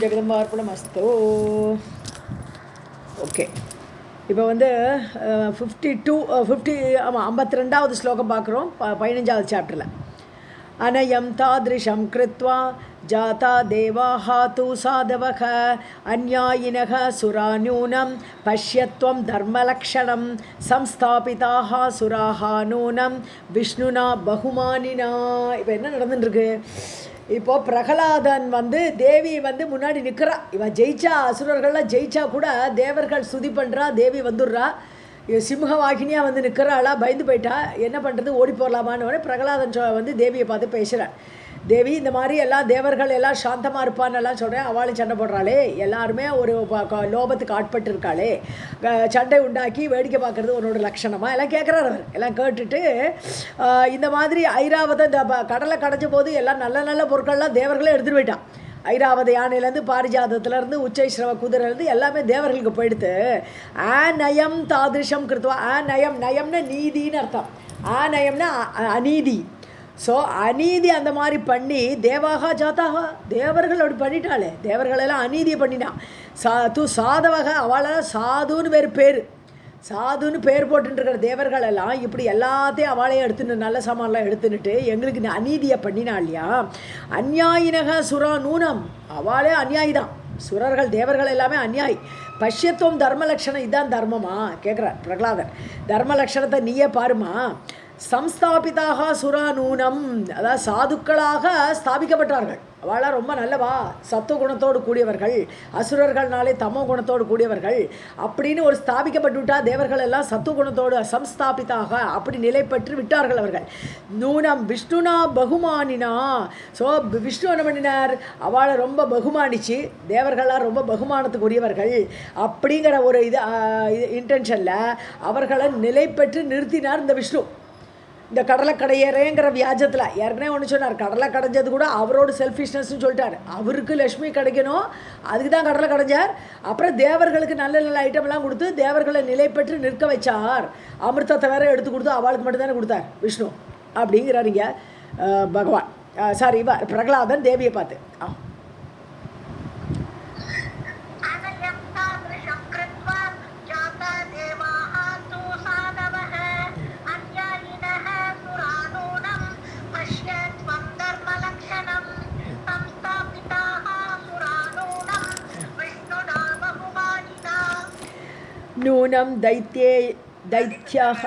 ஜெகதம்பார்ப்பணமஸ்து. Okay, இப்போ வந்து 52வது ஸ்லோகம் பார்க்குறோம் 15வது சாப்டரில். அனயம் தாதிருஷம் கிருத்வா ஜாதா தேவாஹ தூ சாதவக அந்யாயினக சுராநூனம் பஷ்யத்வம் தர்மலக்ஷணம் சம்ஸ்தாபிதாக சுராஹா நூனம் விஷ்ணுனா பகுமானினா. இப்போ என்ன நடந்துட்டுருக்கு? இப்போது பிரகலாதன் வந்து தேவி வந்து முன்னாடி நிற்கிறா. இவன் ஜெயிச்சா, அசுரர்கள்லாம் ஜெயிச்சா கூட தேவர்கள் ஸ்துதி பண்ணுறா, தேவி வந்துடுறா. சிம்ஹவாகினியாக வந்து நிற்கிறாளா, பயந்து போயிட்டா. என்ன பண்ணுறது, ஓடி போடலாமான்னு பிரகலாதன் வந்து தேவியை பார்த்து பேசுகிறார். தேவி, இந்த மாதிரி எல்லாம் தேவர்கள் எல்லாம் சாந்தமாக இருப்பான்னு எல்லாம் சொல்கிறேன், அவளும் சண்டை போடுறாளே, எல்லாருமே ஒரு லோபத்துக்கு ஆட்பட்டு இருக்காளே, சண்டை உண்டாக்கி வேடிக்கை பார்க்குறது உன்னோட லட்சணமாக எல்லாம் கேட்குறாரு. அவர் எல்லாம் கேட்டுட்டு இந்த மாதிரி ஐராவத இந்த கடலை கடைஞ்ச போது எல்லாம் நல்ல நல்ல பொருட்கள்லாம் தேவர்களே எடுத்துகிட்டு போயிட்டான். ஐராவத யானையிலேருந்து பாரிஜாதத்துலேருந்து உச்சைஸ்ரவ குதிரைலேருந்து எல்லாமே தேவர்களுக்கு போயிடுத்து. நயம் தாதிருஷம் கிருத்வா. நயம்னா நீதின்னு அர்த்தம். நயம்னா அநீதி. ஸோ அநீதி அந்த மாதிரி பண்ணி தேவாகா ஜாத்தாக, தேவர்கள் அப்படி பண்ணிட்டாளே, தேவர்களெல்லாம் அநீதியை பண்ணினான். சாதவக, அவளால் சாதுன்னு பேர் சாதுன்னு பேர் போட்டுருக்கிற தேவர்களெல்லாம் இப்படி எல்லாத்தையும் அவளையும் எடுத்துன்னு நல்ல சாமான்லாம் எடுத்துன்னுட்டு எங்களுக்கு அநீதியை பண்ணினா இல்லையா. அந்யாயினக சுரா நூனம், அவளே அந்யாயி தான். சுரர்கள் தேவர்கள் எல்லாமே அந்யாயி. பஷ்யத்துவம் தர்மலக்ஷணம், இதுதான் தர்மமா கேட்குறார் பிரகலாதர். தர்மலக்ஷணத்தை நீயே பாருமா. சம்ஸ்தாபிதாக சுராநூனம், அதாவது சாதுக்களாக ஸ்தாபிக்கப்பட்டார்கள். அவளாம் ரொம்ப நல்லவா, சத்துவ குணத்தோடு கூடியவர்கள், அசுரர்கள்னாலே தமோ குணத்தோடு கூடியவர்கள் அப்படின்னு ஒரு ஸ்தாபிக்கப்பட்டு விட்டால் தேவர்கள் எல்லாம் சத்துவ குணத்தோடு சம்ஸ்தாபிதாக அப்படி நிலை பெற்று விட்டார்கள் அவர்கள். நூனம் விஷ்ணுனா பகுமானினா. ஸோ விஷ்ணு என்ன பண்ணினார், அவளை ரொம்ப பகுமானிச்சு, தேவர்களாக ரொம்ப பகுமானத்துக்குரியவர்கள் அப்படிங்கிற ஒரு இன்டென்ஷனில் அவர்களை நிலை பெற்று நிறுத்தினார் இந்த விஷ்ணு. இந்த கடலை கடையறேங்கிற வியாஜத்தில் ஏற்கனவே ஒன்று சொன்னார், கடலை கடைஞ்சது கூட அவரோட செல்ஃபிஷ்னஸ்ன்னு சொல்லிட்டார். அவருக்கு லக்ஷ்மி கிடைக்கணும், அதுக்கு தான் கடலை கடைஞ்சார். அப்புறம் தேவர்களுக்கு நல்ல நல்ல ஐட்டம்லாம் கொடுத்து தேவர்களை நிலை பெற்று நிற்க வச்சார். அமிர்தத்தை வேற எடுத்து கொடுத்து அவளுக்கு மட்டும்தானே கொடுத்தார் விஷ்ணு அப்படிங்கிறாருங்க பகவான். சாரி, பிரகலாதன் தேவியை பார்த்து. நூனம் दैत्याः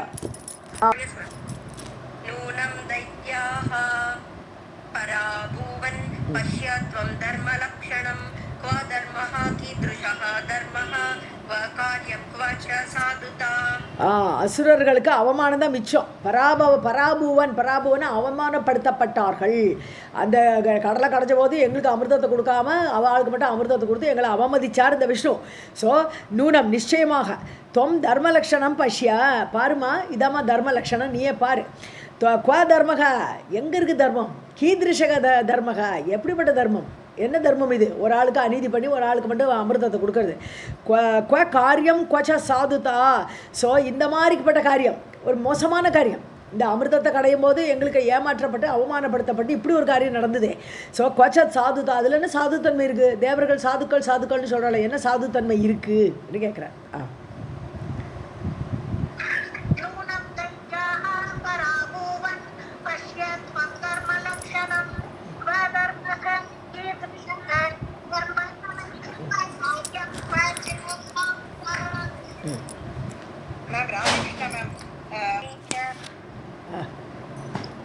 पराभूवन् पश्यत्वं धर्मलक्षणं क्व धर्मः कीदृशः धर्मः क्व कार्यं क्व च साधुता. அசுரர்களுக்கு அவமானம் தான் மிச்சம். பராபூவன் அவமானப்படுத்தப்பட்டார்கள். அந்த கடலை கடைஞ்ச போது எங்களுக்கு அமிர்தத்தை கொடுக்காம அவளுக்கு மட்டும் அமிர்தத்தை கொடுத்து எங்களை அவமதிச்சார் இந்த விஷ்ணு. ஸோ நூனம் நிச்சயமாக தொம் தர்மலக்ஷணம் பஷ்யா, பாருமா, இதாம்மா தர்மலக்ஷணம், நீயே பாரு. குவ தர்மக, எங்கே இருக்குது தர்மம், கீதிருஷக தர்மக, எப்படிப்பட்ட தர்மம், என்ன தர்மம் இது? ஒரு ஆளுக்கு அநீதி பண்ணி ஒரு ஆளுக்கு மட்டும் அமிர்தத்தை கொடுக்கறது. குவ காரியம் குவச்ச சாதுதா. ஸோ இந்த மாதிரிப்பட்ட காரியம் ஒரு மோசமான காரியம். இந்த அமிர்தத்தை கடையும் போது எங்களுக்கு ஏமாற்றப்பட்டு அவமானப்படுத்தப்பட்டு இப்படி ஒரு காரியம் நடந்தது. ஸோ குவச்சத் சாதுதா, அதில் என்ன சாதுத்தன்மை இருக்குது? தேவர்கள் சாதுக்கள்னு சொல்கிறாள், என்ன சாதுத்தன்மை இருக்குன்னு கேட்குறேன்.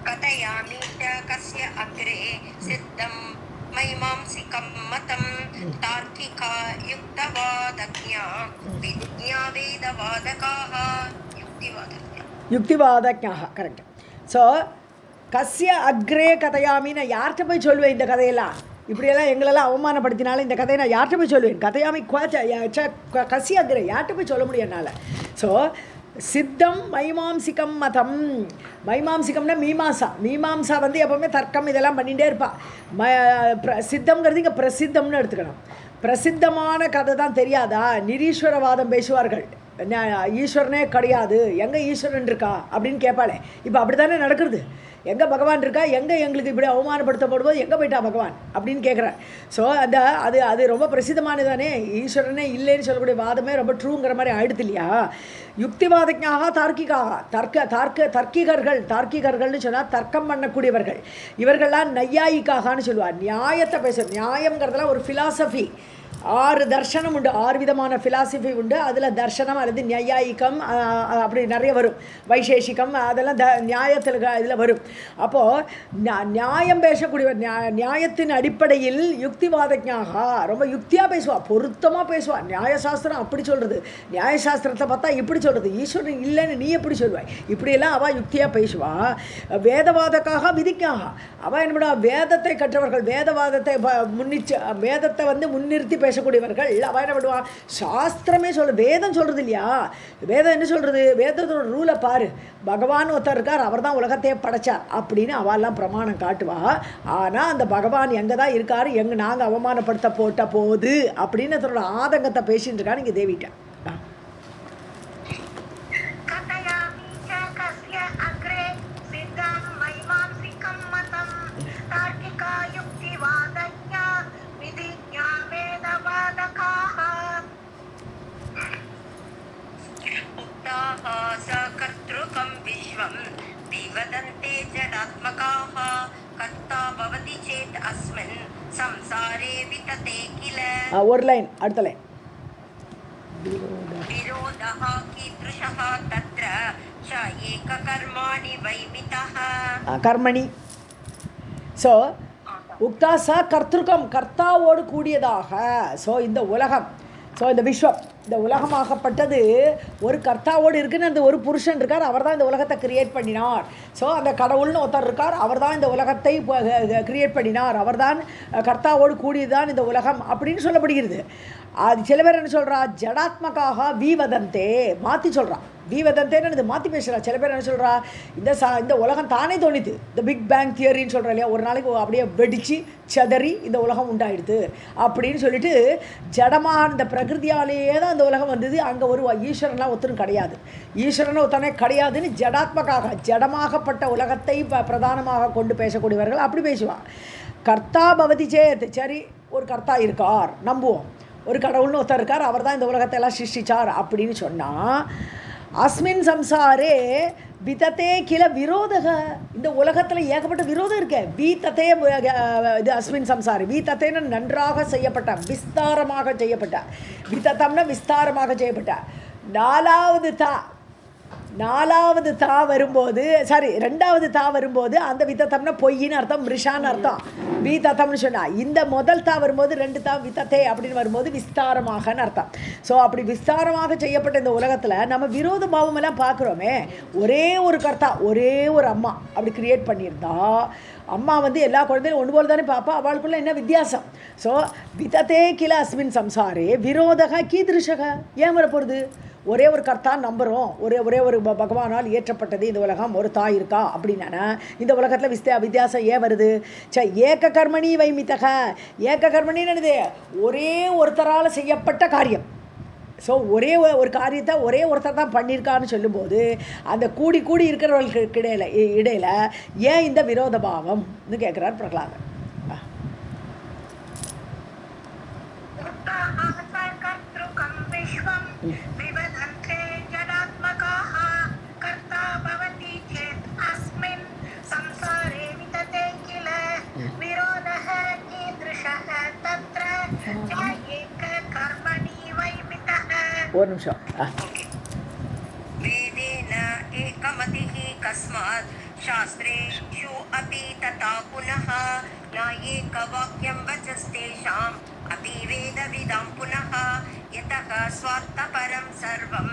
कथयामि च कस्य अग्रे सिद्धं मीमांसिकं मतं तार्किका युक्तवादज्ञा विज्ञा वेदवादकाः யுக்திவாதஜ்ஞாः. கரெக்ட். ஸோ கஸ்ய அக்ரே கதையாமின்னு யார்கிட்ட போய் சொல்லுவேன் இந்த கதையெல்லாம்? இப்படியெல்லாம் எங்களெல்லாம் அவமானப்படுத்தினாலும் இந்த கதையை நான் யார்கிட்ட போய் சொல்லுவேன்? கதையாமி கஸ்ய அக்ரே, யார்கிட்ட போய் சொல்ல முடியும் என்னால்? ஸோ சித்தம் மைமாம்சிகம் மதம். மைமாம்சிகம்னா மீமாம்சா வந்து எப்போவுமே தர்க்கம் இதெல்லாம் பண்ணிகிட்டே இருப்பாள். சித்தம்ங்கிறது இங்கே பிரசித்தம்னு எடுத்துக்கணும். பிரசித்தமான கதை தான் தெரியாதா? நிரீஸ்வரவாதம் பேசுவார்கள். ஈஸ்வரனே கிடையாது, எங்கே ஈஸ்வரன் இருக்கா அப்படின்னு கேட்பாளே. இப்போ அப்படி தானே நடக்கிறது. எங்கே பகவான் இருக்கா, எங்கே எங்களுக்கு இப்படி அவமானப்படுத்தப்படும்போது எங்கே போயிட்டா பகவான் அப்படின்னு கேட்குறார். ஸோ அந்த அது ரொம்ப பிரசித்தமானது தானே. ஈஸ்வரனே இல்லைன்னு சொல்லக்கூடிய வாதமே ரொம்ப ட்ரூங்கிற மாதிரி ஆயிடுது இல்லையா. யுக்திவாதஜ்ஞாக தார்க்கிகாக தார்க்கிகர்கள்னு சொன்னால் தர்க்கம் பண்ணக்கூடியவர்கள். இவர்கள்லாம் நையாயிக்காகனு சொல்லுவார். நியாயத்தை பேச, நியாயங்கிறதுலாம் ஒரு ஃபிலாசபி. 6 தர்ஷனம் உண்டு, 6 விதமான ஃபிலாசபி உண்டு. அதில் தர்ஷனம் அல்லது நியாயிக்கம் அப்படி நிறைய வரும். வைசேஷிகம் அதெல்லாம் நியாயத்தில் இதில் வரும். அப்போது நியாயம் பேசக்கூடியவர், நியாயத்தின் அடிப்படையில் யுக்திவாதஜ்ஞாக ரொம்ப யுக்தியாக பேசுவாள், பொருத்தமாக பேசுவாள். நியாயசாஸ்திரம் அப்படி சொல்கிறது, நியாயசாஸ்திரத்தை பார்த்தா இப்படி சொல்கிறது, ஈஸ்வரன் இல்லைன்னு நீ எப்படி சொல்வாய், இப்படியெல்லாம் அவள் யுக்தியாக பேசுவாள். வேதவாதக்காக விதிக்காக அவள் என்ன பண்ணுவா, வேதத்தை கற்றவர்கள், வேதவாதத்தை வேதத்தை முன்னிறுத்தி பேசக்கூடியவர்கள். அவள் என்ன பண்ணுவான், சாஸ்திரமே வேதம் சொல்கிறது இல்லையா. வேதம் என்ன சொல்கிறது, வேதத்தோட ரூலை பாரு, பகவான் ஒருத்தர் இருக்கார், அவர் தான் உலகத்தையே படைச்சார் அப்படின்னு அவெல்லாம் பிரமாணம் காட்டுவா. ஆனால் அந்த பகவான் எங்கே தான் இருக்கார், எங்கே நாங்கள் அவமானப்படுத்த போட்ட போது அப்படின்னு அதோட ஆதங்கத்தை பேசிட்டு இருக்கான்னு இங்கே தேவிட்டேன். सकर्तृकं विश्वं विवदन्ते जडात्मकाः कर्ता भवति चेत् अस्मिन् संसारे वितते किल. ஒரு லைன், அடுத்த லைன். विरोधः कीदृशः तत्र च एककर्माणि वैमितः. கர்மணி. ஸோ உக்தா ச கர்த்திருக்கம், கர்த்தாவோடு கூடியதாக. ஸோ இந்த உலகம், ஸோ இந்த விஸ்வம், இந்த உலகமாகப்பட்டது ஒரு கர்த்தாவோடு இருக்குன்னு அந்த ஒரு புருஷன் இருக்கார், அவர் தான் இந்த உலகத்தை கிரியேட் பண்ணினார். ஸோ அந்த கடவுள்னு ஒருத்தர் இருக்கார், அவர் தான் இந்த உலகத்தை கிரியேட் பண்ணினார், அவர் தான் கர்த்தாவோடு கூடியதுதான் இந்த உலகம் அப்படின்னு சொல்லப்படுகிறது. அது சில பேர் என்ன சொல்கிறா, ஜடாத்மகாக வீவதந்தே மாற்றி சொல்கிறான். வீவதந்தேன்னு இது மாற்றி பேசுகிறா. சில பேர் என்ன சொல்கிறா, இந்த உலகம் தானே தோணிது, இந்த பிக் பேங் தியரின்னு சொல்கிறா இல்லையா, ஒரு நாளைக்கு அப்படியே வெடித்து சதறி இந்த உலகம் உண்டாயிடுது அப்படின்னு சொல்லிட்டு ஜடமாக இந்த பிரகிருதியாலேயே தான் இந்த உலகம் வந்தது, அங்கே ஒரு ஈஸ்வரன்லாம் ஒருத்தரும் கிடையாது, ஈஸ்வரன் ஒருத்தனே கிடையாதுன்னு ஜடாத்மகாக ஜடமாகப்பட்ட உலகத்தை பிரதானமாக கொண்டு பேசக்கூடியவர்கள் அப்படி பேசுவான். கர்த்தா பவதி சேத், சரி ஒரு கர்த்தா இருக்கார் நம்புவோம், ஒரு கடவுள்னு ஒருத்தர் இருக்கார், அவர் தான் இந்த உலகத்தை எல்லாம் சிருஷ்டிச்சார் அப்படின்னு சொன்னால், அஸ்மின் சம்சாரே விதத்தே கில விரோதக, இந்த உலகத்தில் ஏகப்பட்ட விரோதம் இருக்க. வீத்தத்தே இது அஸ்மின் சம்சாரி, வீத்தத்தேன்னு நன்றாக செய்யப்பட்ட, விஸ்தாரமாக செய்யப்பட்ட, விதத்தம்னா விஸ்தாரமாக செய்யப்பட்ட. நாலாவது தா வரும்போது, சாரி ரெண்டாவது தா வரும்போது அந்த வித்தத்தம்னா பொய்ன்னு அர்த்தம், மிருஷான்னு அர்த்தம். விதத்தம்னு சொன்னால் இந்த முதல் தா வரும்போது 2 தா வித்தத்தே அப்படின்னு வரும்போது விஸ்தாரமாகன்னு அர்த்தம். ஸோ அப்படி விஸ்தாரமாக செய்யப்பட்ட இந்த உலகத்தில் நம்ம விரோத பாவமெல்லாம் பார்க்குறோமே. ஒரே ஒரு கர்த்தா, ஒரே ஒரு அம்மா அப்படி கிரியேட் பண்ணியிருந்தா, அம்மா எல்லா குழந்தையும் ஒன்று போல் தானே பார்ப்பா, அவளுக்குள்ள என்ன வித்தியாசம். ஸோ விதத்தே கில அஸ்மின் சம்சாரே விரோதக கீதிருஷக, ஏன் வரப்போகிறது, ஒரே ஒரு கர்த்தா நம்புகிறோம், ஒரே ஒரு பகவானால் இயற்றப்பட்டது இந்த உலகம், ஒரு தாய் இருக்கா அப்படின்னா இந்த உலகத்தில் வித்தியாசம் ஏன் வருது. ஏக கர்மணி வைமித்தக, ஏக கர்மணின்னு ஒரே ஒருத்தரால் செய்யப்பட்ட காரியம். ஸோ ஒரே ஒரு காரியத்தை ஒரே ஒருத்தர் தான் பண்ணியிருக்கான்னு சொல்லும்போது அந்த கூடி இருக்கிறவர்களுக்கு இடையில ஏன் இந்த விரோத பாவம்னு கேட்குறார் பிரகலாதன். ஒரு நிமிஷம். வேதேன ஏகமதிः கஸ்மாத் சாஸ்த்ரேஷு அபி ததா புனः ந ஏகவாக்யம் வச்சஸ்தேஷாம் அபி வேதவிதாம் புனः யதः ஸ்வார்த்தபரம் சர்வம்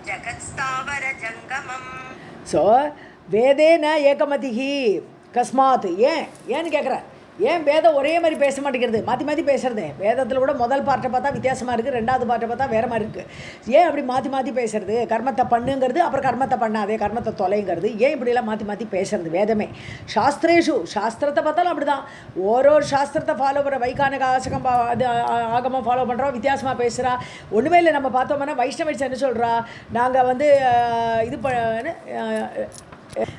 ஜகத்ஸ்தாவர ஜங்கமம். ஸோ வேதேன ஏகமதிஹி கஸ்மாத், ஏன்னு கேட்குறேன். ஏன் வேதம் ஒரே மாதிரி பேச மாட்டேங்கிறது, மாற்றி பேசுகிறது. வேதத்தில் கூட முதல் பார்ட்டை பார்த்தா வித்தியாசமாக இருக்குது, ரெண்டாவது பார்ட்டை பார்த்தா வேறு மாதிரி இருக்குது. ஏன் அப்படி மாற்றி பேசுறது, கர்மத்தை பண்ணுங்கிறது, அப்புறம் கர்மத்தை பண்ணாதே, கர்மத்தை தொலைங்கிறது, ஏன் இப்படிலாம் மாற்றி பேசுறது வேதமே. சாஸ்திரேஷு, சாஸ்திரத்தை பார்த்தாலும் அப்படி தான், ஒரு சாஸ்திரத்தை ஃபாலோ பண்ணுற வைகானக ஆசகம் அது ஆகமாக ஃபாலோ பண்ணுறோம், வித்தியாசமாக பேசுகிறா. ஒன்றுமே இல்லை. நம்ம பார்த்தோம்னா வைஷ்ணவர்ஸ் என்ன சொல்கிறா, நாங்கள் இது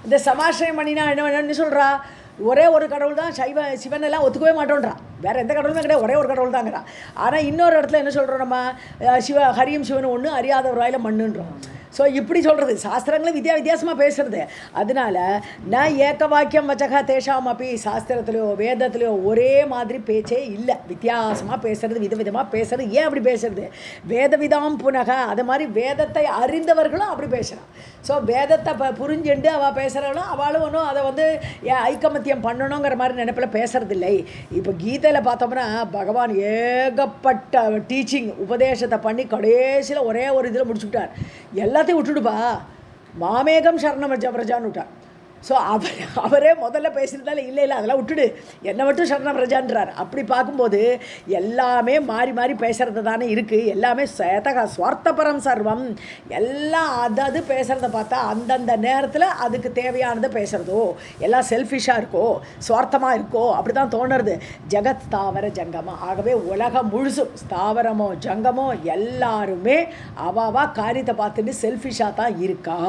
இந்த சமாசிரயம் பண்ணினா என்ன சொல்கிறா, ஒரே ஒரு கடவுள் தான், சிவன் எல்லாம் ஒத்துக்கவே மாட்டோன்றான், வேறு எந்த கடவுளுமே கிடையாது, ஒரே ஒரு கடவுள் தாங்கிறான். ஆனால் இன்னொரு இடத்துல என்ன சொல்கிறோம் நம்ம, ஹரியும் சிவனும் ஒன்று, அறியாத ஒரு வாயில் மண்ணுன்றோம். ஸோ இப்படி சொல்கிறது சாஸ்திரங்களும் வித்தியாசமாக பேசுகிறது. அதனால ந ஏக்க வாக்கியம் வச்சக தேஷாம் அப்படி சாஸ்திரத்துலையோ வேதத்துலையோ ஒரே மாதிரி பேச்சே இல்லை, வித்தியாசமாக பேசுகிறது, விதவிதமாக பேசுகிறது. ஏன் அப்படி பேசுறது? வேதவிதாம் புனக, அது மாதிரி வேதத்தை அறிந்தவர்களும் அப்படி பேசுகிறான். ஸோ வேதத்தை புரிஞ்சுண்டு அவள் பேசுகிறவளும் அவளும் ஒன்றும் அதை வந்து ஐக்கமத்தியம் பண்ணணுங்கிற மாதிரி நினைப்பில் பேசுறதில்லை. இப்போ கீதையில் பார்த்தோம்னா பகவான் ஏகப்பட்ட டீச்சிங் உபதேசத்தை பண்ணி கடைசியில் ஒரே ஒரு இதில் முடிச்சுட்டார், எல்லாத்தையும் விட்டுடுப்பா, மாமேகம் சரணம் பிரஜான்னு விட்டார். ஸோ அவரே முதல்ல பேசுகிறதால இல்லை அதெல்லாம் விட்டுடு, என்னை மட்டும் சரணம் பிரஜான்றார். அப்படி பார்க்கும்போது எல்லாமே மாறி மாறி பேசுகிறது தானே இருக்குது, எல்லாமே சுவார்த்தபரம் சர்வம், எல்லாம் அது பேசுகிறத பார்த்தா அந்தந்த நேரத்தில் அதுக்கு தேவையானதை பேசுகிறதோ, எல்லாம் செல்ஃபிஷாக இருக்கோ, சுவார்த்தமாக இருக்கோ, அப்படி தான் தோணுறது. ஜெகத் ஸ்தாவர ஜங்கமா, ஆகவே உலகம் முழுசும் ஸ்தாவரமோ ஜங்கமோ எல்லாருமே அவாவா காரியத்தை பார்த்துட்டு செல்ஃபிஷாக தான் இருக்கா.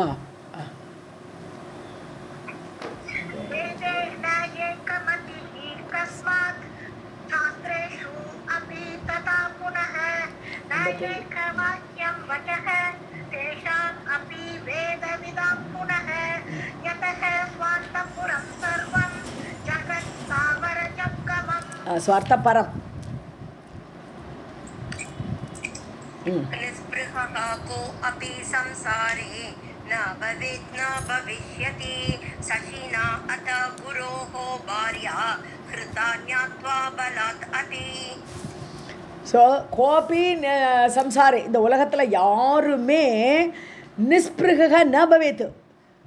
स्वार्थपरम निस्पृहः को अपि संसारे न भवेत् न भविष्यति सखिना अत गुरोः भार्या कृता ज्ञात्वा बलात् अपि. ஸோ கோபி சம்சாரே, இந்த உலகத்தில் யாருமே நிஸ்பிருக ந பவேத்து,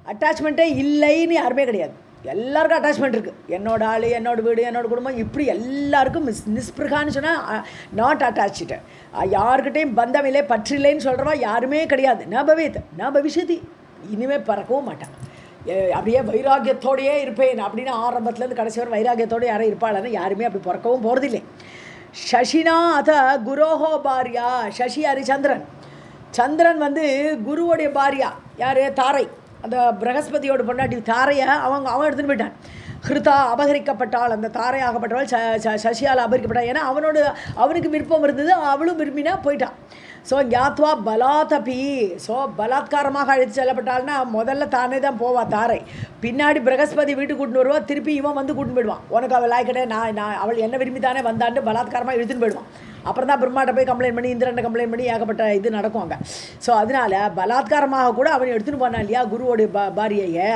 அட்டாச்மெண்ட்டே இல்லைன்னு யாருமே கிடையாது. எல்லாருக்கும் அட்டாச்மெண்ட் இருக்குது, என்னோட ஆள், என்னோடய வீடு, என்னோடய குடும்பம், இப்படி எல்லாருக்கும் நிஸ்பிருகான்னு சொன்னால் நாட் அட்டாச்சு, யாருக்கிட்டையும் பந்தமில்லை பற்றில்லைன்னு சொல்கிறவா யாருமே கிடையாது. ந பவேத் ந பவிஷ்யதி, இனிமேல் பறக்கவும் மாட்டான். அப்படியே வைராக்கியத்தோடையே இருப்பேன் அப்படின்னு ஆரம்பத்துலேருந்து கடைசி வரை வைராக்கியத்தோடு யாரும் இருப்பாளன்னு யாருமே அப்படி பிறக்கவும் போகிறதில்லை. சசினா அத குரோஹோ பாரியா, சசி யார்? சந்திரன். சந்திரன் வந்து குருவோடைய பாரியா யார்? தாரை, அந்த பிரகஸ்பதியோட பொண்டாட்டி தாரையை அவன் எடுத்துகிட்டு போயிட்டான். ஹிருதா அபகரிக்கப்பட்டாள், அந்த தாரை ஆகப்பட்டவள் சசியால் அபகரிக்கப்பட்டாள். ஏன்னா அவனுக்கு விருப்பம் இருந்தது, அவளும் விரும்பினா போயிட்டான். ஸோ ஞாத்வா பலாத்தபி, ஸோ பலாத்காரமாக அழைத்து செல்லப்பட்டாள்னா முதல்ல தானே தான் போவா தாரை, பின்னாடி பிரகஸ்பதி வீட்டுக்கு கூட்டின்னு வருவா, திருப்பி இவன் வந்து கூட்டின்னு போயிடுவான். உனக்கு அவள் லாய்க்கட்டே, நான் அவள் என்ன விரும்பி தானே வந்தாண்டு பலாத்காரமாக இழுத்துன்னு போயிடுவான். அப்புறம் தான் பிரம்மாட்ட போய் கம்ப்ளைண்ட் பண்ணி, இந்திரன் கம்ப்ளைண்ட் பண்ணி ஏகப்பட்ட இது நடக்கும் அங்கே. ஸோ அதனால் பலாத்காரமாக கூட அவனை எடுத்துன்னு போனான் இல்லையா குருவோடைய பாரியையை.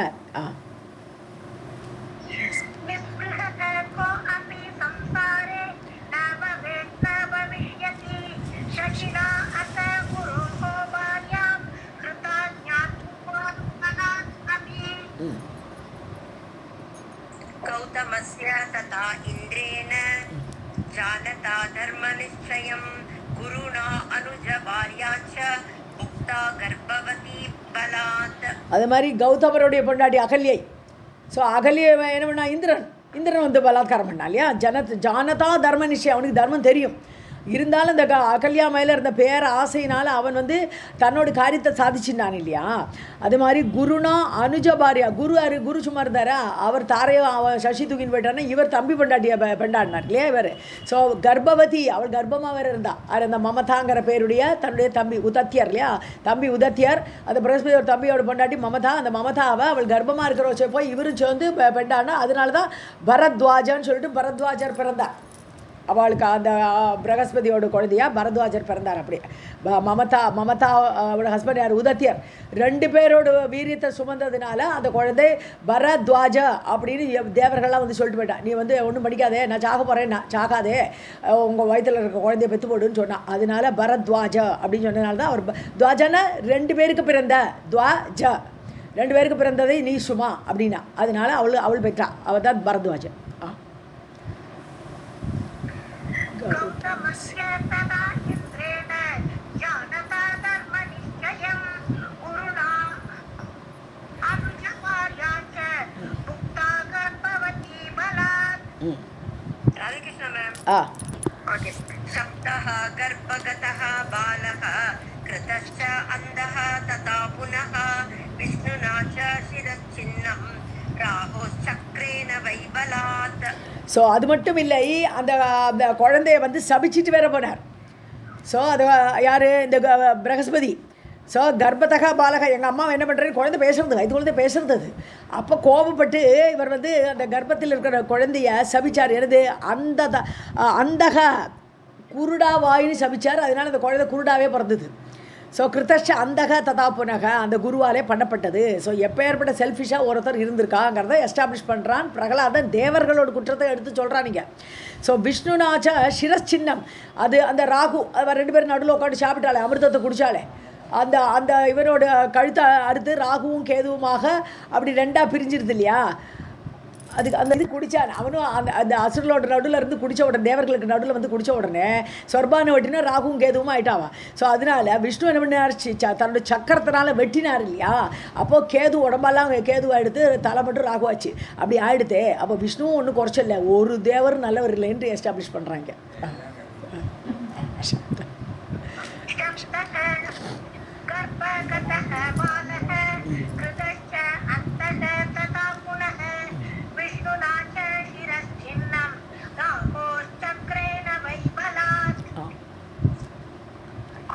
गौतमस्य तथा इन्द्रेण जानता धर्मनिश्चयं गुरुणा अनुजभार्या च मुक्ता गर्भवती बलात्. அது மாதிரி கௌதமருடைய பொண்டாட்டி அகல்யை, ஸோ அகல்யை என்ன பண்ணா, இந்திரன் வந்து பலாத்காரம் பண்ணா இல்லையா. ஜானதா தர்ம நிச்சயம், அவனுக்கு தர்மம் தெரியும், இருந்தாலும் இந்த அகல்யா மேலே இருந்த பேர ஆசையினால் அவன் வந்து தன்னோட காரியத்தை சாதிச்சுட்டான் இல்லையா. அது மாதிரி குருனா அனுஜ பாரியா, குரு சும்மா இருந்தாரா, அவர் தாரையோ அவன் சசி தூக்கின்னு போயிட்டான்னா இவர் தம்பி பொண்டாட்டியை பெண்டாடினார் இல்லையா இவர். ஸோ கர்ப்பவதி, அவள் கர்ப்பமாக வேறு இருந்தா. அது அந்த மமதாங்கிற பேருடைய தன்னுடைய தம்பி உதத்தியர் இல்லையா, தம்பி உதத்தியர், அந்த பிரகஸ்பதி ஒரு தம்பியோட பொண்டாட்டி மமதா. அந்த மமதாவை அவள் கர்ப்பமாக இருக்கிற வச்சு போய் இவரும் சேர்ந்து பெண்டாடினா. அதனால தான் பரத்வாஜன்னு சொல்லிட்டு பரத்வாஜர் பிறந்தார். அவளுக்கு அந்த பிரகஸ்பதியோட குழந்தையா பரத்வாஜர் பிறந்தார். அப்படி மமதா அவளோட ஹஸ்பண்ட் யார்? உதத்தியர். 2 பேரோட வீரியத்தை சுமந்ததுனால அந்த குழந்தை பரத்வாஜ அப்படின்னு தேவர்கள்லாம் வந்து சொல்லிட்டு போயிட்டான். நீ வந்து ஒன்றும் படிக்காதே, நான் சாக போகிறேன், நான் சாகாதே, உங்கள் வயிற்றில் இருக்க குழந்தைய பெற்று போடுன்னு சொன்னான். அதனால பரத்வாஜ அப்படின்னு சொன்னதுனால தான் அவர் துவாஜன்னா 2 பேருக்கு பிறந்த துவாஜ, 2 பேருக்கு பிறந்ததை நீ சுமா அப்படின்னா, அதனால அவள் பெற்றா, அவள் தான் பரத்வாஜ. शब्दः गर्भगतः बालः कृतश्च अन्धः तथा पुनः विष्णुना च शिरश्चिन्नं राहोश्चक्रेण वै बलात्. ஸோ அது மட்டும் இல்லை, அந்த அந்த குழந்தைய வந்து சபிச்சிட்டு வேற போனார். ஸோ அது யார்? இந்த பிரகஸ்பதி. ஸோ கர்ப்பத்தகா பாலகா, எங்கள் அம்மா என்ன பண்ணுறாரு, குழந்தை பேசுறது, இது குழந்தை பேசுறது. அது அப்போ கோபப்பட்டு இவர் வந்து அந்த கர்ப்பத்தில் இருக்கிற குழந்தைய சபிச்சார். எனது அந்தக குருடா வாயின்னு சபிச்சார். அதனால் அந்த குழந்தை குருடாவே பிறந்தது. ஸோ கிருத்தஷ அந்தக ததா புனக, அந்த குருவாலே பண்ணப்பட்டது. ஸோ எப்பேற்பட்ட செல்ஃபிஷாக ஒருத்தர் இருந்திருக்காங்கிறத எஸ்டாப்ளிஷ் பண்ணுறான் பிரகலாதன். தேவர்களோட குற்றத்தை எடுத்து சொல்கிறானிங்க. ஸோ விஷ்ணுநாச்ச சிரச்சின்னம், அது அந்த ராகு, அவர் 2 பேரும் நடுவில் உட்காந்து சாப்பிட்டாலே, அமிர்தத்தை குடித்தாலே, அந்த அந்த இவனோட கழுத்தை அடுத்து ராகுவும் கேதுவுமாக அப்படி 2ஆக பிரிஞ்சிருது இல்லையா. அதுக்கு அந்த இது குடித்தான் அவனும். அந்த அந்த அசுரலோட நடுவில் இருந்து குடித்த உடனே, தேவர்களுக்கு நடுவில் வந்து குடித்த உடனே சொர்பானை வெட்டினா ராகுவும் கேதுவும் ஆயிட்டாவா. ஸோ அதனால் விஷ்ணு என்ன பண்ணார், தன்னோட சக்கரத்தினால வெட்டினார் இல்லையா. அப்போது கேது உடம்பெல்லாம் கேதுவாக எடுத்து தலை மட்டும் ராகுவாச்சு. அப்படி ஆகிடுதே. அப்போ விஷ்ணுவும் ஒன்றும் குறைச்சல, ஒரு தேவர் நல்லவர் இல்லைன்னு எஸ்டாப்ளிஷ் பண்ணுறாங்க.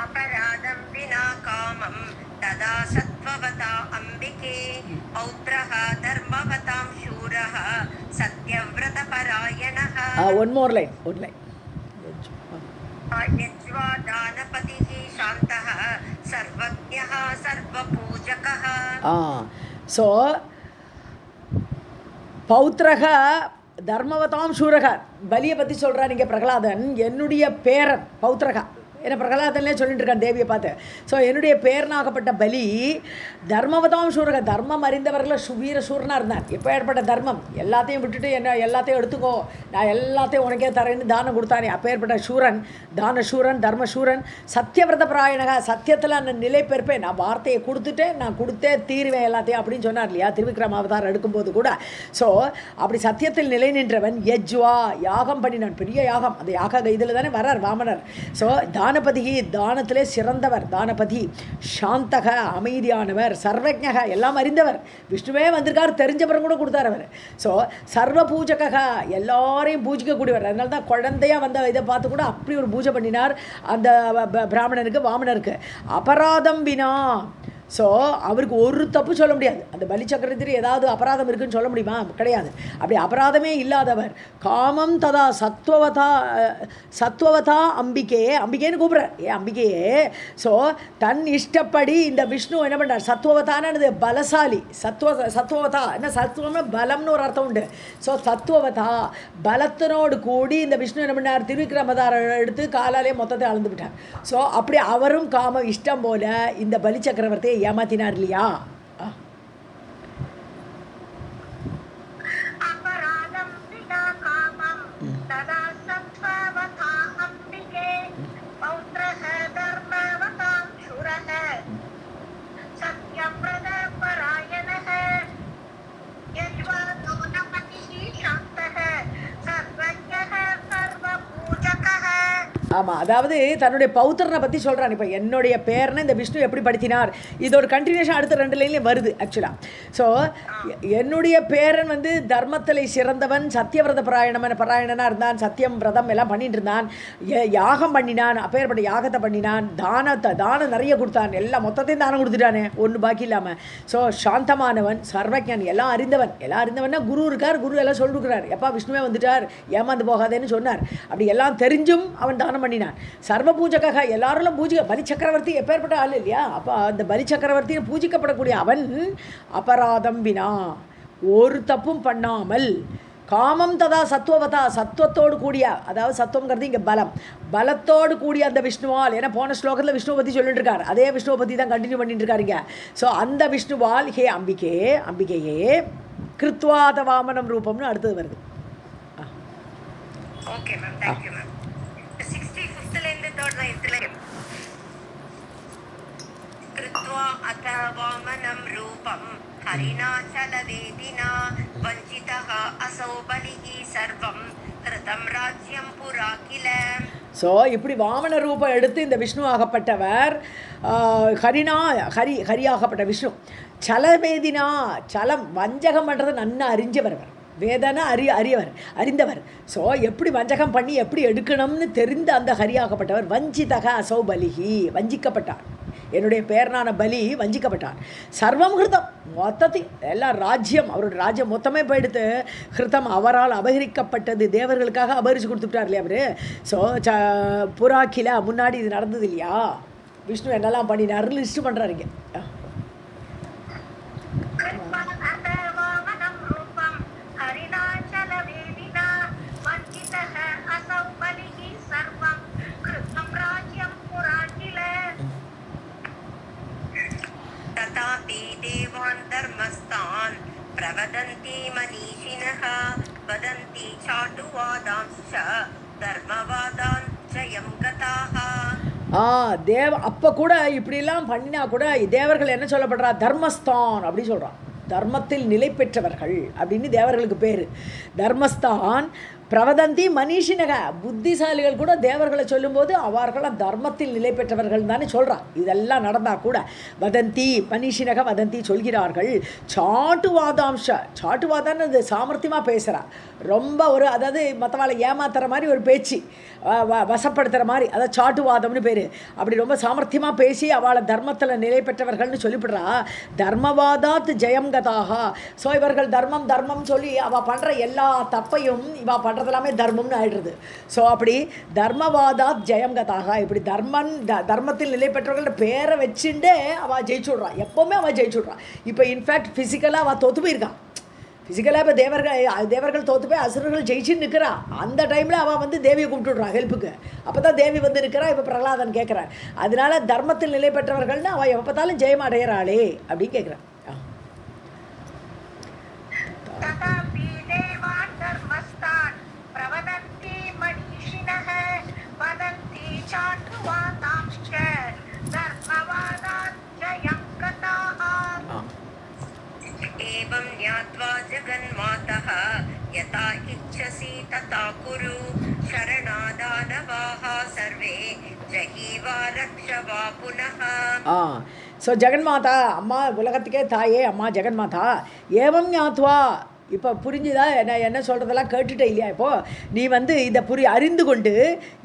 अपराधं विना कामं तदा सत्त्ववता अम्बिके पौत्रः धर्मवतां शूरः सत्यव्रतपरायणः. one more line. यज्वा दानपतिः शान्तः सर्वज्ञः सर्वपूजकः. ஸோ பௌத்திரக தர்மவதாம் சூரக, பலியை பற்றி சொல்கிறார் நீங்கள் பிரகலாதன். என்னுடைய பேரன் பௌத்திரகா, ஏன்னா பிரகலாதன்லே சொல்லிட்டு இருக்கான் தேவியை பார்த்து. ஸோ என்னுடைய பேரனாகப்பட்ட பலி தர்மவதாம் சூரக, தர்மம் அறிந்தவர்கள் வீர சூரனாக இருந்தான். எப்போ ஏற்பட்ட தர்மம், எல்லாத்தையும் விட்டுட்டு என்ன எல்லாத்தையும் எடுத்துக்கோ, நான் எல்லாத்தையும் உனக்கே தரேன்னு தானம் கொடுத்தானே, அப்போ ஏற்பட்ட சூரன், தானசூரன், தர்மசூரன், சத்தியவிரத பிராயணக, சத்தியத்தில் நான் நிலை பெறுப்பேன், நான் வார்த்தையை கொடுத்துட்டேன், நான் கொடுத்தே தீருவேன் எல்லாத்தையும் அப்படின்னு சொன்னார் இல்லையா திருவிக்ரம அவதாரம் எடுக்கும்போது கூட. ஸோ அப்படி சத்தியத்தில் நிலை நின்றவன். யஜ்வா, யாகம் பண்ணினான், பெரிய யாகம். அந்த யாக இதில் தானே வரார் வாமனர். ஸோ தானபதி, தானத்திலே சிறந்தவர் தானபதி. சாந்தக, அமைதியானவர். சர்வஜக, எல்லாம் அறிந்தவர். விஷ்ணுவே வந்திருக்கார், தெரிஞ்சவரும் கூட கொடுத்தார் அவர். ஸோ சர்வ பூஜக, எல்லாரையும் பூஜிக்கக்கூடியவர். அதனால தான் குழந்தையாக வந்த இதை பார்த்து கூட அப்படி ஒரு பூஜை பண்ணினார் அந்த பிராமணனுக்கு வாமனருக்கு. அபராதம் வினா, ஸோ அவருக்கு ஒரு தப்பு சொல்ல முடியாது. அந்த பலி சக்கரவர்த்தி ஏதாவது அபராதம் இருக்குன்னு சொல்ல முடியுமா? கிடையாது. அப்படி அபராதமே இல்லாதவர். காமம் ததா சத்வவதா அம்பிகையே, அம்பிகைன்னு கூப்பிட்றார். அம்பிகையே. ஸோ தன் இஷ்டப்படி இந்த விஷ்ணு என்ன பண்ணுறார், சத்வவதானது பலசாலி. சத்வவதா என்ன, சத்வம்னா பலம்னு ஒரு அர்த்தம் உண்டு. ஸோ சத்வவதா பலத்தினோடு கூடி இந்த விஷ்ணு என்ன பண்ணார், திருவிக்ரமதாரம் எடுத்து காலாலே மொத்தத்தை அளந்து விட்டார். ஸோ அப்படி அவரும் காம இஷ்டம் போல இந்த பலி சக்கரவர்த்தியை ஏமாத்தினார் இல்லையா. अपराधं विना कामं तदा सत्त्ववता अम्बिके पौत्रः धर्मवतां शूरः सत्यव्रतपरायणः यज्वा दानपतिः शान्तः सर्वज्ञः सर्वपूजकः. ஆமாம், அதாவது தன்னுடைய பௌத்திரனை பற்றி சொல்கிறான். இப்போ என்னுடைய பேரனை இந்த விஷ்ணு எப்படி படுத்தினார், இதோட கண்டினியூஷன் அடுத்த 2 லைன்லேயும் வருது ஆக்சுவலாக. ஸோ என்னுடைய பேரன் வந்து தர்மத்தில் சிறந்தவன், சத்தியவிரத பராயணனாக இருந்தான், சத்தியம் விரதம் எல்லாம் பண்ணிட்டு இருந்தான், யாகம் பண்ணினான், அப்பேற்பட்ட யாகத்தை பண்ணினான், தானம் நிறைய கொடுத்தான், எல்லாம் மொத்தத்தையும் தானம் கொடுத்துட்டானே, ஒன்று பாக்கி இல்லாமல். ஸோ சாந்தமானவன், சர்வஜன், எல்லாம் அறிந்தவன்னா குரு இருக்கார், குரு எல்லாம் சொல்லிருக்கிறார், எப்பா விஷ்ணுவே வந்துட்டார் ஏமாந்து போகாதேன்னு சொன்னார். அப்படி எல்லாம் தெரிஞ்சும் அவன் தானம் பண்ணினான். சர்வ பூஜக, எல்லாரும் பூஜிக்க, பலி சக்கரவர்த்தி எப்பேற்பட்ட ஆள் இல்லையா. அப்போ அந்த பலி சக்கரவர்த்தியை பூஜிக்கப்படக்கூடிய அவன் அபராதம் வினா, ஒரு தப்பும் பண்ணாமல், காமம் ததா சத்துவவதா, சத்துவத்தோடு கூடிய, அதாவது சத்துவங்கிறது இங்கே பலம், பலத்தோடு கூடிய அந்த விஷ்ணுவால், ஏன்னா போன ஸ்லோகத்தில் விஷ்ணுவை பற்றி சொல்லிட்டு இருக்கார், அதே விஷ்ணுவை பற்றி தான் கண்டினியூ பண்ணிட்டு இருக்காருங்க. ஸோ அந்த விஷ்ணுவால் ஹே அம்பிகையே கிருத்வாத வாமனம் ரூபம்னு அடுத்தது வருது. Okay ma'am, thank you ma'am. 65th line third line कृत्वा अथ वामनं रूपं हरिणाचलवेदिना वञ्चितः असौ बलिः सर्वं कृतं राज्यं पुरा किल ஸோ இப்படி வாமன ரூபம் எடுத்து இந்த விஷ்ணு ஆகப்பட்டவர் ஹரியாகப்பட்ட விஷ்ணு சலவேதினா சலம் வஞ்சகம் பண்ணுறது நன்னா அறிஞ்சவர் அவர் வேதனை அறிந்தவர். ஸோ எப்படி வஞ்சகம் பண்ணி எப்படி எடுக்கணும்னு தெரிந்த அந்த ஹரியாகப்பட்டவர் வஞ்சிதக அசௌ பலிஹி வஞ்சிக்கப்பட்டார். என்னுடைய பேரனான பலி வஞ்சிக்கப்பட்டார். சர்வம் ஹிருதம் மொத்தத்தை எல்லாம் ராஜ்யம் அவருடைய ராஜ்யம் மொத்தமே போயிடுத்து. ஹிருதம் அவரால் அபகரிக்கப்பட்டது. தேவர்களுக்காக அபகரித்து கொடுத்துட்டார் இல்லையா அவர். ஸோ புறாக்கில முன்னாடி இது நடந்தது இல்லையா, விஷ்ணு என்னெல்லாம் பண்ணினார் லிஸ்ட் பண்ணுறாருங்க. प्रवदन्ति मनीषिणः वदन्ति चाटुवादांश्च धर्मवादाञ्च यं गताः. தேவ அப்போ கூட இப்படிலாம் பண்ணினா கூட தேவர்கள் என்ன சொல்லப்படுறா, தர்மஸ்தான் அப்படி சொல்கிறான். தர்மத்தில் நிலை பெற்றவர்கள் அப்படின்னு தேவர்களுக்கு பேர். தர்மஸ்தான் பிரவதந்தி மனிஷினக புத்திசாலிகள் கூட தேவர்களை சொல்லும்போது அவர்களாம் தர்மத்தில் நிலை பெற்றவர்கள் தானே சொல்கிறான். இதெல்லாம் நடந்தால் கூட வதந்தி மனிஷினக வதந்தி சொல்கிறார்கள். சாட்டுவாதான்னு அது சாமர்த்தியமாக பேசுகிறா. ரொம்ப ஒரு அதாவது மற்றவாளை ஏமாத்துற மாதிரி ஒரு பேச்சு, வசப்படுத்துகிற மாதிரி, அதாவது சாட்டுவாதம்னு பேர். அப்படி ரொம்ப சாமர்த்தியமாக பேசி அவளை தர்மத்தில் நிலை பெற்றவர்கள்னு சொல்லிவிடுறா. தர்மவாதாத் ஜெயம் கதாக. ஸோ இவர்கள் தர்மம் சொல்லி அவள் பண்ணுற எல்லா தப்பையும் இவள் பண்ணுறதெல்லாமே தர்மம்னு ஆயிடுறது. ஸோ அப்படி தர்மவாதாத் ஜெயம் கதாக. இப்படி தர்மத்தில் நிலை பெற்றவர்களோட பேரை வச்சுட்டே அவள் ஜெயிச்சுடுறான். எப்போவுமே அவள் ஜெயிச்சுடுறான். இப்போ இன்ஃபேக்ட் ஃபிசிக்கலாக அவள் தோற்று போயிருக்கான். ஃபிசிக்கலாக இப்போ தேவர்கள் தோற்று போய் அசுரர்கள் ஜெயிச்சுன்னு நிற்கிறா. அந்த டைமில் அவள் தேவியை கூப்பிட்டுடுறான் ஹெல்ப்புக்கு. அப்போ தான் தேவி நிற்கிறா. இப்போ பிரகலாதன் கேட்குறான். அதனால தர்மத்தில் நிலை பெற்றவர்கள்னு அவள் எப்போ பார்த்தாலும் ஜெயம் அடையிறாளே அப்படின்னு கேட்குறான். एवं ज्ञात्वा जगन्मातः यथा इच्छसि तथा कुरु शरणादानवाः सर्वे जहीवा रक्षवा पुनः. ஸோ ஜெகன்மாதா அம்மா உலகத்துக்கே தாயே அம்மா ஜெகன்மாதா. ஏவம் ஞாத்வா இப்போ புரிஞ்சுதா என்ன சொல்கிறதெல்லாம் கேட்டுட்டே இல்லையா? இப்போது நீ இதை அறிந்து கொண்டு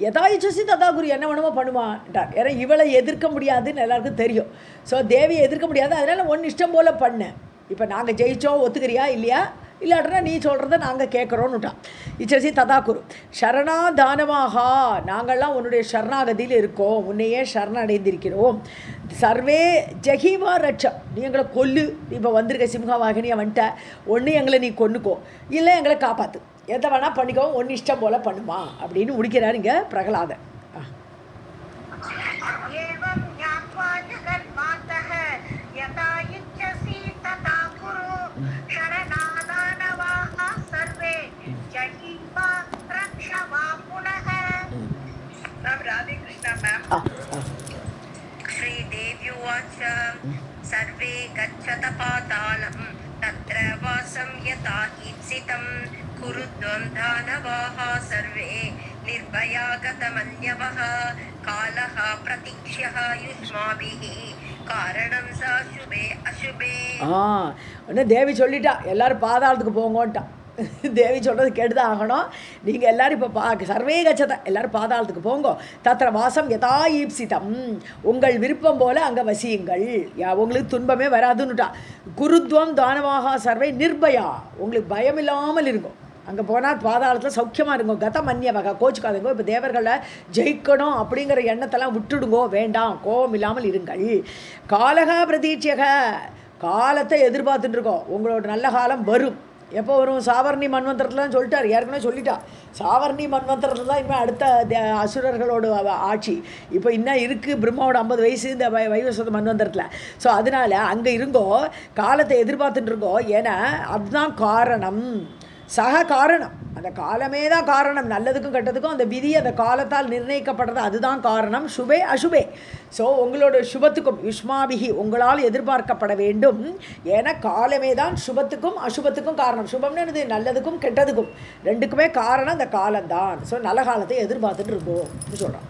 எதாயிச்சசி ததா குரு என்ன வேணுமோ பண்ணுவான்ட்டார். ஏன்னா இவளை எதிர்க்க முடியாதுன்னு எல்லாருக்கும் தெரியும். ஸோ தேவியை எதிர்க்க முடியாது. அதனால் ஒன்று இஷ்டம் போல் பண்ணு. இப்போ நாங்கள் ஜெயித்தோம் ஒத்துக்கிறியா இல்லையா, இல்லாட்டனா நீ சொல்கிறத நாங்கள் கேட்குறோன்னுட்டான். இச்சசி ததா குரு சரணாதானமாகா. நாங்கள்லாம் உன்னுடைய சரணாகதியில் இருக்கோம், உன்னையே சரணடைந்திருக்கிறோம். சர்வே ஜஹீவா ரட்சா. நீ எங்களை கொல்லு. இப்போ வந்திருக்க சிம்ஹாவாகினியை வந்துட்ட, ஒன்று எங்களை நீ கொன்னுக்கோ, இல்லை எங்களை காப்பாற்று, எதை வேணால் பண்ணிக்கோ, ஒன்று இஷ்டம் போல் பண்ணுமா அப்படின்னு முடிக்கிறார் இங்கே பிரகலாதன். श्रीदेव्युवाच सर्वे गच्छत पातालं तत्र वासं यथा ईप्सितं कुरुध्वं दानवाः सर्वे निर्भया गतमन्यवः कालः प्रतीक्ष्यः युष्माभिः कारणं स शुभे अशुभे. தேவி சொல்லிட்டா எல்லாரும் பாதாளத்துக்கு போங்கோன்ட்டான். தேவி சொல்கிறது கேட்டுதான் ஆகணும். நீங்கள் எல்லோரும் இப்போ சர்வே கச்சத எல்லோரும் பாதாளத்துக்கு போங்கோ. தத்திர வாசம் யதா ஈப்சிதம். உங்கள் விருப்பம் போல் அங்கே வசியுங்கள், உங்களுக்கு துன்பமே வராதுன்னுட்டா. குருத்வம் தானமாக சர்வே நிர்பயா. உங்களுக்கு பயம் இல்லாமல் இருக்கும். அங்கே போனால் பாதாளத்தில் சௌக்கியமாக இருங்கோ. கதம் அந்நியவகை கோச்சுக்காதுங்கோ. இப்போ தேவர்களை ஜெயிக்கணும் அப்படிங்கிற எண்ணத்தெல்லாம் விட்டுடுங்கோ, வேண்டாம், கோபம் இல்லாமல் இருங்கள். காலகா பிரதீட்சியக. காலத்தை எதிர்பார்த்துட்டு இருக்கோம். உங்களோட நல்ல காலம் வரும். எப்போ வரும்? சாவர்ணி மன்வந்தரத்துலாம் சொல்லிட்டார், ஏற்கனவே சொல்லிட்டா. சாவர்ணி மன்வந்தரத்தில் தான் இனிமேல் அடுத்த அசுரர்களோட ஆட்சி. இப்போ இன்னும் இருக்குது பிரம்மாவோட 50 வயசு இந்த வைவஸ்வத மன்வந்தரத்தில். ஸோ அதனால் அங்கே இருங்கோ, காலத்தை எதிர்பார்த்துட்டு இருக்கோம். ஏன்னா அதுதான் காரணம். சக காரணம். அந்த காலமே தான் காரணம். நல்லதுக்கும் கெட்டதுக்கும் அந்த விதி அந்த காலத்தால் நிர்ணயிக்கப்படுறது, அதுதான் காரணம். சுபே அசுபே. ஸோ உங்களோட சுபத்துக்கும் யுஷ்மாபிகி உங்களால் எதிர்பார்க்கப்பட வேண்டும். ஏன்னா காலமே தான் சுபத்துக்கும் அசுபத்துக்கும் காரணம். சுபம்னு என்னது? நல்லதுக்கும் கெட்டதுக்கும் ரெண்டுக்குமே காரணம் அந்த காலம்தான். ஸோ நல்ல காலத்தை எதிர்பார்த்துட்டு இருக்கோம் சொல்கிறோம்.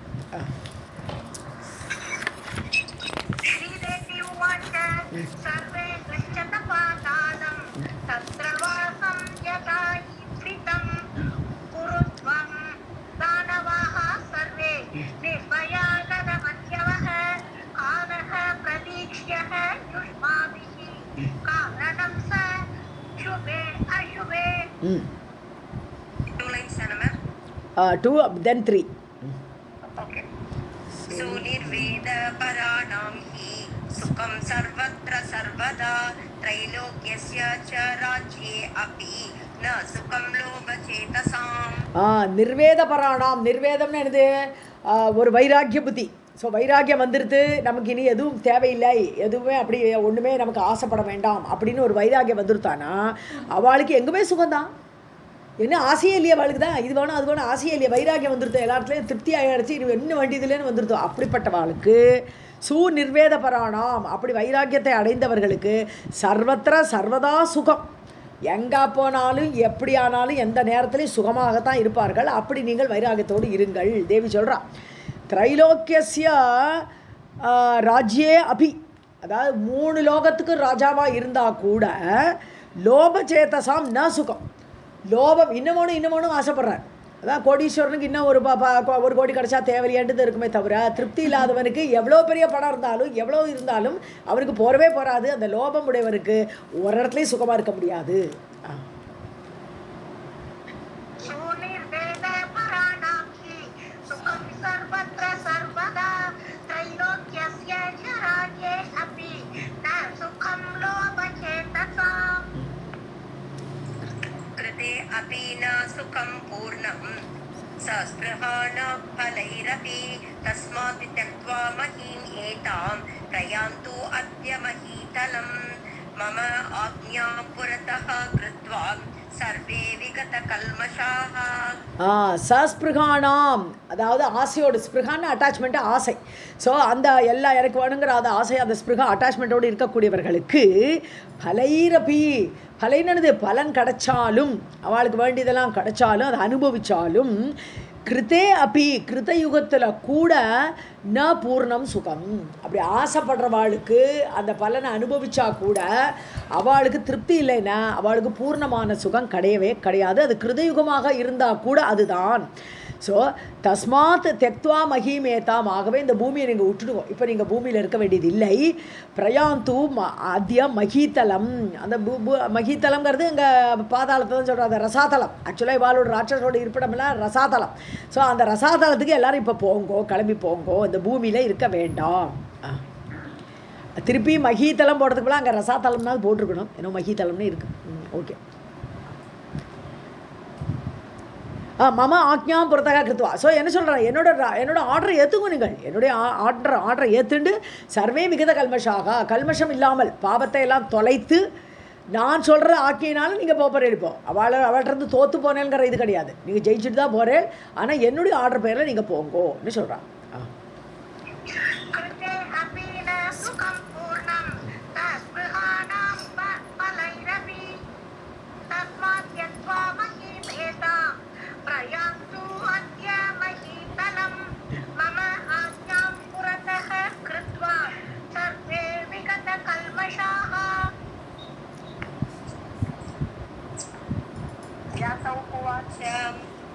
Two, then three. Okay. So nirveda paranam hi sukham sarvatra sarvada trailokyasya cha rajye api na sukham lobha chetasam. Nirveda பராணாம். நிர்வேதம்னு என்னது? ஒரு வைராக்கிய புத்தி. ஸோ வைராக்கியம் வந்துடுது, நமக்கு இனி எதுவும் தேவையில்லை, எதுவுமே அப்படி ஒன்றுமே நமக்கு ஆசைப்பட வேண்டாம் அப்படின்னு ஒரு வைராக்கியம் வந்துருத்தானா அவளுக்கு எங்குமே சுகம்தான். என்ன ஆசையே இல்லையா அவளுக்கு தான்? இது வேணும் அது வேணும் ஆசையே இல்லையா? வைராக்கியம் வந்துருத்தோம், எல்லா இடத்துலையும் திருப்தி ஆகிடுச்சு, இது என்ன வேண்டியதுலேன்னு வந்துருத்தோம். அப்படிப்பட்டவாளுக்கு நிர்வேத பராணாம், அப்படி வைராக்கியத்தை அடைந்தவர்களுக்கு சர்வத்திர சர்வதா சுகம். எங்கே போனாலும் எப்படி ஆனாலும் எந்த நேரத்துலையும் சுகமாகத்தான் இருப்பார்கள். அப்படி நீங்கள் வைராக்கியத்தோடு இருங்கள். தேவி சொல்கிறா திரைலோக்கிய ராஜ்யே அபி, அதாவது 3 லோகத்துக்கு ராஜாவாக இருந்தால் கூட லோபச்சேதசாம் ந சுகம். லோபம் இன்னமும் ஆசைப்படுறார். அதான் கோடீஸ்வரனுக்கு இன்னும் ஒரு கோடி கிடச்சா தேவையான்றது இருக்குமே தவிர, திருப்தி இல்லாதவனுக்கு எவ்வளோ பெரிய படம் இருந்தாலும் எவ்வளோ இருந்தாலும் அவனுக்கு போகவே போகாது. அந்த லோபம் உடையவனுக்கு ஒரு இடத்துலையும் சுகமாக இருக்க முடியாது. सुखं पूर्णं सस्पृहाण फलैरपि तस्मात् त्यक्त्वा महीम् एतां प्रयान्तु अद्य महीतलं मम आज्ञां पुरतः कृत्वा सर्वे विगतकल्मषाः. சஸ்பிருகானாம், அதாவது ஆசையோடு, ஸ்பிருகான்னு அட்டாச்மெண்ட்டு ஆசை. ஸோ அந்த எல்லாம் எனக்கு வேணுங்கிற அந்த ஆசை, அந்த ஸ்பிருகா அட்டாச்மெண்ட்டோடு இருக்கக்கூடியவர்களுக்கு பலைரபி, பலைனது பலன் கிடைச்சாலும், அவளுக்கு வேண்டியதெல்லாம் கிடைச்சாலும் அதை அனுபவித்தாலும், கிருத்தே அப்பி கிருத்த யுகத்தில் கூட ந பூர்ணம் சுகம். அப்படி ஆசைப்படுறவாளுக்கு அந்த பலனை அனுபவிச்சா கூட அவளுக்கு திருப்தி இல்லைன்னா அவளுக்கு பூர்ணமான சுகம் கிடையவே கிடையாது. அது கிருதயுகமாக இருந்தால் கூட அதுதான். ஸோ தஸ்மாத் தெக்த்வா மகிமேதாம், ஆகவே இந்த பூமியை நீங்கள் விட்டுடுவோம். இப்போ நீங்கள் பூமியில் இருக்க வேண்டியது இல்லை. பிரயாந்து அத்திய மகிதலம், அந்த மகிதலம்ங்கிறது இங்கே பாதாளத்தை தான் சொல்கிறோம். அந்த ரசாதலம், ஆக்சுவலாக இவாளோட ராட்சஸோட இருப்பிடமெல்லாம் ரசாதலம். ஸோ அந்த ரசாதலத்துக்கு எல்லோரும் இப்போ போங்கோ, கிளம்பி போங்கோ, இந்த பூமியில் இருக்க வேண்டாம். திருப்பி மகிதலம் போடுறதுக்கு போல அங்கே ரசாதலம்னாலும் போட்டிருக்கணும், ஏன்னா மகிதலம்னு இருக்குது. ஓகே. மம ஆக்ஞாம் புறத்தாக கிருத்துவா. ஸோ என்ன சொல்கிறேன், என்னோட ஆர்டரை ஏற்றுங்க. நீங்கள் என்னுடைய ஆர்டரை ஏற்றுண்டு சர்வே மிகுத கல்மஷாக, கல்மஷம் இல்லாமல் பாவத்தை எல்லாம் தொலைத்து நான் சொல்கிற ஆக்கியினாலும் நீங்கள் போகிறேன். இருப்போம் அவள்கிட்ட தோற்று போனேங்கிற இது கிடையாது. நீங்கள் ஜெயிச்சுட்டு தான் போகிறேன், ஆனால் என்னுடைய ஆர்டர் பேரில் நீங்கள் போங்கோன்னு சொல்கிறான்.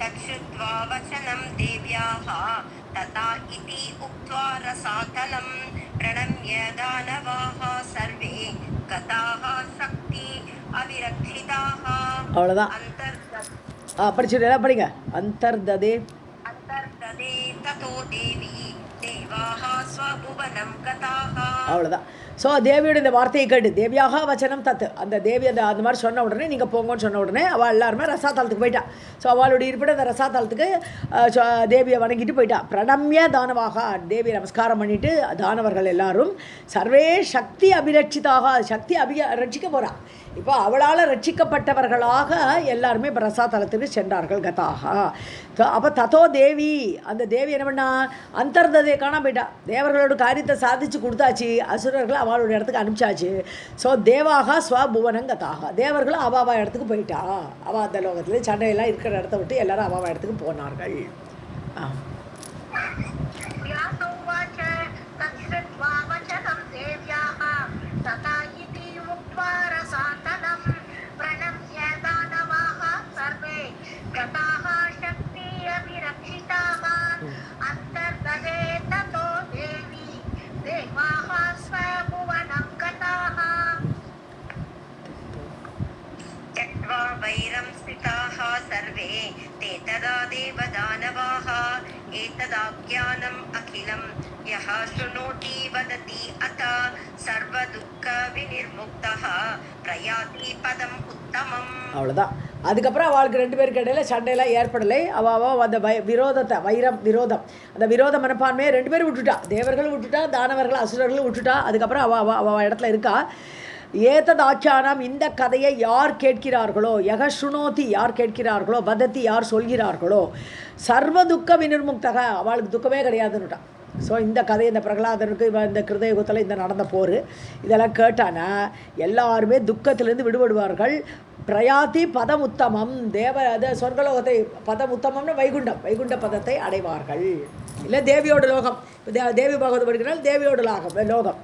तक्षुत्वा वचनं देव्याः तथा इति उक्त्वा रसातलं प्रणम्य दानवाः सर्वे गताः शक्ति अविरक्षिताः. அவ்வளோதான். படிச்சுட்டு படிங்க. அந்தர்ததே ततो देवी देवाः स्वभुवनं गताः. அவ்வளோதான். ஸோ தேவியோட இந்த வார்த்தையை கேட்டு தேவியாக வச்சனம் தத்து, அந்த தேவி அந்த மாதிரி சொன்ன உடனே நீங்கள் போங்கன்னு சொன்ன உடனே அவள் எல்லாருமே ரசாத்தாளத்துக்கு போயிட்டா. ஸோ அவளுடைய இருப்பிட அந்த ரசாத்தாளத்துக்கு தேவியை வணங்கிட்டு போயிட்டா. பிரணம்ய தானவாக, தேவியை நமஸ்காரம் பண்ணிவிட்டு தானவர்கள் எல்லாரும் சர்வே சக்தி அபிரட்சிதாக, சக்தி ரட்சிக்க போகிறா. இப்போ அவளால் ரட்சிக்கப்பட்டவர்களாக எல்லாருமே பிரசாதலத்துக்கு சென்றார்கள் கதாக. அப்போ ததோ தேவி, அந்த தேவி என்ன பண்ணா, அந்தர்ததை காணாம போயிட்டா. தேவர்களோட காரியத்தை சாதிச்சு கொடுத்தாச்சு, அசுரர்கள் அவளோட இடத்துக்கு அனுப்பிச்சாச்சு. ஸோ தேவாக ஸ்வபுவனம் கதாக, தேவர்களும் அவாவா இடத்துக்கு போயிட்டா. அவள் அந்த லோகத்தில் சண்டையெல்லாம் இருக்கிற இடத்த விட்டு எல்லாரும் அவாவா இடத்துக்கு போனார்கள். वैरं स्थिताः सर्वे ते तदा देवदानवाः एतदाख्यानम् अखिलं यः शृणोति वदति अथ सर्वदुःखविनिर्मुक्तः प्रयाति पदम् उत्तमम्. அவ்வளோதான். அதுக்கப்புறம் அவளுக்கு 2 பேருக்கு இடையில சண்டையெல்லாம் ஏற்படலை. அவள் அந்த விரோதத்தை விரோதம் அந்த விரோத மனப்பான்மையை 2 பேரும் விட்டுட்டா. தேவர்களும் விட்டுட்டா, தானவர்கள் அசுரர்களும் விட்டுட்டா. அதுக்கப்புறம் அவள் இடத்துல இருக்கா. ஏததாச்சானம், இந்த கதையை யார் கேட்கிறார்களோ, யக சுனோதி யார் கேட்கிறார்களோ, வதத்தி யார் சொல்கிறார்களோ, சர்வ துக்க வினிர்முக்தக, அவளுக்கு துக்கமே கிடையாதுன்னுட்டான். ஸோ இந்த கதை, இந்த பிரகலாதனுக்கு இந்த கிருதயுகத்தில் இந்த நடந்த போர் இதெல்லாம் கேட்டானா எல்லாருமே துக்கத்திலேருந்து விடுபடுவார்கள். பிரயாத்தி பதம் உத்தமம், சொர்க்கலோகத்தை பதம் உத்தமம்னு வைகுண்ட பதத்தை அடைவார்கள். இல்லை தேவியோட லோகம், தேவி பாகவத படிக்கிறால் தேவியோட லோகம்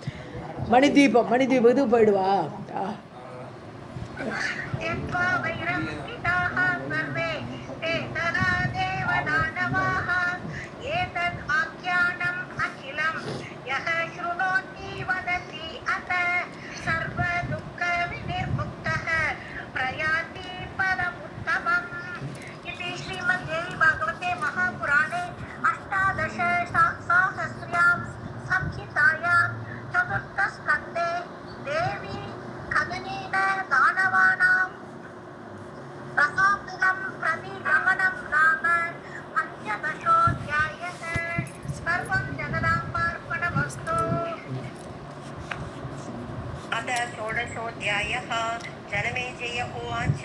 மணிதீபம் இது போயிடுவா. जनमेजय उवाच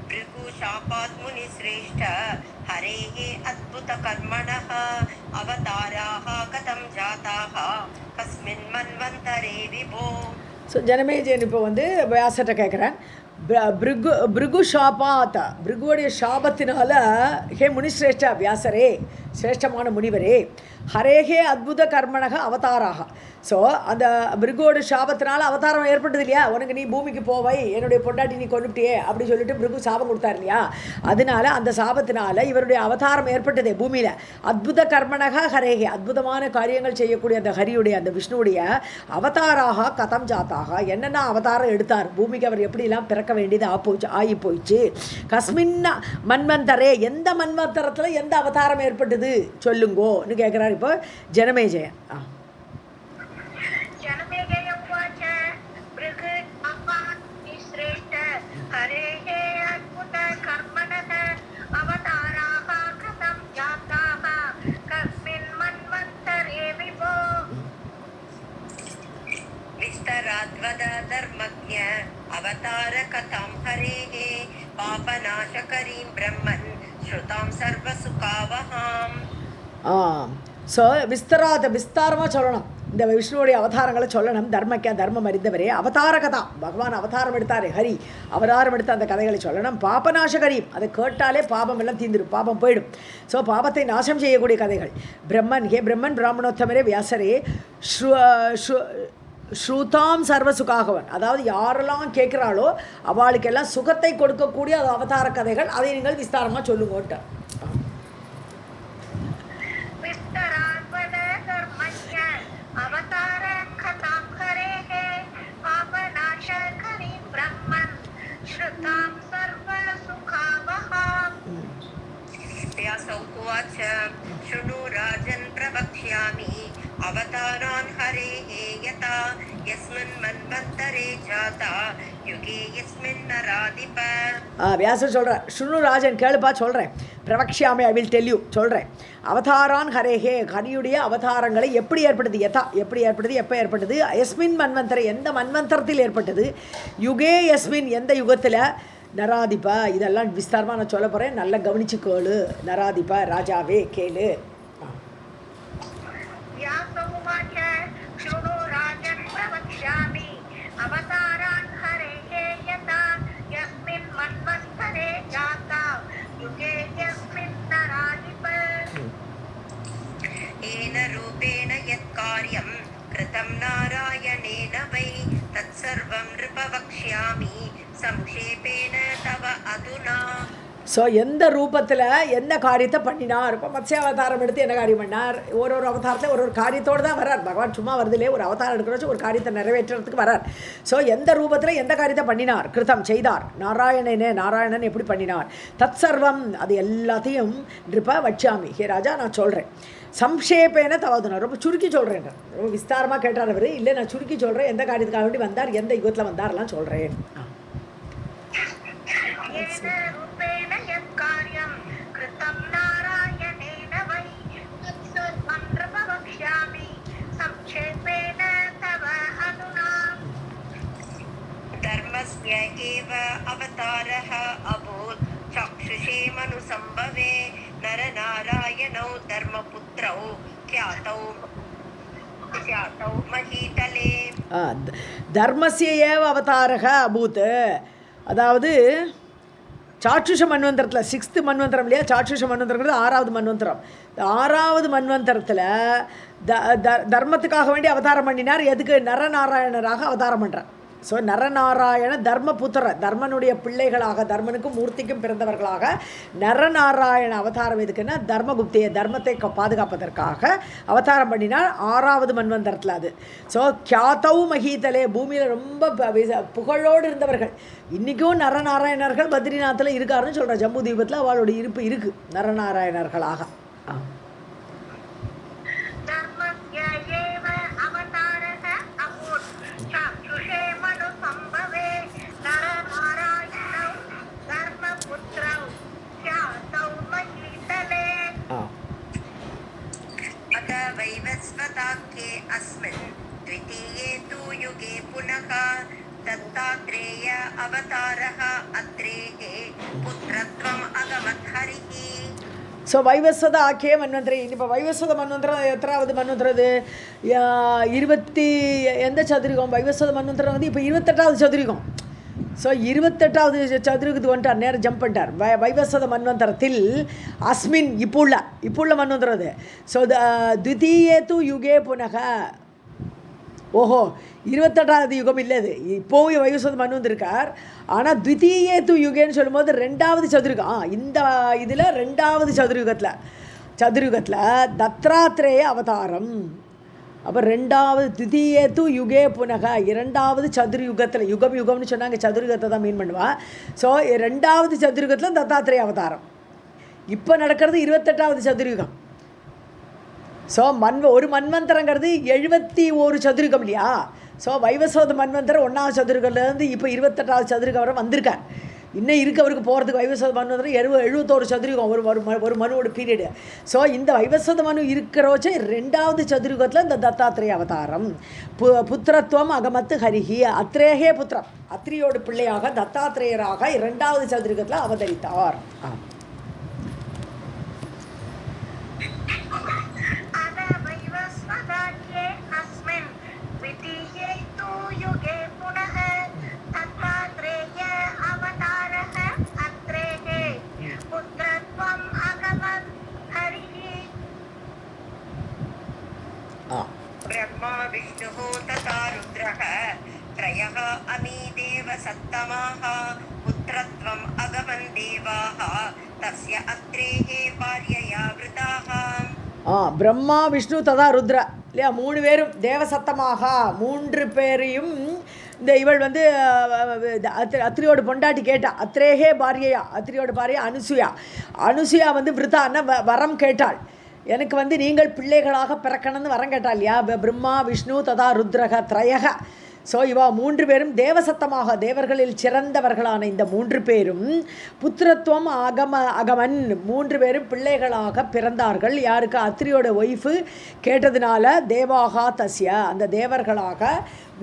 भृगुशापात् मुनिश्रेष्ठ हरेः अद्भुतकर्मणः अवताराः कथं जाताः कस्मिन् मन्वन्तरे विभो. ஸோ ஜனமேஜயன் இப்போ வியாசர்கிட்ட கேட்குறேன், பிருகு ஷாபாத், பிருகுவோடைய சாபத்தினால ஹே முனிஸ்ரேஷ்ட வியாசரே, சிரேஷ்டமான முனிவரே, ஹரேகே அத்புத கர்மணக அவதாராக. ஸோ அந்த பிருகுவோட சாபத்தினால அவதாரம் ஏற்பட்டது இல்லையா, உனக்கு நீ பூமிக்கு போவை, என்னுடைய பொண்டாட்டி நீ கொண்டுட்டியே அப்படி சொல்லிட்டு பிருகு சாபம் கொடுத்தார் இல்லையா, அதனால அந்த சாபத்தினால இவருடைய அவதாரம் ஏற்பட்டதே பூமியில். அத்புத கர்மணக ஹரேகே, அற்புதமான காரியங்கள் செய்யக்கூடிய அந்த ஹரியுடைய அந்த விஷ்ணுவுடைய அவதாராக கதம் ஜாத்தாக, என்னென்ன அவதாரம் எடுத்தார், பூமிக்கு அவர் எப்படிலாம் பிறக்க வேண்டியது ஆகி போயிடுச்சு. கஸ்மின்னா மன்வந்தரே, எந்த மன்வந்தரத்தில் எந்த அவதாரம் ஏற்பட்டது சொல்லுங்கோன்னு கேட்குறாரு இப்போ ஜனமேஜயன். धर्मज्ञ अवतार कथां हरेः पापनाशकरीं ब्रह्मन् श्रुतां सर्वसुखावहाम्. ஸோ விஸ்தாரமாக சொல்லணும், இந்த விஷ்ணுவோடைய அவதாரங்களை சொல்லணும். தர்மம் அறிந்தவரே, அவதார கதா, பகவான் அவதாரம் எடுத்தாரே ஹரி, அவதாரம் எடுத்த அந்த கதைகளை சொல்லணும். பாபநாசகரீம், அதை கேட்டாலே பாபம் எல்லாம் தீந்துடும், பாபம் போயிடும். ஸோ பாபத்தை நாசம் செய்யக்கூடிய கதைகள். பிரம்மன், ஹே பிரம்மன் பிராமணோத்தமரே வியாசரே, ஸ்ருதாம் சர்வசுகாகவன், அதாவது யாரெல்லாம் கேட்குறாளோ அவளுக்கெல்லாம் சுகத்தை கொடுக்கக்கூடிய அது அவதார கதைகள், அதை நீங்கள் விஸ்தாரமாக சொல்லுங்கோட்ட. शृणु राजन् प्रवक्ष्यामि अवतारान् हरेः यथा यस्मिन् मन्वन्तरे जाता युगे यस्मिन् नराधिप. வியாசர் சொல்கிறேன், ஸ்ருணு ராஜன் கேளுப்பா சொல்கிறேன், பிரவக்ஷாமே ஐ வில் டெல் யூ சொல்கிறேன். அவதாரான் ஹரேஹே, ஹரியுடைய அவதாரங்களை எப்படி ஏற்பட்டது, யதா எப்படி ஏற்பட்டது, எப்போ ஏற்பட்டது, யஸ்மின் மன்வந்தரை எந்த மன்வந்தரத்தில் ஏற்பட்டது, யுகே யஸ்மின் எந்த யுகத்தில், நராதிப இதெல்லாம் விஸ்தாரமாக நான் சொல்ல போகிறேன், நல்லா கவனிச்சு கேளு. நராதிப ராஜாவே கேளு. அவதாரான் ஹரேஹே யதா யஸ்மின் மன்வந்தரே ஜாதா யுகே யஸ்மின் நராதிப. ஏன ரூபேண யத் கார்யம் கிருதம் நாராயணேன வை தத் சர்வம் நிருபவக்ஷ்யாமி சம்ஷேபேன தவ அதுனா. ஸோ எந்த ரூபத்தில் எந்த காரியத்தை பண்ணினார். இப்போ மத்ஸ்ய அவதாரம் எடுத்து என்ன காரியம் பண்ணார், ஒரு அவதாரத்தில் ஒரு காரியத்தோடு தான் வரார் பகவான். சும்மா வருதில்லே, ஒரு அவதாரம் எடுக்கிறச்சு ஒரு காரியத்தை நிறைவேற்றுறதுக்கு வரார். ஸோ எந்த ரூபத்தில் எந்த காரியத்தை பண்ணினார், கிருதம் செய்தார், நாராயணன் எப்படி பண்ணினார், தத் சர்வம் அது எல்லாத்தையும் நிருப வட்சாமி, ஹே ராஜா நான் சொல்கிறேன், சம்ஷேபேன தவதுனா ரொம்ப சுருக்கி சொல்கிறேன், ரொம்ப விஸ்தாரமாக கேட்டார் அவர். இல்லை நான் சுருக்கி சொல்கிறேன், எந்த காரியத்துக்காக வேண்டி வந்தார், எந்த யுகத்தில் வந்தார்லாம் சொல்கிறேன். धर्मस्य एव अवतारः अभूत् चक्षुषे मनुसम्भवे नरनारायणौ धर्मपुत्रौ ख्यातौ महीतले. தர்மஸ்ய ஏவ அவதாரக அபூத், அதாவது சாட்சுஷ மன்வந்தரத்தில் 6th மன்வந்தரம் இல்லையா, சாட்சுஷ மன்வந்தரங்கிறது 6வது மன்வந்தரம். இந்த 6வது மன்வந்தரத்தில் தர்மத்துக்காக வேண்டி அவதாரம் பண்ணினார். எதுக்கு, நரநாராயணராக அவதாரம் பண்ணுறார். ஸோ நரநாராயண தர்மபுத்திர, தர்மனுடைய பிள்ளைகளாக, தர்மனுக்கும் மூர்த்திக்கும் பிறந்தவர்களாக நரநாராயண அவதாரம் எதுக்குன்னா தர்மகுப்தியை, தர்மத்தை பாதுகாப்பதற்காக அவதாரம் பண்ணினார் 6வது மன்வந்தரத்தில் அது. ஸோ கியாத்தௌ மஹீதலே, பூமியில் ரொம்ப புகழோடு இருந்தவர்கள். இன்றைக்கும் நரநாராயணர்கள் பத்ரிநாத்தில் இருக்காருன்னு சொல்கிற, ஜம்பு தீபத்தில் அவளோட இருப்பு இருக்குது நரநாராயணர்களாக. वैवस्वताख्ये अस्मिन् द्वितीये तु युगे पुनः दत्तात्रेय अवतारः अत्रेः पुत्रत्वम् अगमत् हरिः. ஸோ வைவஸ்வத ஆக்கிய மன்வந்தரை. இப்போ வைவஸ்வத மன்வந்தரம் எத்தனாவது மன்வந்தரம் அது, 20 எந்த சதுரிகம், வைவஸ்வத மன்வந்தரம் வந்து இப்போ 28வது சதுரிகம். ஸோ 28வது சதுரகத்துக்கு வந்துட்டார், நேரம் ஜம்ப் பண்ணிட்டார். வைவஸ்வத மன்வந்தரத்தில் அஸ்மின் இப்போ உள்ள மன்வந்தரம் அது. ஸோ த்விதீயே து யுகே புனக, ஓஹோ 28வது யுகம் இல்லை அது, இப்போவும் வைவஸ்வத மன்வந்திருக்கார். ஆனால் த்விதீயே து யுகேன்னு சொல்லும்போது 2வது சதுரகம். இந்த இதில் 2வது சதுரயுகத்தில் தத்தாத்ரேய அவதாரம். அப்போ 2வது த்விதீயே து யுகே புனக, 2வது சதுர்யுகத்தில், யுகம்னு சொன்னாங்க, சதுர்யுகத்தை தான் மீன் பண்ணுவா. ஸோ 2வது சதுர்யுகத்தில் தத்தாத்ரேய அவதாரம். இப்போ நடக்கிறது 28வது சதுர்யுகம். ஸோ ஒரு மன்வந்தரங்கிறது 71 சதுரகம் இல்லையா. ஸோ வைவஸ்வத மன்வந்தரம் 1வது சதுரகம்லேருந்து இப்போ 28வது சதுரகம் வரை வந்திருக்கார். இன்னும் இருக்கு அவருக்கு போகிறதுக்கு. வைவஸ்வத மனு வந்து 71 சதுரகம் ஒரு மனுவோட பீரியடு. ஸோ இந்த வைவஸ்வத மனு இருக்கிறோச்சே 2வது சதுரகத்தில் இந்த தத்தாத்ரேய அவதாரம். புத்திரத்துவம் அகமத்து ஹரிஹி, அத்ரேகே புத்திரம், அத்ரியோட பிள்ளையாக தத்தாத்ரேயராக 2வது சதுரகத்தில் அவதரித்தார். ब्रह्मा विष्णुः तथा रुद्रः त्रयः अमी देव सत्तमाः पुत्रत्वम् अगमन् देवाः तस्य अत्रेः भार्यया वृताः. பிரம்மா விஷ்ணு ததா ருத்ரா இல்லையா, 3 பேரும் தேவசத்தமாக 3 பேரையும் இந்த இவள் வந்து அத்ரியோட பொண்டாட்டி கேட்டா. அத்ரேகே பாரியையா, அத்ரியோட பாரியா அனுசுயா வந்து விருத்தான வரம் கேட்டாள். எனக்கு வந்து நீங்கள் பிள்ளைகளாக பிறக்கணும்னு வரம் கேட்டா இல்லையா, பிரம்மா விஷ்ணு ததா ருத்ரக திரயக. ஸோ இவா 3 பேரும் தேவசத்தமாக தேவர்களில் சிறந்தவர்களான இந்த 3 பேரும் புத்திரத்துவம் அகமன் 3 பேரும் பிள்ளைகளாக பிறந்தார்கள். யாருக்கு? அத்ரியோட ஒய்ஃபு கேட்டதுனால தேவாகா தஸ்ய, அந்த தேவர்களாக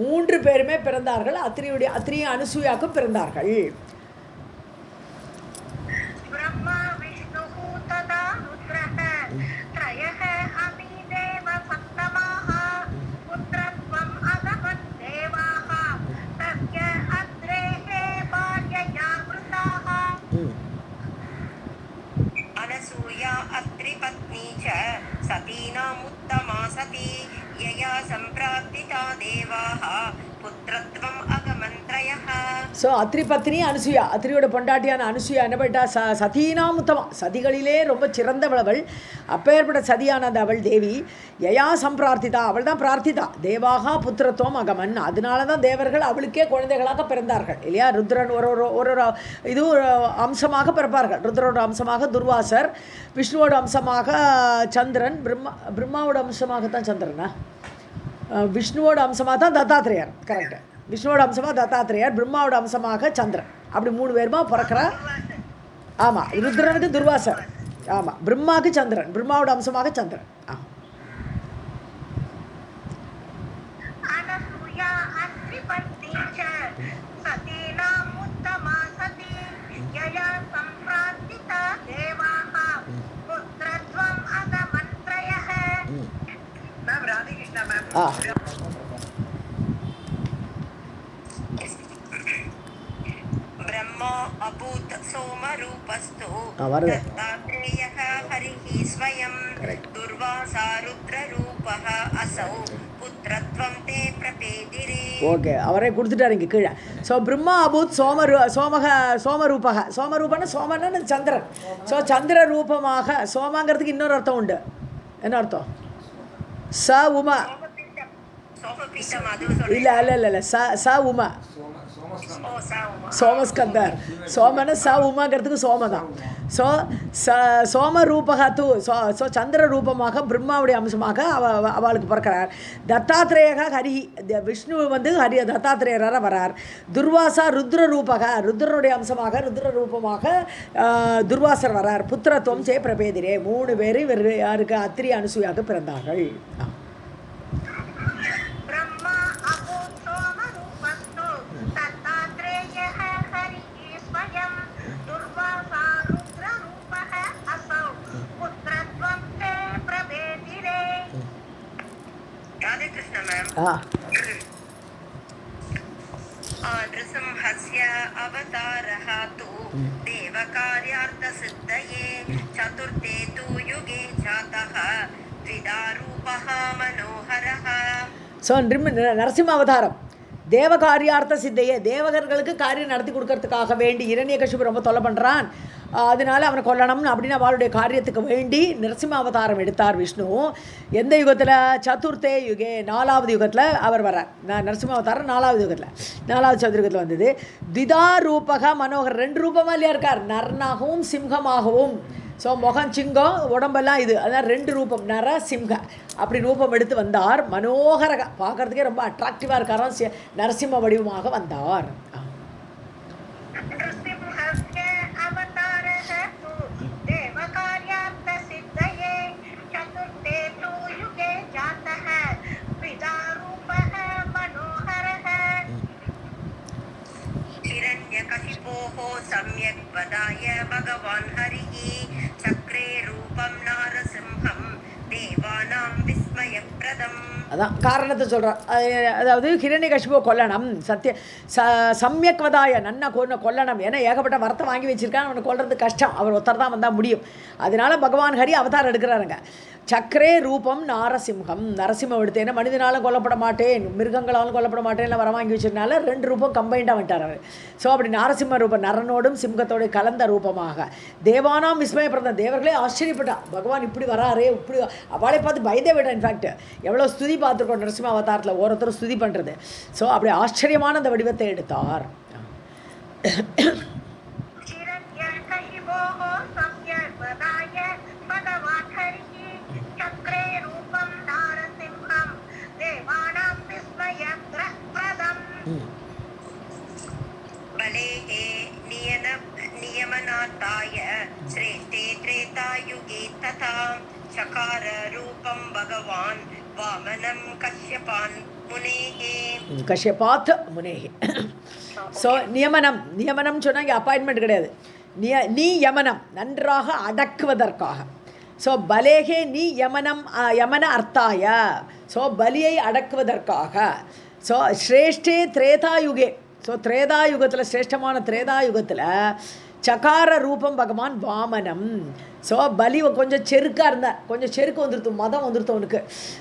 3 பேருமே பிறந்தார்கள். அத்ரியும் அனுசூயாக்கும் பிறந்தார்கள். सतीनामुत्तमा सती यया सम्प्राप्तिता देवाः पुत्रत्वम् अगमन्त्रयः. ஸோ அத்ரி பத்னி அனுசூயா, அத்ரியோட பொண்டாட்டியான அனுசூயா என்ன பண்ணிட்டா? சதீனாம் உத்தமா, சதிகளிலே ரொம்ப சிறந்தவளவள். அப்பேற்பட்ட சதியான அந்த அவள் தேவி யயா சம்பிரார்த்திதா, அவள் தான் பிரார்த்திதா தேவாகா புத்திரத்துவம் அகமன். அதனால தான் தேவர்கள் அவளுக்கே குழந்தைகளாக பிறந்தார்கள் இல்லையா. ருத்ரன் ஒரு இது அம்சமாக பிறப்பார்கள். ருத்ரோட அம்சமாக துர்வாசர், விஷ்ணுவோட அம்சமாக சந்திரன், பிரம்மாவோட அம்சமாக தான் சந்திரனா, விஷ்ணுவோட அம்சமாக தான் தத்தாத்திரேயர். கரெக்டு. விஷ்ணுவோட அம்சமாக தத்தாத்திரேயர், பிரம்மாவோட அம்சமாக சந்திரன். அப்படி 3 பேருமா பிறக்கிறா. ஆமாம், ருத்ரனுக்கு துர்வாசர், ஆமாம், பிரம்மாவுக்கு சந்திரன், பிரம்மாவோட அம்சமாக சந்திரன். ब्रह्मा अभूत सोमरूपस्तु दत्तात्रेयः हरिः स्वयं दुर्वासा रुद्ररूपः असौ पुत्रत्वं ते प्रपेदिरे. ஓகே, அவரே கொடுத்துட்டாரு இங்கே கீழே. ஸோ பிரம்மா அபூத் சோமரூபக, சோமரூபன்னு சோமன்னு சந்திரன். ஸோ சந்திர ரூபமாக, சோமாங்கிறதுக்கு இன்னொரு அர்த்தம் உண்டு. என்ன அர்த்தம்? ச உமா இல்லை இல்லை இல்லை இல்லை ச உமா சோமஸ்கந்தர். சோமன ச உமாங்கிறதுக்கு சோம தான். ஸோ சோம ரூபகா தூ, ஸோ சந்திர ரூபமாக பிரம்மாவுடைய அம்சமாக அவளுக்கு பிறக்கிறார். தத்தாத்திரேயக ஹரி, விஷ்ணு வந்து தத்தாத்திரேயராக வரார். துர்வாசா ருத்ர ரூபக, ருத்ரனுடைய அம்சமாக ருத்ர ரூபமாக துர்வாசர் வரார். புத்திரத்துவம் சே பிரபேதிரே, 3 பேர் இவர் யாருக்கு? அத்ரி அனுசூயாக பிறந்தார்கள். नृसिंहस्य अवतारः तु देवकार्यार्थसिद्धये चतुर्थे तु युगे जातः द्विधारूपः मनोहरः. ஸோ நரசிம்ம அவதாரம் தேவகாரியார்த்த சித்தையே, தேவகர்களுக்கு காரியம் நடத்தி கொடுக்கறதுக்காக வேண்டி இரண்யகசிபு ரொம்ப தொல்லை பண்ணுறான், அதனால் அவனை கொல்லணும்னு அப்படின்னு அவளுடைய காரியத்துக்கு வேண்டி நரசிம்ம அவதாரம் எடுத்தார் விஷ்ணு. எந்த யுகத்தில்? சதுர்த்தே யுகே, 4வது யுகத்தில் அவர் வர்றார். நரசிம்ம அவதாரம் 4வது யுகத்தில், 4வது சதுர்யுகத்தில் வந்தது. திதா ரூபக மனோகர், 2 ரூபமாக இல்லையா இருக்கார், நரனாகவும் சிம்ஹமாகவும். ஸோ முகம் சிங்கம், உடம்பெல்லாம் இது, அதான் 2 ரூபம், நர சிம்ஹ அப்படி ரூபம் எடுத்து வந்தார். மனோகரக, பார்க்கறதுக்கே ரொம்ப அட்ராக்டிவாக இருக்காராம், நரசிம்ம வடிவமாக வந்தார். हिरण्यकशिपोः सम्यक् वदाय भगवान् हरिः चक्रे रूपं नारसिंहं देवानां विस्मयप्रदम्. அதான் காரணத்தை சொல்கிறார். அதாவது ஹிரண்யகசிபுவை கொல்லணும், சம்யக் வதாய, நன்னா கொல்லணும். ஏன்னா ஏகப்பட்ட வரத்தை வாங்கி வச்சிருக்கான், அவனை கொல்றது கஷ்டம், அவர் ஒருத்தர் தான் வந்தால் முடியும். அதனால பகவான் ஹரி அவதாரம் எடுக்கிறாருங்க. சக்கரே ரூபம் நாரசிம்ஹம், நரசிம்மம் எடுத்து, ஏன்னா மனிதனாலும் கொல்லப்பட மாட்டேன், மிருகங்களாலும் கொல்லப்பட மாட்டேன் வர வாங்கி வச்சதுனால 2 ரூபம் கம்பைண்டாக வந்துட்டார் அவர். ஸோ அப்படி நாரசிம்ம ரூபம் நரனோடும் சிம்ஹத்தோடு கலந்த ரூபமாக தேவானாம் விஸ்மயப்பிரதம், தேவர்களே ஆச்சரியப்பட்டா, பகவான் இப்படி வராரே, இப்படி அவளை பார்த்து பயந்தே விட்டா. இன்ஃபேக்ட் எவ்வளோ ஸ்துதி பார்த்துருக்கோம் நரசிம்ம அவதாரத்தில், ஒருத்தர் ஸ்துதி பண்ணுறது. ஸோ அப்படி ஆச்சரியமான அந்த வடிவத்தை எடுத்தார். बलेः नियमनार्थाय श्रेष्ठे त्रेतायुगे तथा चकार रूपं भगवान् वामनं कश्यपान् मुनेः. கஷ்யபாத் முனேஹி. ஸோ நியமனம் சொன்னால் இங்கே அப்பாயின்மெண்ட் கிடையாது. நியமனம் நன்றாக அடக்குவதற்காக. ஸோ பலேகே நீ யமன அர்த்தாய. ஸோ பலியை அடக்குவதற்காக. ஸோ ஸ்ரேஷ்டே திரேதாயுகே. ஸோ திரேதாயுகத்தில் சிரேஷ்டமான திரேதாயுகத்தில் சகார ரூபம் பகவான் வாமனம். ஸோ பலி கொஞ்சம் செருக்காக இருந்தால், கொஞ்சம் செருக்கு வந்துருத்து, மதம் வந்துருத்து அவனுக்கு.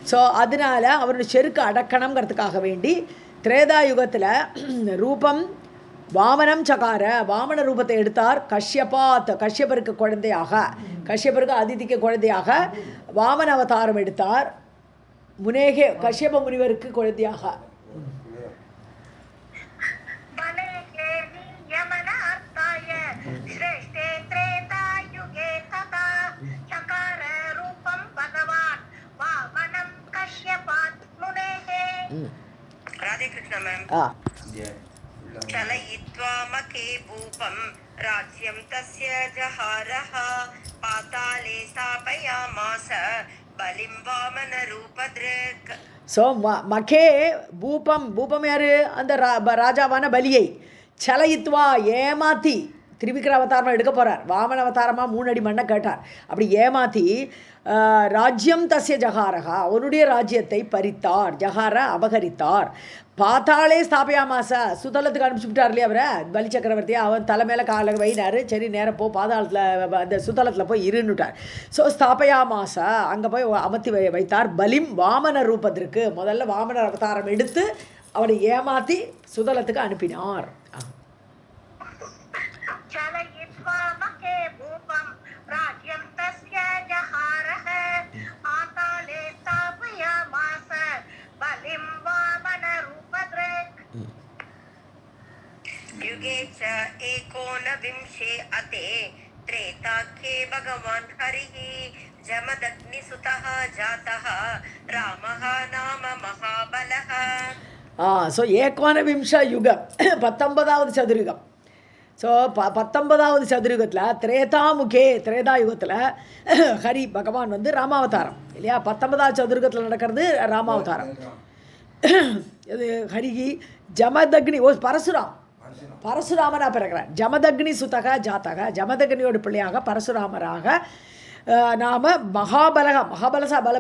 ஸோ அதனால் அவனுடைய செருக்கு அடக்கணுங்கிறதுக்காக வேண்டி திரேதாயுகத்தில் ரூபம் வாமனம் சகார, வாமன ரூபத்தை எடுத்தார். கஷ்யபருக்கு குழந்தையாக, கஷ்யபருக்கு அதிதிக்கு குழந்தையாக வாமன அவதாரம் எடுத்தார். முனேகே கஷ்யப முனிவருக்கு குழந்தையாக. राधे कृष्ण मैम. चलयित्वा मखे भूपं राज्यं तस्य जहारः पाताले स्थापयामास बलिं वामनरूपधृक्. ஸோ மகே பூபம் யார்? அந்த ராஜாவான பலியை சலயித்வா ஏமாத்தி திருவிக்கிர அவதாரமாக எடுக்க போகிறார். வாமன அவதாரமாக 3 அடி மண்ணை கேட்டார். அப்படி ஏமாற்றி ராஜ்யம் தஸ்ய ஜகாரகா, அவனுடைய ராஜ்யத்தை பறித்தார். ஜகார அபகரித்தார். பாத்தாளே ஸ்தாபயாமாச, சுதலத்துக்கு அனுப்பிச்சுட்டார் இல்லையா அவரை, பலி சக்கரவர்த்தியை. அவன் தலைமையில் காலை வைனார். சரி நேரம் போ, பாதாளத்தில் அந்த சுதலத்தில் போய் இருந்துட்டார். ஸோ ஸ்தாபயாமாச, அங்கே போய் அமர்த்தி வைத்தார். பலிம் வாமன ரூபத்திற்கு, முதல்ல வாமன அவதாரம் எடுத்து அவனை ஏமாற்றி சுதலத்துக்கு அனுப்பினார். युगे च एकोनविंशे अते त्रेताख्ये भगवान् हरिः जमदग्निसुतः जातः रामः नाम महाबलः. ஸோ ஏகோனவிம்ச யுகம் 19வது சதுர்யுகம். ஸோ 19வது சதுர்யுகத்தில் திரேதாயுகத்தில் ஹரி பகவான் வந்து ராமாவதாரம் இல்லையா. 19வது சதுர்யுகத்தில் நடக்கிறது ராமாவதாரம். இது ஹரிகி ஜமதக்னி பரசுராமனாக பிறக்கிறார். ஜமதக்னி சுதக ஜாத்தக, ஜமதக்னியோட பிள்ளையாக பரசுராமராக நாம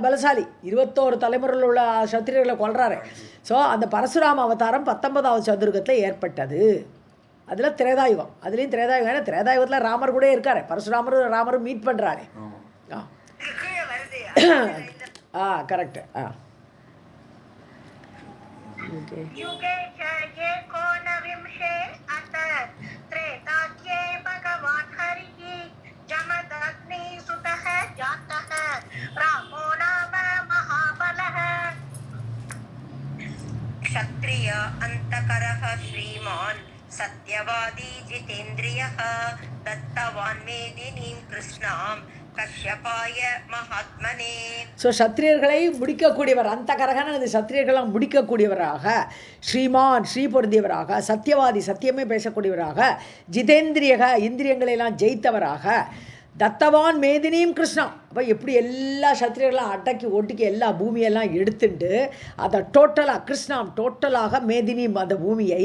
பலசாலி 21 தலைமுறையில் உள்ள சத்திரியர்களை கொள்றாரு. ஸோ அந்த பரசுராம அவதாரம் 19வது சதுர்யுகத்தில் ஏற்பட்டது. அதில் திரேதாயுகம், அதுலேயும் திரேதாயுகம். திரேதாயுகத்தில் ராமர் கூட இருக்காரு. ராமரும் மீட் பண்ணுறாரு. கரெக்டு. युगे च एकोनविंशे अत त्रेताख्ये भगवान् हरिः जमदग्निसुतः जातः रामो नाम महाबलः. क्षत्रिय अन्तकरः श्रीमान् सत्यवादी जितेन्द्रियः दत्तवान् मेदिनीं कृष्णां கஷ்யபாய மகாத்மனே. ஸோ சத்திரியர்களை முடிக்கக்கூடியவர், அந்த கரகன சத்திரியர்களாக முடிக்கக்கூடியவராக, ஸ்ரீமான் ஸ்ரீ பொருந்தியவராக, சத்தியவாதி சத்தியமே பேசக்கூடியவராக, ஜிதேந்திரியக இந்திரியங்களெல்லாம் ஜெயித்தவராக, தத்தவான் மேதினியும் கிருஷ்ணா. அப்போ எப்படி எல்லா சத்திரியர்களாம் அடக்கி ஒட்டிக்கி எல்லா பூமியெல்லாம் எடுத்துட்டு அதை டோட்டலாக மேதினியும் அந்த பூமியை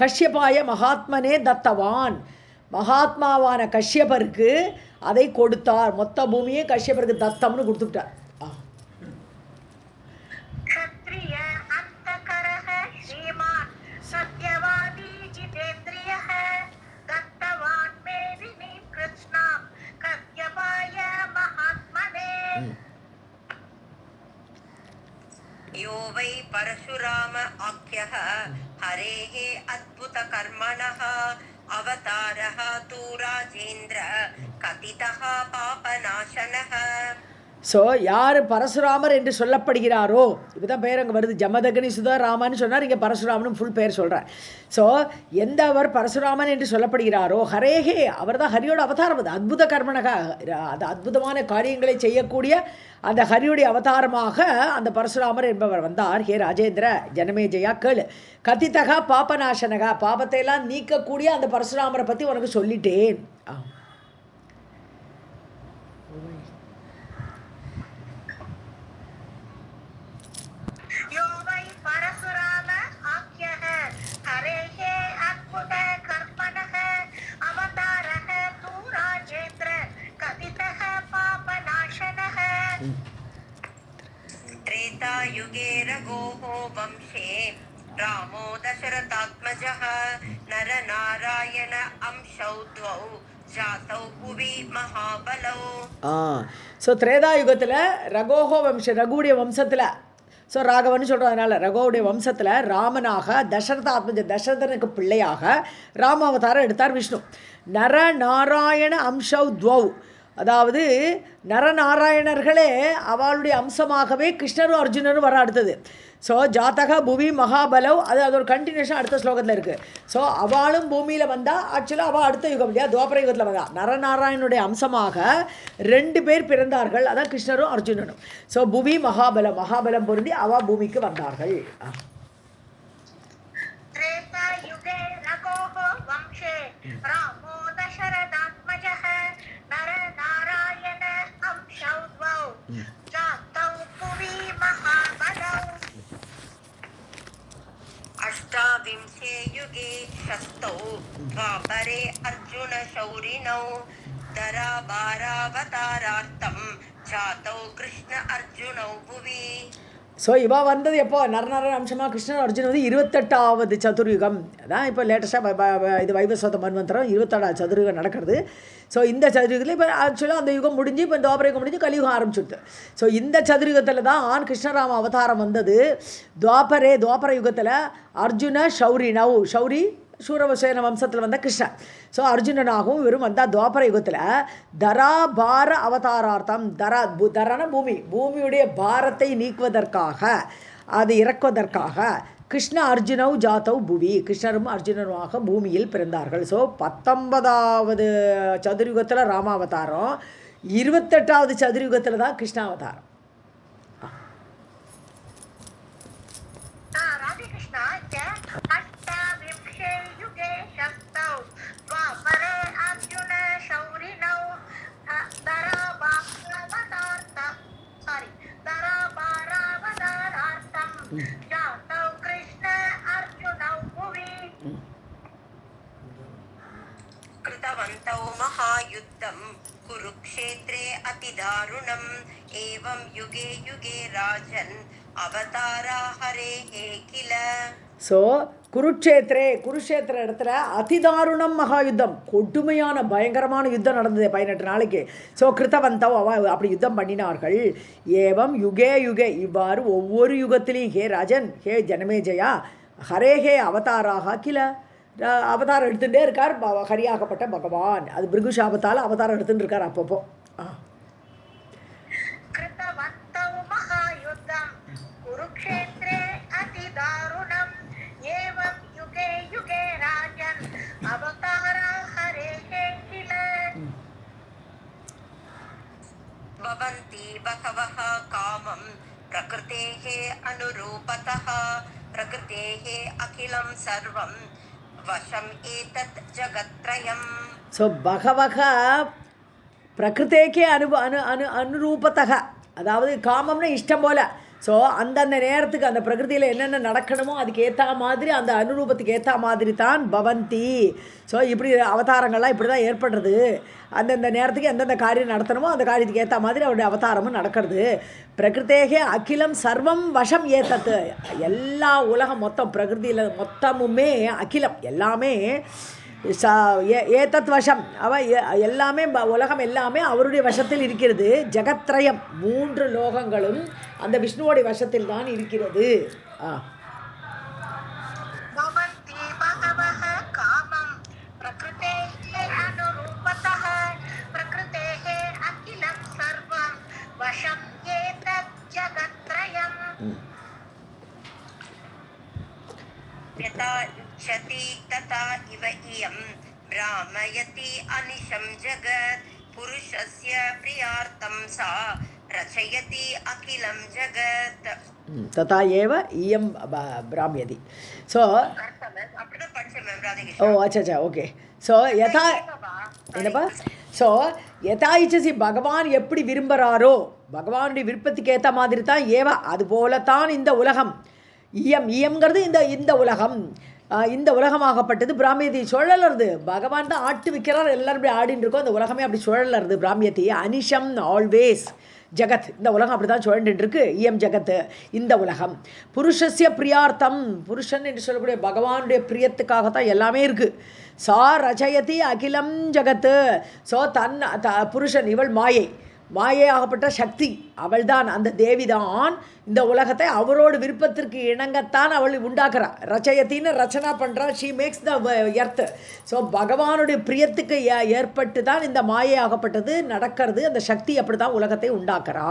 கஷ்யபாய மகாத்மனே தத்தவான், மகாத்மாவான கஷ்யபருக்கு அதை கொடுத்தார். மொத்த பூமியை கஷ்யபருக்கு தத்தம்னு கொடுத்துட்டார். यो वै परशुराम आख्यः हरेः अद्भुतकर्मणः अवतारः तु राजेन्द्र कथितः पापनाशनः. ஸோ யார் பரசுராமர் என்று சொல்லப்படுகிறாரோ, இப்போ தான் பேர் அங்கே வருது, ஜமதக்னி சுதா ராமான்னு சொன்னார், இங்கே பரசுராமனும் ஃபுல் பேர் சொல்கிறார். ஸோ எந்த அவர் பரசுராமன் என்று சொல்லப்படுகிறாரோ, ஹரேஹே, அவர் தான் ஹரியோட அவதாரம். அது அற்புத கர்மனக, அது அற்புதமான காரியங்களை செய்யக்கூடிய அந்த ஹரியுடைய அவதாரமாக அந்த பரசுராமர் என்பவர் வந்தார். ஹே ராஜேந்திர ஜனமேஜயா கேளு, கதித்தகா பாபநாசனகா, பாபத்தை எல்லாம் நீக்கக்கூடிய அந்த பரசுராமரை பற்றி உனக்கு சொல்லிட்டேன். त्रेतायुगे रघोः वंशे रामो दशरथात्मजः नरनारायण अंशौ द्वौ जातौ भुवि महाबलौ. ஸோ திரேதாயுகத்தில் ரகோஹோ வம்சம், ரகுவுடைய வம்சத்தில், ஸோ ராகவன்னு சொல்கிறதுனால ரகோவுடைய வம்சத்தில் ராமனாக தசரதாத்மஜ, தசரதனுக்கு பிள்ளையாக ராமாவதாரம் எடுத்தார் விஷ்ணு. நரநாராயண அம்சௌ துவௌ, அதாவது நரநாராயணர்களே அவளுடைய அம்சமாகவே கிருஷ்ணரும் அர்ஜுனரும் வர அடுத்தது. ஸோ ஜாத்தக புவி மகாபலவ், அது ஒரு கண்டினியூஷன் அடுத்த ஸ்லோகத்தில் இருக்குது. ஸோ அவளும் பூமியில் வந்தால், ஆக்சுவலாக அவள் அடுத்த யுகம் இல்லையா, துவாபர யுகத்தில் வந்தாள். நரநாராயணனுடைய அம்சமாக 2 பேர் பிறந்தார்கள், அதான் கிருஷ்ணரும் அர்ஜுனனும். ஸோ புவி மகாபலம், மகாபலம் பொருந்தி அவள் பூமிக்கு வந்தார்கள். अष्टाविंशे युगे शस्तौ द्वापरे अर्जुन शौरिणौ दराबारावतारार्थं जातौ कृष्ण अर्जुनौ भुवि. ஸோ இவா வந்தது எப்போ, நரநாராயண அம்சமாக கிருஷ்ணன் அர்ஜுன் வந்து 28வது சதுர்யுகம். அதான் இப்போ லேட்டஸ்ட்டாக இது வைவஸ்வத மன்வந்தரம் 27வது சதுர்யுகம் நடக்கிறது. ஸோ இந்த சதுர்யுகத்தில் இப்போ ஆக்சுவலாக அந்த யுகம் முடிஞ்சு, இப்போ துவாபரயுகம் முடிஞ்சு கலியுகம் ஆரம்பிச்சுடுது. ஸோ இந்த சதுர்யுகத்தில் தான் கிருஷ்ணராம அவதாரம் வந்தது. துவாபர யுகத்தில் அர்ஜுன ஷௌரிணவ், ஷௌரி சூரவசேன வம்சத்தில் வந்த கிருஷ்ணன். ஸோ அர்ஜுனனாகவும் இவரும் வந்தால் துவாபர யுகத்தில் தராபார அவதாரார்த்தம், தரான பூமி, பூமியுடைய பாரத்தை நீக்குவதற்காக, அது இறக்குவதற்காக கிருஷ்ண அர்ஜுனவ் ஜாத்தவ் புவி, கிருஷ்ணரும் அர்ஜுனருமாக பூமியில் பிறந்தார்கள். ஸோ 19வது சதுர்யுகத்தில் ராமாவதாரம், 28வது சதுர்யுகத்தில் தான் கிருஷ்ணாவதாரம். कृतवन्तौ महायुद्धं कुरुक्षेत्रे अतिदारुणम् एवं युगे युगे राजन् अवतारा हरेः किल. ஸோ குருஷேத்திர இடத்துல அதிதாருணம் மகாயுத்தம், கொடுமையான பயங்கரமான யுத்தம் நடந்தது 18 நாளைக்கு. ஸோ கிருத்தவந்தவ் அப்படி யுத்தம் பண்ணினார்கள். ஏவம் யுகே யுகே, இவ்வாறு ஒவ்வொரு யுகத்திலையும் ஹே ராஜன், ஹே ஜனமேஜயா, ஹரேஹே அவதாராக கில, அவதாரம் எடுத்துகிட்டே இருக்கார் ஹரியாகப்பட்ட பகவான். அது பிருகுஷாபத்தால் அவதாரம் எடுத்துகிட்டு இருக்கார் அப்பப்போ. भवन्ति बहवः कामं प्रकृतेः अनुरूपतः प्रकृतेः अखिलं सर्वं वशम् एतत् जगत्त्रयम्. ஸோ பகவக பிரகிருத்தேக்கே அனுரூபத்தக, அதாவது காமம்னா இஷ்டம் போல். ஸோ அந்தந்த நேரத்துக்கு அந்த பிரகிருதியில் என்னென்ன நடக்கணுமோ அதுக்கு ஏற்ற மாதிரி, அந்த அனுரூபத்துக்கு ஏற்ற மாதிரி தான் பவந்தி. ஸோ இப்படி அவதாரங்கள்லாம் இப்படி தான் ஏற்படுறது. அந்தந்த நேரத்துக்கு எந்தெந்த காரியம் நடத்தணுமோ அந்த காரியத்துக்கு ஏற்ற மாதிரி அவருடைய அவதாரமும் நடக்கிறது. பிரகிருத்தேகே அகிலம் சர்வம் வசம் ஏத்தத்து, எல்லா உலகம் மொத்தம் பிரகிருதியில் மொத்தமுமே அகிலம் எல்லாமே ஏதத் வசம், எல்லாமே உலகம் எல்லாமே அவருடைய வசத்தில் இருக்கிறது. ஜெகத்ரயம் 3 லோகங்களும் அந்த விஷ்ணுவோடைய வசத்தில் தான் இருக்கிறது. वशम् यथा इच्छति तथा इव इयं भ्रामयति अनिशं जगत् पुरुषस्य प्रियार्थं सा रचयति अखिलं जगत्. तथा एव इयं भ्राम्यति. ஸோ அப்படிதான் படிச்சேன் மேம் ராதகிருஷ்ணன். ஓ அச்சா ஓகே. ஸோ யதா என்னப்பா ஸோ யதா இச்சசி பகவான் எப்படி விரும்புகிறாரோ பகவானுடைய விருப்பத்துக்கு ஏற்ற மாதிரி தான் ஏவா அதுபோல தான் இந்த உலகம். ஈயம்ங்கிறது இந்த உலகம். இந்த உலகமாகப்பட்டது பிராமியத்தை சுழலறது. பகவான் தான் ஆட்டு விற்கிறார், எல்லோரும் இப்படி ஆடின்னு இருக்கோம். இந்த உலகமே அப்படி சுழலறது பிராமியத்தை. அனிஷம் ஆல்வேஸ் ஜகத், இந்த உலகம் அப்படி தான் சுழண்டுட்டு இருக்கு. இயம் ஜகத்து இந்த உலகம். புருஷஸ்ய பிரியார்த்தம், புருஷன் என்று சொல்லக்கூடிய பகவானுடைய பிரியத்துக்காகத்தான் எல்லாமே இருக்குது. சா ரச்சயதி அகிலம் ஜகத்து. ஸோ புருஷன் இவள் மாயையாகப்பட்ட சக்தி அவள்தான், அந்த தேவிதான் இந்த உலகத்தை அவரோட விருப்பத்திற்கு இணங்கத்தான் அவள் உண்டாக்குறா. ரச்சயத்தின்னு ரச்சனா பண்ணுறா. She makes the earth. So பகவானுடைய பிரியத்துக்கு ஏற்பட்டு தான் இந்த மாயையாகப்பட்டது நடக்கிறது. அந்த சக்தி அப்படி தான் உலகத்தை உண்டாக்குறா.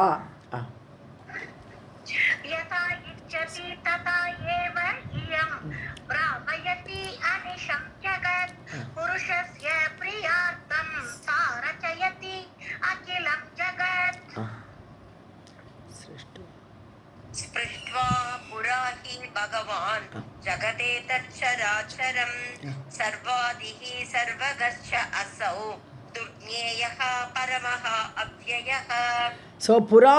स्पृष्ट्वा पुरा हि भगवान् जगदेतच्चराचरं सर्वादिः सर्वगश्च असौ दुर्ज्ञेयः परमः अव्ययः. ஸோ புரா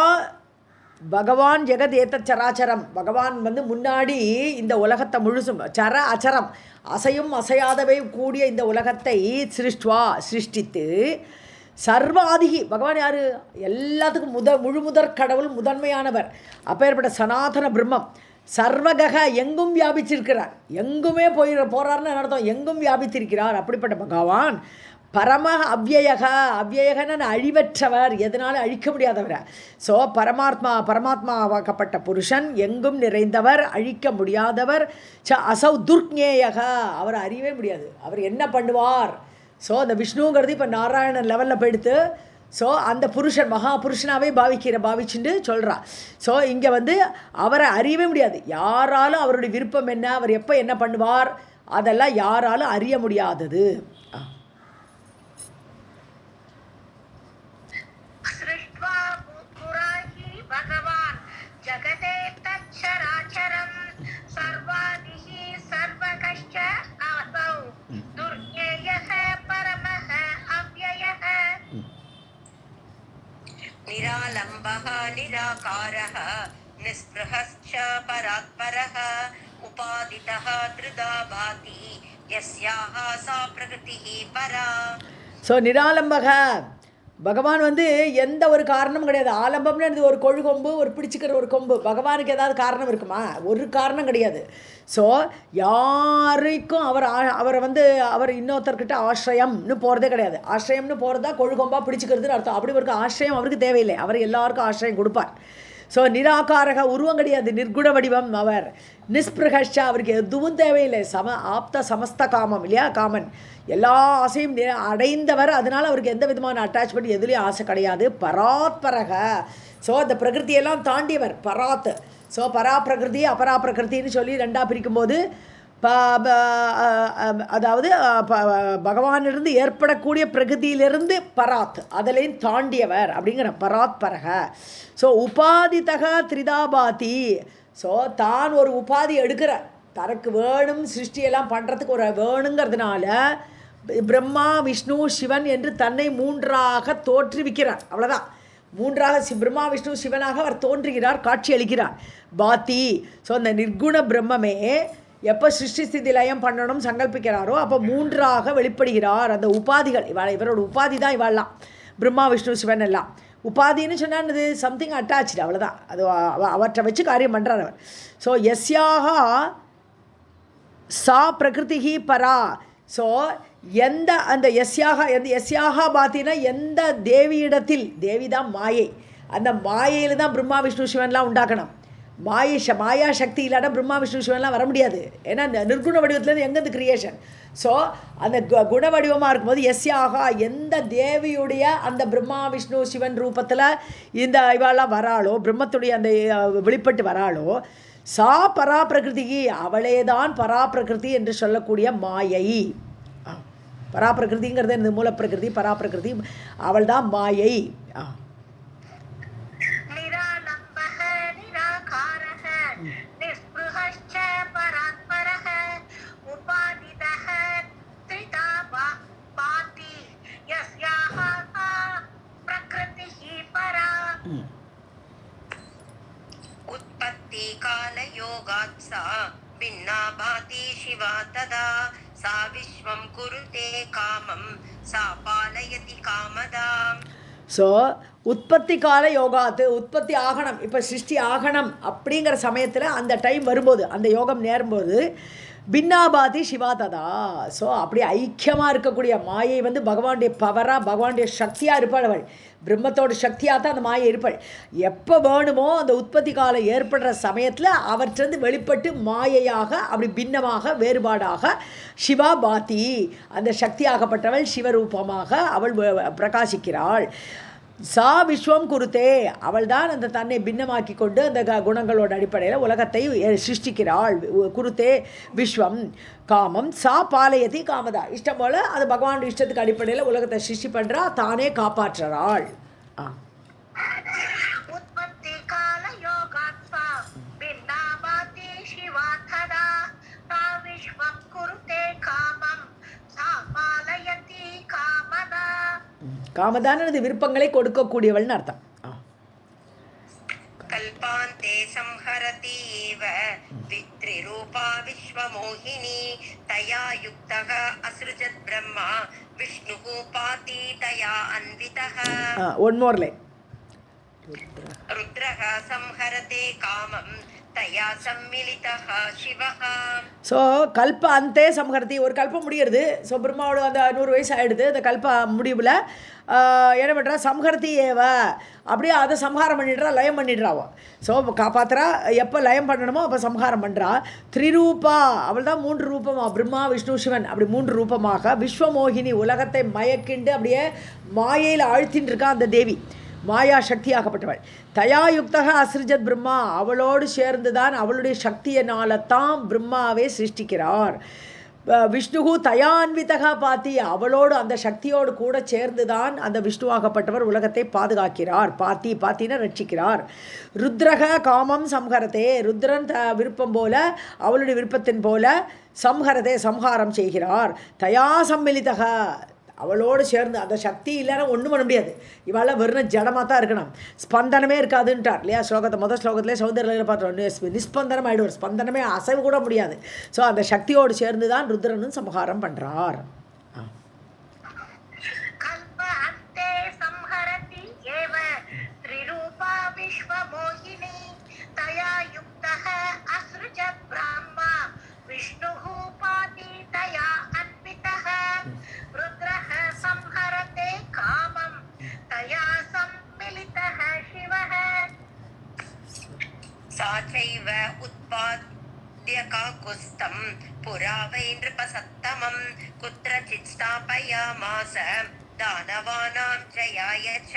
பகவான் ஜெகத் ஏத்தத் சராச்சரம். பகவான் முன்னாடி இந்த உலகத்தை முழுசும் சர அச்சரம் அசையும் அசையாதவை கூடிய இந்த உலகத்தை சிருஷ்டித்து சர்வாதிகி பகவான் யார்? எல்லாத்துக்கும் முழுமுதற் கடவுள், முதன்மையானவர். அப்பேற்பட்ட சனாதன பிரம்மம் சர்வகக எங்கும் வியாபிச்சிருக்கிறார். எங்குமே போகிறார்னு அர்த்தம், எங்கும் வியாபித்திருக்கிறார். அப்படிப்பட்ட பகவான் பரம அவ்யயகன்னு அழிவற்றவர், எதனாலும் அழிக்க முடியாதவர். ஸோ பரமாத்மாவாக்கப்பட்ட புருஷன் எங்கும் நிறைந்தவர், அழிக்க முடியாதவர். அசௌ துர்க்ஞேயக, அவர் அறியவே முடியாது, அவர் என்ன பண்ணுவார். ஸோ அந்த விஷ்ணுங்கிறது இப்போ நாராயணன் லெவலில் போயிடுத்து. ஸோ அந்த புருஷன் மகா புருஷனாகவே பாவிச்சுட்டு சொல்கிறா. ஸோ இங்கே அவரை அறியவே முடியாது யாராலும். அவருடைய விருப்பம் என்ன, அவர் எப்போ என்ன பண்ணுவார், அதெல்லாம் யாராலும் அறிய முடியாதது. निरालम्बः निराकारः निःस्पृहश्च परात्परः उपादितः त्रिधा भाति यस्याः सा प्रकृतिः परा. ஸோ நிராலம்பக பகவான் எந்த ஒரு காரணமும் கிடையாது. ஆலம்பம்னு ஒரு கொம்பு, ஒரு பிடிச்சிக்கிற ஒரு கொம்பு. பகவானுக்கு ஏதாவது காரணம் இருக்குமா? ஒரு காரணம் கிடையாது. ஸோ யாருக்கும் அவரை அவர் இன்னொருத்தர்கிட்ட ஆசிரியம்னு போகிறதே கிடையாது. ஆசிரியம்னு போகிறதா கொம்பா பிடிச்சிக்கிறதுன்னு அர்த்தம். அப்படி ஒரு ஆசிரியம் அவருக்கு தேவையில்லை. அவர் எல்லாருக்கும் ஆசிரியம் கொடுப்பார். ஸோ நிராகாரக உருவம் கிடையாது, நிர்குண வடிவம் அவர். நிஸ்பிருகஷ்டா, அவருக்கு எதுவும் தேவையில்லை. ஆப்த சமஸ்த காமம் இல்லையா, காமன் எல்லா ஆசையும் அடைந்தவர். அதனால் அவருக்கு எந்த விதமான அட்டாச்மெண்ட் எதுலேயும் ஆசை கிடையாது. பராத்பரக, ஸோ அந்த பிரகிருதியெல்லாம் தாண்டியவர் பராத். ஸோ பரா பிரகிருதி அபரா பிரகிருத்தின்னு சொல்லி ரெண்டாக பிரிக்கும்போது அதாவது பகவானிலிருந்து ஏற்படக்கூடிய பிரகிருதியிலிருந்து பராத், அதிலையும் தாண்டியவர் அப்படிங்கிற பராத் பரக. ஸோ உபாதிதக திரிதாபாதி. ஸோ தான் ஒரு உபாதி எடுக்கிற, தனக்கு வேணும் சிருஷ்டியெல்லாம் பண்ணுறதுக்கு ஒரு வேணுங்கிறதுனால பிரம்மா விஷ்ணு சிவன் என்று தன்னை மூன்றாக தோற்றுவிக்கிறார். அவ்வளோதான், மூன்றாக பிரம்மா விஷ்ணு சிவனாக அவர் தோன்றுகிறார், காட்சி அளிக்கிறார். பாத்தி. ஸோ அந்த நிர்குண பிரம்மமே எப்போ சிருஷ்டி ஸ்திதி லயம் பண்ணணும் சங்கல்பிக்கிறாரோ அப்போ மூன்றாக வெளிப்படுகிறார். அந்த உபாதிகள் இவரோட உபாதி தான் இவாளெலாம், பிரம்மா விஷ்ணு சிவன் எல்லாம். உபாதின்னு சொன்னால் இது சம்திங் அட்டாச்சு, அவ்வளோதான். அது அவற்றை வச்சு காரியம் பண்ணுறார் அவர். ஸோ எஸ்யாக சா பிரகிருதி பரா. ஸோ அந்த எஸ்யாக பாத்தினா எந்த தேவியிடத்தில், தேவி தான் மாயை, அந்த மாயையில் தான் பிரம்மா விஷ்ணு சிவன்லாம் உண்டாக்கணும். மாயா சக்தி இல்லாட்ட பிரம்மா விஷ்ணு சிவன்லாம் வர முடியாது. ஏன்னா இந்த நிர்குண வடிவத்துலேருந்து எங்கேருந்து கிரியேஷன். ஸோ அந்த குண வடிவமாக இருக்கும்போது எஸ்யாக எந்த தேவியுடைய அந்த பிரம்மா விஷ்ணு சிவன் ரூபத்தில் இந்த இவாளெலாம் வராளோ, பிரம்மத்துடைய அந்த வெளிப்பட்டு வராளோ, சா பராபிரகிருதி, அவளேதான் பராபிரகிருதி என்று சொல்லக்கூடிய மாயை. பராபிரகிருதிங்கிறது இந்த மூலப்பிரகிருதி, பராபிரகிருதி அவள் தான் மாயை. उत्पत्ति काल योगात् सा भिन्ना भाति शिवा तदा सा विश्वं कुरुते कामं सा पालयति कामदाम्. ஸோ உற்பத்தி கால யோகாத்து, உற்பத்தி ஆகணும், இப்போ சிருஷ்டி ஆகணும் அப்படிங்கிற சமயத்தில் அந்த டைம் வரும்போது, அந்த யோகம் நேரும்போது பின்னாபாதி சிவா ததா. ஸோ அப்படி ஐக்கியமாக இருக்கக்கூடிய மாயை வந்து பகவானுடைய பவராக, பகவானுடைய சக்தியாக இருப்பாள். அவள் பிரம்மத்தோட சக்தியாக தான் அந்த மாயை இருப்பாள். எப்போ வேணுமோ அந்த உற்பத்தி காலம் ஏற்படுற சமயத்தில் அவற்றிலிருந்து வெளிப்பட்டு மாயையாக, அப்படி பின்னமாக, வேறுபாடாக சிவா பாதி, அந்த சக்தியாகப்பட்டவள் சிவரூபமாக அவள் பிரகாசிக்கிறாள். சா விஸ்வம் குருத்தே, அவள் தான் அந்த தன்னை பின்னமாக்கி கொண்டு அந்த குணங்களோட அடிப்படையில் உலகத்தை சிருஷ்டிக்கிறாள். குருத்தே விஸ்வம் காமம் சா பாலயதி காமதா, இஷ்டம் போல் அது பகவானுடைய இஷ்டத்துக்கு அடிப்படையில் உலகத்தை சிருஷ்டி பண்ணுறா, தானே காப்பாற்றுறாள். காமதானது விருப்பங்களை கொடுக்கக்கூடியவள்னு அர்த்தம். கல்பாந்தே சம்ஹரதீவ வித்ரிரூபா விஸ்வமோகினி தயா யுக்தः அஸ்ருஜத் பிரம்மா விஷ்ணுஹு பாதி தயா அன்விதः. One more line. ருத்ரஹ சம்ஹரதே காமம் தயா சம்மிலிதः சிவஹ. ஸோ கல்ப அந்தே சம்ஹரதி, ஒரு கல்பம் முடிகிறது. ஸோ பிரம்மாவோட அந்த 100 வயசு ஆகிடுது. அந்த கல்ப முடிவில் என்ன பண்ணுறா, சம்ஹரதி ஏவ, அப்படியே அதை சம்ஹாரம் பண்ணிடுறா, லயம் பண்ணிடுறாவோ. ஸோ காப்பாற்றுறா, எப்போ லயம் பண்ணணுமோ அப்போ சம்ஹாரம் பண்ணுறா. த்ரிரூபா, அவள் தான் 3 ரூபமாக, பிரம்மா விஷ்ணு சிவன், அப்படி 3 ரூபமாக விஸ்வமோகினி, உலகத்தை மயக்கிண்டு அப்படியே மாயையில் ஆழ்த்தின்னு இருக்கா அந்த தேவி, மாயா சக்தியாகப்பட்டவள். தயாயுக்தக அஸ்ருஜத் பிரம்மா, அவளோடு சேர்ந்து தான், அவளுடைய சக்தியினால தான் பிரம்மாவே சிருஷ்டிக்கிறார். விஷ்ணுகு தயான்விதகா பாத்தி, அவளோடு அந்த சக்தியோடு கூட சேர்ந்து தான் அந்த விஷ்ணுவாகப்பட்டவர் உலகத்தை பாதுகாக்கிறார். பாத்தின ரட்சிக்கிறார். ருத்ரக காமம் சம்ஹரதே, ருத்ரன் விருப்பம் போல, அவளுடைய விருப்பத்தின் போல சம்ஹரதே சம்ஹாரம் செய்கிறார். தயா சம்மிலிதக, அவளோடு சேர்ந்து, அந்த சக்தி இல்லைன்னா ஒன்றும் பண்ண முடியாது. இவாள் வெறும் ஜடமாக தான் இருக்கணும், ஸ்பந்தனமே இருக்காதுன்ட்டார் இல்லையா ஸ்லோகத்தை. முதல் ஸ்லோகத்திலே சௌந்தர்யில் பார்த்தோம், நிஸ்பந்தனம் ஆகிடுவார், ஸ்பந்தனமே அசைவு கூட முடியாது. ஸோ அந்த சக்தியோடு சேர்ந்து தான் ருத்ரனும் சம்ஹாரம் பண்ணுறார். साचैव उत्पाद्य काकुस्तं पुरा वै नृपसत्तमं कुत्रचित् स्थापयामास दानवानां जयाय च.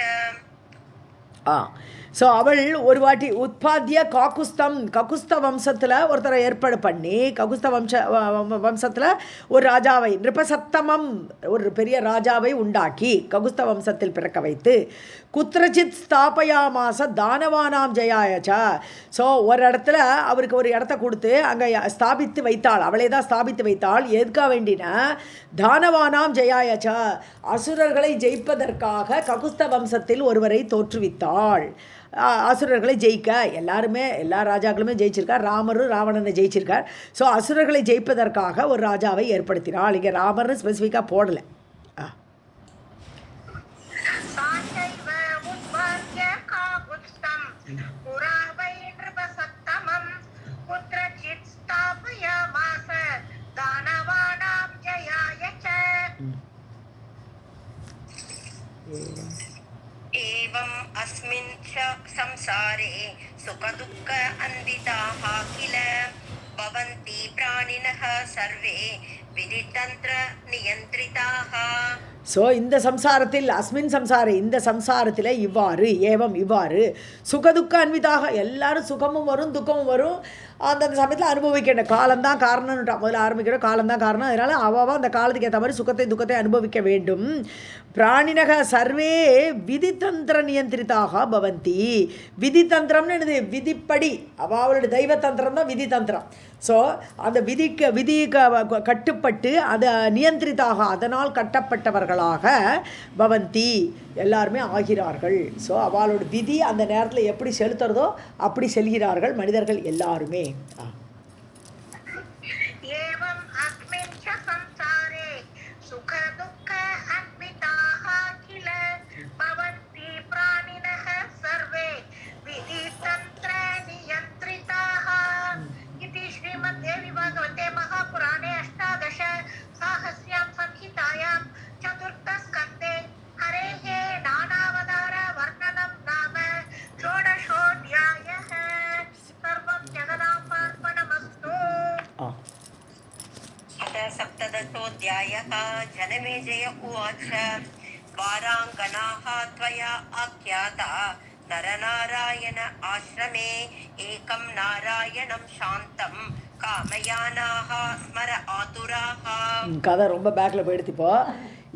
ஸோ அவள் ஒரு வாட்டி உற்பத்திய ககுஸ்த வம்சத்தில் ஒருத்தரை ஏற்பாடு பண்ணி, ககுஸ்த வம்சத்தில் ஒரு ராஜாவை, நிருபசத்தமம், ஒரு பெரிய ராஜாவை உண்டாக்கி ககுஸ்த வம்சத்தில் பிறக்க வைத்து, குத்திரச்சித் ஸ்தாபயாமாச தானவானாம் ஜெயாயச்சா. ஸோ ஒரு இடத்துல அவருக்கு ஒரு இடத்த கொடுத்து அங்கே ஸ்தாபித்து வைத்தாள், அவளே தான் ஸ்தாபித்து வைத்தாள். எதுக்காக வேண்டினா தானவானாம் ஜெயாயச்சா, அசுரர்களை ஜெயிப்பதற்காக ககுஸ்த வம்சத்தில் ஒருவரை தோற்றுவித்தாள். அசுரர்களை ஜெயிக்க எல்லாருமே, எல்லா ராஜாக்களுமே ஜெயிச்சிருக்கார், ராமரும் ராவணனை ஜெயிச்சிருக்கார். ஸோ அசுரர்களை ஜெயிப்பதற்காக ஒரு ராஜாவை ஏற்படுத்தினாள். இங்கே ராமர்னு ஸ்பெசிஃபிக்காக போடலை. एवं अस्मिन् संसारे सुख दुःख अन्विताः किल भवन्ति प्राणिनः सर्वे विधितन्त्र नियन्त्रिताः. ஸோ இந்த சம்சாரத்தில், அஸ்மின் சம்சாரே, இந்த சம்சாரத்தில் இவ்வாறு, ஏவம் இவ்வாறு, சுகதுக்க அன்விதாக, எல்லாரும் சுகமும் வரும் துக்கமும் வரும், அந்தந்த சமயத்தில் அனுபவிக்கணும். காலம்தான் காரணம்னுட்டா முதல்ல ஆரம்பிக்கிறோம். காலம்தான் காரணம். அதனால் அவள் அந்த காலத்துக்கு ஏற்ற மாதிரி சுகத்தை துக்கத்தை அனுபவிக்க வேண்டும். பிராணினக சர்வே விதிதந்திர நியந்திரிதாக பவந்தி. விதிதந்திரம்னு என்னது? விதிப்படி. அவளோட தெய்வத்தந்திரம் தான் விதிதந்திரம். ஸோ அந்த விதி கட்டுப்பட்டு அதை நியந்திரிதாக, அதனால் கட்டப்பட்டவர்களாக பவந்தி எல்லாருமே ஆகிறார்கள். ஸோ அவளோட விதி அந்த நேரத்தில் எப்படி செலுத்துறதோ அப்படி செல்கிறார்கள் மனிதர்கள் எல்லாருமே. सप्तदशोऽध्यायः जनमेजय उवाच वाराङ्गनाः त्वया आख्याता नरनारायण आश्रमे एकं नारायणं शान्तं कामयानाः स्मर आतुराः. கதை ரொம்ப பேக்கில் போயிடுத்து. இப்போ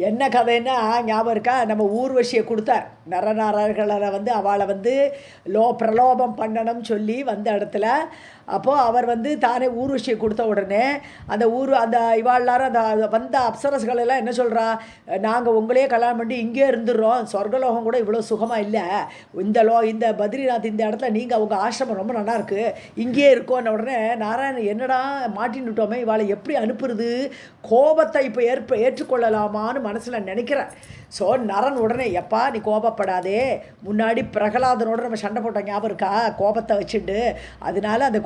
என்ன கதைன்னா ஞாபகம் இருக்கா? நம்ம ஊர்வசியை கொடுத்தார். நரநாரர்களை வந்து அவளை வந்து பிரலோபம் பண்ணணும் சொல்லி வந்த இடத்துல அப்போது அவர் வந்து தானே ஊர்வசியை கொடுத்த உடனே அந்த அந்த இவாள்லாரும் அந்த வந்த அப்சரஸ்கள் எல்லாம் என்ன சொல்கிறா, நாங்கள் உங்களையே கல்யாணம் பண்ணி இங்கே இருந்துடுறோம், சொர்க்கலோகம் கூட இவ்வளோ சுகமாக இல்லை, இந்த பத்ரிநாத் இந்த இடத்துல நீங்கள் அவங்க ஆசிரமம் ரொம்ப நல்லா இருக்குது, இங்கேயே இருக்கோன்ன உடனே நாராயணன் என்னடா மாட்டின்னுட்டோமே, இவாளை எப்படி அனுப்புறது, கோபத்தை இப்போ ஏற்றுக்கொள்ளலாமான்னு மனசில் நினைக்கிறேன். ஸோ நரன் உடனே எப்பா நீ கோபப்படாதே, முன்னாடி பிரகலாதனோட நம்ம சண்டை போட்ட ஞாபகம் இருக்கா, கோபத்தை வச்சுட்டு, அதனால அந்த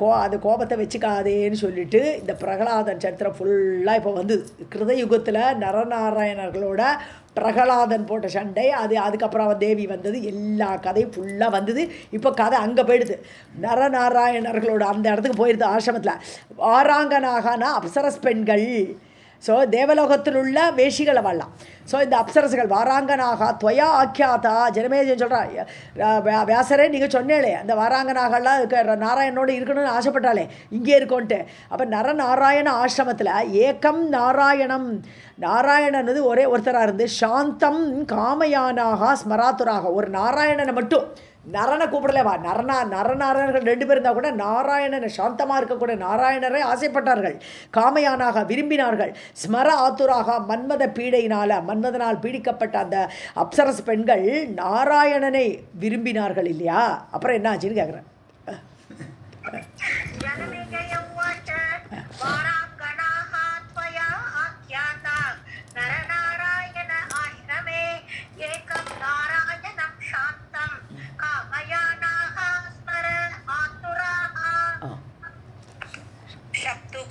கோபத்தை வச்சுக்காதேன்னு சொல்லிட்டு இந்த பிரகலாதன் சரித்திரம் ஃபுல்லாக இப்போ வந்து கிருதயுகத்தில் நரநாராயணர்களோட பிரகலாதன் போட்ட சண்டை, அதுக்கப்புறம் தேவி வந்தது, எல்லா கதையும் ஃபுல்லாக வந்தது. இப்போ கதை அங்கே போயிடுது, நரநாராயணர்களோட அந்த இடத்துக்கு போயிடுது ஆசிரமத்தில். வாராங்கனாகனா அப்சரஸ் பெண்கள். ஸோ தேவலோகத்தில் உள்ள வேஷிகளை வாழலாம். ஸோ இந்த அப்சரசுகள் வாராங்கனாக துவயா ஆக்கியாதா ஜனமேஜன் சொல்கிறா, வியாசரே நீங்கள் சொன்னேளே அந்த வாராங்கனாகலாம் நாராயணனோடு இருக்கணும்னு ஆசைப்பட்டாலே இங்கே இருக்கோன்ட்டு. அப்போ நரநாராயண ஆசிரமத்தில் ஏகம் நாராயணன் வந்து ஒரே ஒருத்தராக இருந்து சாந்தம் காமயானாக ஸ்மராத்துராக, ஒரு நாராயணனை மட்டும், நரனை கூப்பிடலேவா, நரநாராயணர்கள் 2 பேர் இருந்தால் கூட நாராயணனை சாந்தமாக இருக்கக்கூடிய நாராயணரை ஆசைப்பட்டார்கள், காமயானாக விரும்பினார்கள், ஸ்மர ஆத்துராக மன்மத மன்மதனால் பீடிக்கப்பட்ட அந்த அப்சரஸ் பெண்கள் நாராயணனை விரும்பினார்கள் இல்லையா. அப்புறம் என்ன ஆச்சுன்னு கேட்குறேன்.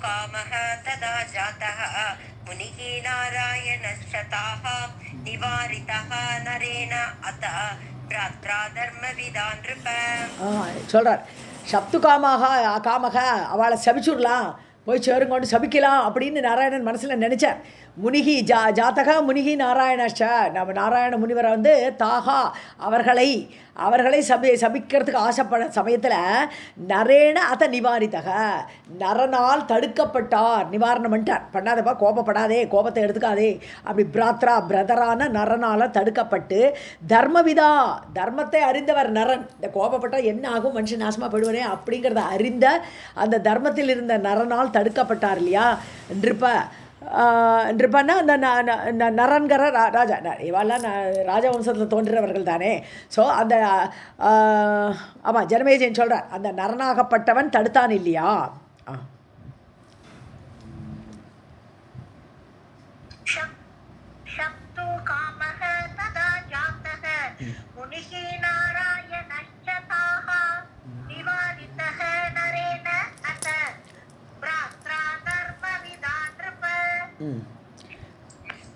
कामः तदा जातः मुनिः नारायणश्चताः निवारितः नरेण अत भ्रात्रा धर्मविदान् नृप. சொல்கிறார், சப்து காமக அவளை சபிச்சுடலாம், போய் சேருங்கொண்டு சபிக்கலாம் அப்படின்னு நாராயணன் மனசில் நினச்சார். முனிகி ஜாத்தகா முனிகி நாராயணாச்ச, நம்ம நாராயண முனிவரை வந்து தாகா அவர்களை சபிக்கிறதுக்கு ஆசைப்பட சமயத்தில் நரேன அத நிவாரித்தக, நரனால் தடுக்கப்பட்டார், நிவாரணம் பண்ணிட்டார், பண்ணாதப்பா கோபப்படாதே, கோபத்தை எடுத்துக்காதே அப்படி பிரதரான நரனால் தடுக்கப்பட்டு தர்மவிதா, தர்மத்தை அறிந்தவர் நரன், இந்த கோபப்பட்டால் என்ன ஆகும் மனுஷன் நாசமாக போயிடுவானே அப்படிங்கிறத அறிந்த அந்த தர்மத்தில் இருந்த நரனால் தடுக்கப்பட்டார் இல்லையா. நிருபன்னா அந்த நரன்கிற ராஜா, இவெல்லாம் ராஜவம்சத்தில் தோன்றுறவர்கள் தானே. ஸோ அந்த ஆமாம் ஜனமேஜன் சொல்கிறார், அந்த நரனாகப்பட்டவன் தடுத்தான் இல்லையா.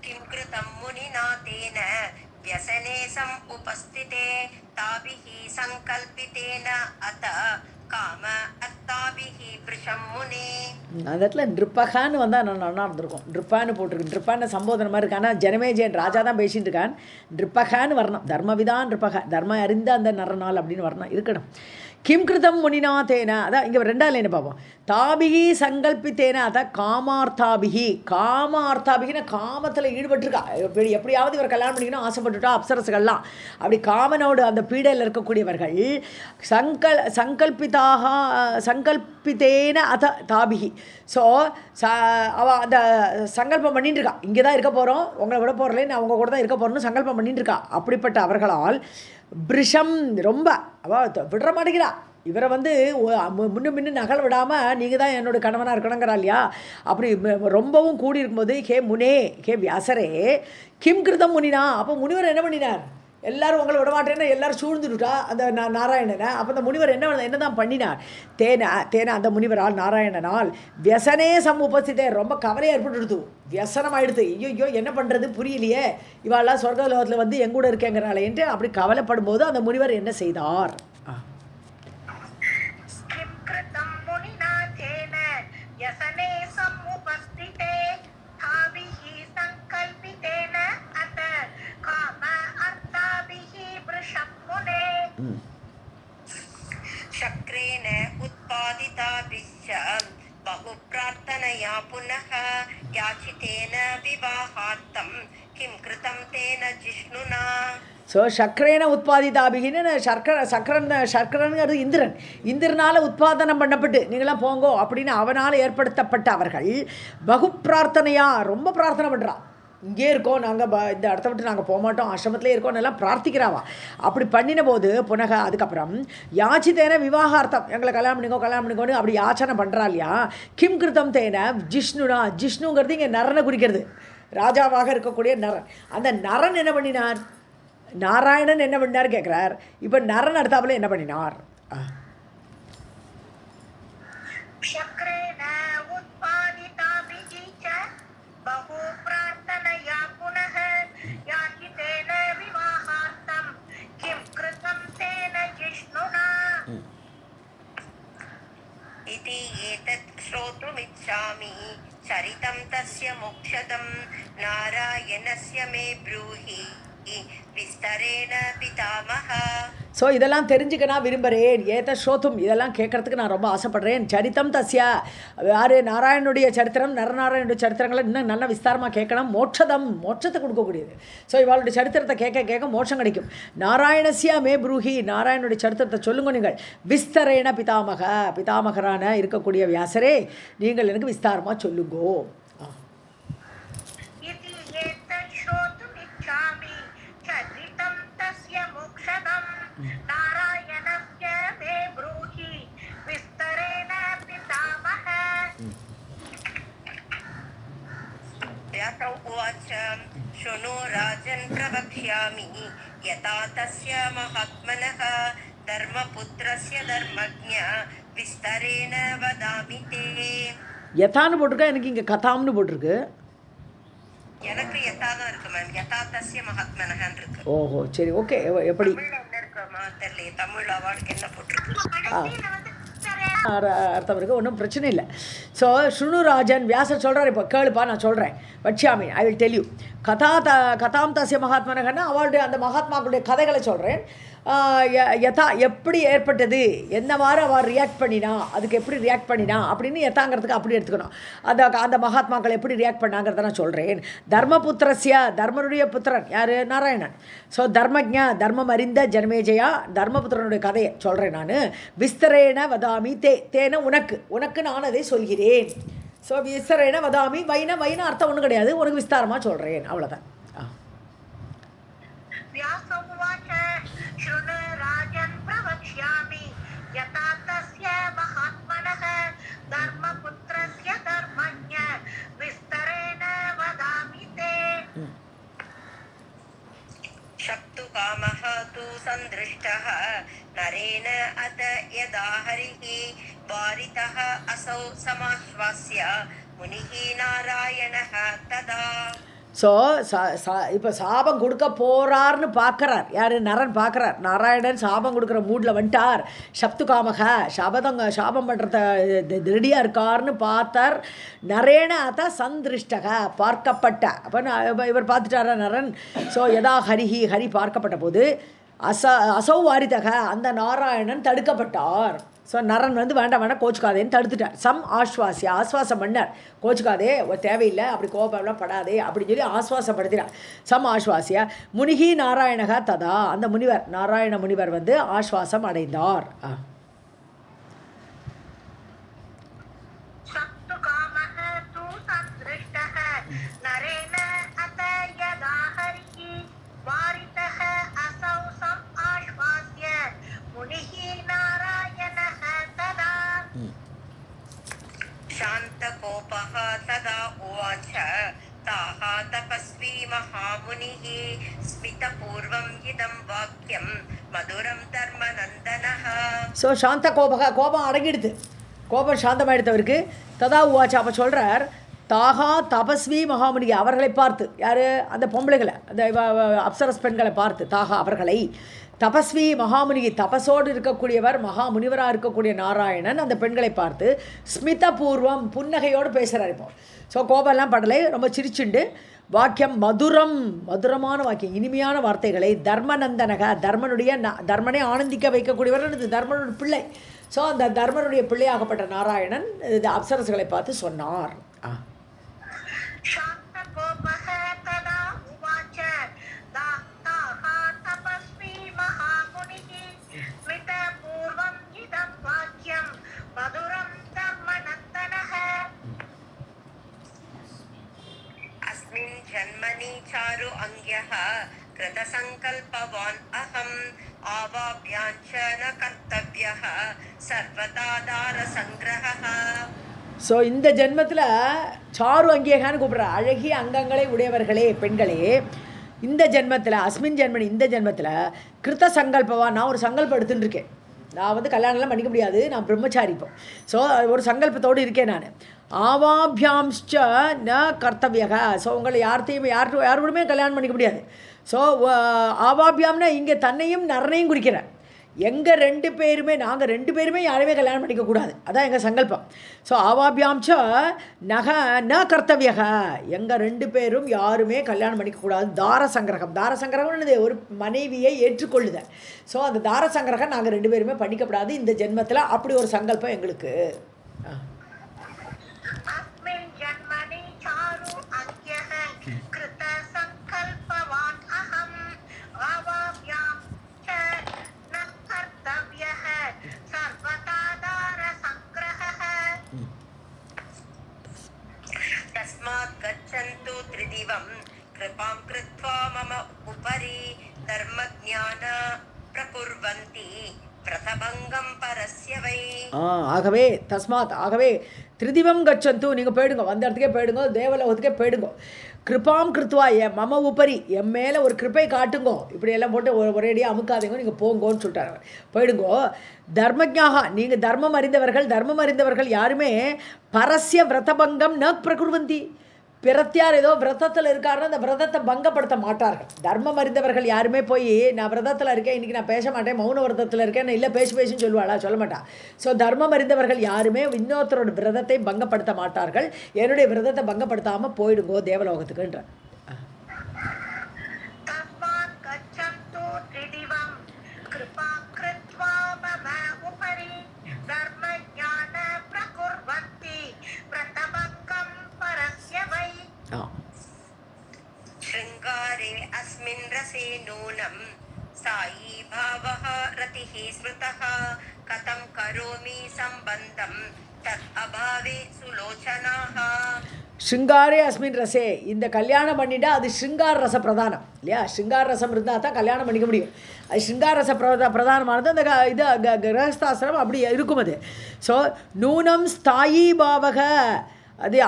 किं कृतं मुनिना तेन व्यसने समुपस्थिते ताभिः संकल्पितेन अत காம அத்தாபிஹி பிருஷம் முனே. அந்த இடத்துல நிருப்பகான்னு வந்தால் நல்லா இருந்திருக்கும். நிருப்பான்னு போட்டிருக்கு, நிருப்பான்னு சம்போதனை மாதிரி இருக்கு. ஆனால் ஜனமேஜயன் ராஜா தான் பேசிகிட்டு இருக்கான். நிருப்பகான்னு வரணும், தர்மவிதான் நிருப்பக, தர்மம் அறிந்த அந்த நரநாள் அப்படின்னு வரணும் இருக்கணும். கிம் கிருதம் முனினா தேன, அதான் இங்கே ரெண்டாவது லைனை பார்ப்போம். தாபிகி சங்கல்பித்தேன, அதான் காமார்த்தாபிகி. காமார்த்தாபிகின்னு காமத்தில் ஈடுபட்டிருக்கா, எப்படியாவது இவர் கல்யாணம் பண்ணிக்கணும் ஆசைப்பட்டுட்டா அப்சரசுகள்லாம். அப்படி காமனோடு அந்த பீடையில் இருக்கக்கூடியவர்கள் சங்கல்பித்தேன அத தாபிகி. ஸோ அவள் அந்த சங்கல்பம் பண்ணிட்டு இருக்கா, இங்கே தான் இருக்க போகிறோம், உங்களை விட போகிறலேன்னு அவங்க கூட தான் இருக்க போகிறோன்னு சங்கல்பம் பண்ணிட்டு இருக்கா. அப்படிப்பட்ட அவர்களால் பிரிஷம் ரொம்ப அவள் விடுற மாட்டேங்கிறா. இவரை முன்னு நகல் விடாமல் நீங்கள் தான் என்னோட கணவனாக இருக்கணுங்கிறா இல்லையா. அப்படி ரொம்பவும் கூடி இருக்கும்போது ஹே முனே, ஹே வியாசரே, கிம் கிருதம் முனினா. அப்போ முனிவர் என்ன பண்ணினார்? எல்லோரும் உங்களை விட மாட்டேன்னு எல்லோரும் சூழ்ந்துட்டா அந்த நாராயணனை. அப்போ அந்த முனிவர் என்ன தான் பண்ணினார்? தேன அந்த முனிவரால் நாராயணனால் வியசனே உபஸ்தித்தே, ரொம்ப கவலை ஏற்பட்டுடுது, வியசனம் ஆயிடுது. ஐயோ என்ன பண்ணுறது புரியலையே, இவாளெல்லாம் சொர்க்கலோகத்தில் எங்கூட இருக்கேங்கிறாளே என்று அப்படி கவலைப்படும் போது அந்த முனிவர் என்ன செய்தார்? शक्रेण उत्पादिताभिश्च बहुप्रार्थनया पुनः याचितेन विवाहार्थं किं कृतं तेन जिष्णुना. ஸோ சக்கரேன உத்பாதிதாபிகின்னு சக்கரங்கிறது இந்திரனால் உத்பாதனம் பண்ணப்பட்டு நீங்களாம் போங்கோ அப்படின்னு அவனால் ஏற்படுத்தப்பட்ட அவர்கள் பகு பிரார்த்தனையா ரொம்ப பிரார்த்தனை பண்ணுறா. இங்கே இருக்கோம் நாங்கள், இந்த இடத்த விட்டு நாங்கள் போக மாட்டோம், ஆசிரமத்திலே இருக்கோம் எல்லாம் பிரார்த்திக்கிறாவா. அப்படி பண்ணின போது புனக அதுக்கப்புறம் யாச்சித்தேன விவாகார்த்தம், எங்களை கல்யாணம் பண்ணிக்கோன்னு அப்படி யாச்சனை பண்ணுறா இல்லையா. கிம் கிருத்தம் தேன ஜிஷ்ணுனா, ஜிஷ்ணுங்கிறது இங்கே நரனை குறிக்கிறது, ராஜாவாக இருக்கக்கூடிய நரன். அந்த நரன் என்ன பண்ணினார்? நாராயணன் என்ன பண்ணார் கேட்குறார். இப்போ நரன் அடுத்தாப்புல என்ன பண்ணினார்? इति एतत् श्रोतुमिच्छामि चरितं तस्य मोक्षदं नारायणस्य मे ब्रूहि विस्तरेण पितामह. ஸோ இதெல்லாம் தெரிஞ்சுக்க நான் விரும்புகிறேன். ஏத ஸ்ரோத்தும், இதெல்லாம் கேட்குறதுக்கு நான் ரொம்ப ஆசைப்படுறேன். சரித்தம் தஸ்யா, யார் நாராயணனுடைய சரித்திரம், நரநாராயணுடைய சரித்திரங்களை இன்னும் நல்லா விஸ்தாரமாக கேட்கணும். மோட்சதம், மோட்சத்தை கொடுக்கக்கூடியது. ஸோ இவளுடைய சரித்திரத்தை கேட்க மோட்சம் கிடைக்கும். நாராயணஸ்யா மே ப்ரூஹி, நாராயணனுடைய சரித்திரத்தை சொல்லுங்க நீங்கள். விஸ்தரேன பிதாமகரான இருக்கக்கூடிய வியாசரே நீங்கள் எனக்கு விஸ்தாரமாக சொல்லுங்கோ. शृणु राजन् प्रवक्ष्यामि यथा तस्य महात्मनः धर्मपुत्रस्य धर्मज्ञ विस्तरेण वदामि ते. யதான்னு போட்டிருக்கா, எனக்கு இங்கே கதாம்னு போட்டிருக்கு. எனக்கு யதா தான் இருக்கு மேம், யதா தஸ்ய மகாத்மனஹன்னு இருக்கு. ஓஹோ சரி ஓகே. எப்படி தெரியல, தமிழ் அவார்டுக்கு என்ன போட்டிருக்கு? அர்த்தம் இருக்குது, ஒன்றும் பிரச்சனை இல்லை. ஸோ ஸ்ருணுராஜன் வியாசர் சொல்கிறார், இப்போ கேளுப்பா நான் சொல்கிறேன். வட்சியாமி ஐ வில் டெல் யூ. கதாம் தஸ்ய மகாத்மனகன்னா அவளுடைய அந்த மகாத்மாக்களுடைய கதைகளை சொல்கிறேன். யதா எப்படி ஏற்பட்டது, என்னவாறு அவள் ரியாக்ட் பண்ணினா, அதுக்கு எப்படி ரியாக்ட் பண்ணினா அப்படின்னு யதாங்கிறதுக்கு அப்படி எடுத்துக்கணும். அந்த மகாத்மாக்கள் எப்படி ரியாக்ட் பண்ணாங்கிறத நான் சொல்கிறேன். தர்மபுத்திரஸ்ய, தர்மனுடைய புத்திரன் யார்? நாராயணன். ஸோ தர்மஜா, தர்மம் அறிந்த ஜனமேஜயா, தர்மபுத்திரனுடைய கதையை சொல்கிறேன் நான். விஸ்தரேன வதாமி தேன உனக்கு நான் அதை சொல்கிறேன். ஸோ விஸ்தரேன வதாமி, வைன அர்த்தம் ஒன்றும் கிடையாது, உனக்கு விஸ்தாரமாக சொல்கிறேன், அவ்வளோதான். शक्तुकामः तु सन्दृष्टः नरेण अत यदा हरिः वारितः असौ समाश्वास्य मुनिः नारायणः तदा. ஸோ இப்போ சாபம் கொடுக்க போகிறார்னு பார்க்குறார் யார்? நரன் பார்க்குறார். நாராயணன் சாபம் கொடுக்குற மூடில் வந்துட்டார். சப்துகாமக சாபம் பண்ணுறத ரெடியாக இருக்கார்னு பார்த்தார். நரேன அத சந்திருஷ்டக பார்க்கப்பட்ட, அப்போ இவர் பார்த்துட்டாரா நரன். ஸோ யதா ஹரி பார்க்கப்பட்ட போது அசௌ வாரிதக அந்த நாராயணன் தடுக்கப்பட்டார். ஸோ நரன் வந்து வேண்டாம் வேண்டாம் கோச்சுக்காதேன்னு தடுத்துட்டார். சம் ஆஸ்வாசிய ஆஸ்வாசம் பண்ணார். கோச்சுக்காதே தேவையில்லை, அப்படி கோபம்லாம் படாதே அப்படின்னு சொல்லி ஆஸ்வாசப்படுத்தினார். சம் ஆஸ்வாசிய முனிகி நாராயணக ததா அந்த முனிவர் நாராயண முனிவர் வந்து ஆஸ்வாசம் அடைந்தார். शान्तकोपः तदा उवाच ताः तपस्वी महामुनिः स्मितपूर्वम् इदं वाक्यं मधुरं धर्मनन्दनः. ஸோ சாந்த கோபம் அடங்கிடுது, கோபம் சாந்தமாயிடுத்தவருக்கு. ததா உவாச்சா அப்போ சொல்கிறார், தாகா தபஸ்வி மகாமுனி அவர்களை பார்த்து, யார் அந்த பொம்பளைகளை அந்த அப்சரஸ் பெண்களை பார்த்து, தாகா அவர்களை தபஸ்வி மகாமுனி தபஸோடு இருக்கக்கூடியவர் மகாமுனிவராக இருக்கக்கூடிய நாராயணன் அந்த பெண்களை பார்த்து ஸ்மிதபூர்வம் புன்னகையோடு பேசுகிறார். இப்போ ஸோ கோபம்லாம் படலை, ரொம்ப சிரிச்சுண்டு வாக்கியம் மதுரமான வாக்கியம், இனிமையான வார்த்தைகளை தர்மநந்தனக தர்மனை ஆனந்திக்க வைக்கக்கூடியவர் தர்மனுடைய பிள்ளை. ஸோ அந்த தர்மனுடைய பிள்ளையாகப்பட்ட நாராயணன் இந்த அப்சரசுகளை பார்த்து சொன்னார். जन्मनि चारु अंग्यः कृतसंकल्पवान् अहम् आवाभ्याञ्च न कर्तव्यः सर्वदा दारसंग्रहः. ஸோ இந்த ஜென்மத்தில் சாரு அங்கேகான்னு கூப்பிட்ற அழகிய அங்கங்களை உடையவர்களே பெண்களே, இந்த ஜென்மத்தில் அஸ்மின் ஜென்மனி இந்த ஜென்மத்தில் கிருத்த சங்கல்பவா நான் ஒரு சங்கல்பம் எடுத்துகிட்டு இருக்கேன். நான் வந்து கல்யாணம்லாம் பண்ணிக்க முடியாது, நான் பிரம்மச்சாரி. இப்போ ஸோ ஒரு சங்கல்பத்தோடு இருக்கேன் நான். ஆவாபியாம்ச்ச ந கர்த்தவியக ஸோ உங்களை யாரோடுமே கல்யாணம் பண்ணிக்க முடியாது. ஸோ ஆவாபியாம்னா இங்கே தன்னையும் நரனையும் குறிக்கிறேன். எங்கள் நாங்கள் ரெண்டு பேருமே யாரையுமே கல்யாணம் பண்ணிக்கக்கூடாது, அதான் எங்கள் சங்கல்பம். ஸோ ஆவாபியாம்ச்ச ந கர்த்தவியக எங்கள் 2 பேரும் யாருமே கல்யாணம் பண்ணிக்கக்கூடாது. தாரசங்கிரகம் ஒரு மனைவியை ஏற்றுக்கொள்ளுதல். ஸோ அந்த தாரசங்கிரகம் நாங்கள் 2 பேருமே பண்ணிக்கப்படாது இந்த ஜென்மத்தில், அப்படி ஒரு சங்கல்பம் எங்களுக்கு. गच्छन्तु त्रिदिवं कृपां कृत्वा मम उपरि धर्मज्ञान प्रकुर्वन्ति பிரதபங்கம் பரஸ்ய வை. ஆகவே திருதிவம் கச்சந்து நீங்கள் போயிடுங்க, வந்த இடத்துக்கே போயிடுங்க, தேவலோகத்துக்கே போயிடுங்க. கிருபாம் கிருத்வா மம உபரி என் மேலே ஒரு கிருப்பை காட்டுங்கோ, இப்படியெல்லாம் போட்டு ஒரேடியாக அமுக்காதீங்க, நீங்கள் போங்கோன்னு சொல்லிட்டாரு. போயிடுங்கோ. தர்மஜாக நீங்கள் தர்மம் அறிந்தவர்கள் யாருமே பரஸ்ய விரதபங்கம் ந பிரகுர்வந்தி பிறத்தியார் ஏதோ விரதத்தில் இருக்காருன்னா அந்த விரதத்தை பங்கப்படுத்த மாட்டார்கள். தர்மம் அறிந்தவர்கள் யாருமே போய் நான் விரதத்தில் இருக்கேன், இன்றைக்கி நான் பேச மாட்டேன், மௌன விரதத்தில் இருக்கேன், நான் இல்லை பேசுன்னு சொல்லுவாளா? சொல்ல மாட்டான். ஸோ தர்மம் அறிந்தவர்கள் யாருமே இன்னொருத்தரோட விரதத்தை பங்கப்படுத்த மாட்டார்கள். என்னுடைய விரதத்தை பங்கப்படுத்தாமல் போயிடுங்கோ தேவலோகத்துக்குன்ற. शृंगारे अस्मिन् रसे नूनं साई भावः रतिः स्मृतः कथं करोमि संबन्धं तत् अभावे सुलोचनाः. ஷிங்காரே அஸ்மின் ரசே இந்த கல்யாணம் பண்ணிட்டா அது ஷிங்கார ரச பிரதானம் இல்லையா? ஷிங்கார ரசம் இருந்தால் தான் கல்யாணம் பண்ணிக்க முடியும். அது ஷிங்கார ரச பிரதானமானது அந்த இது கிரகஸ்தாசிரம் அப்படி இருக்கும். அது ஸோ நூனம் ஸ்தாயி பாவக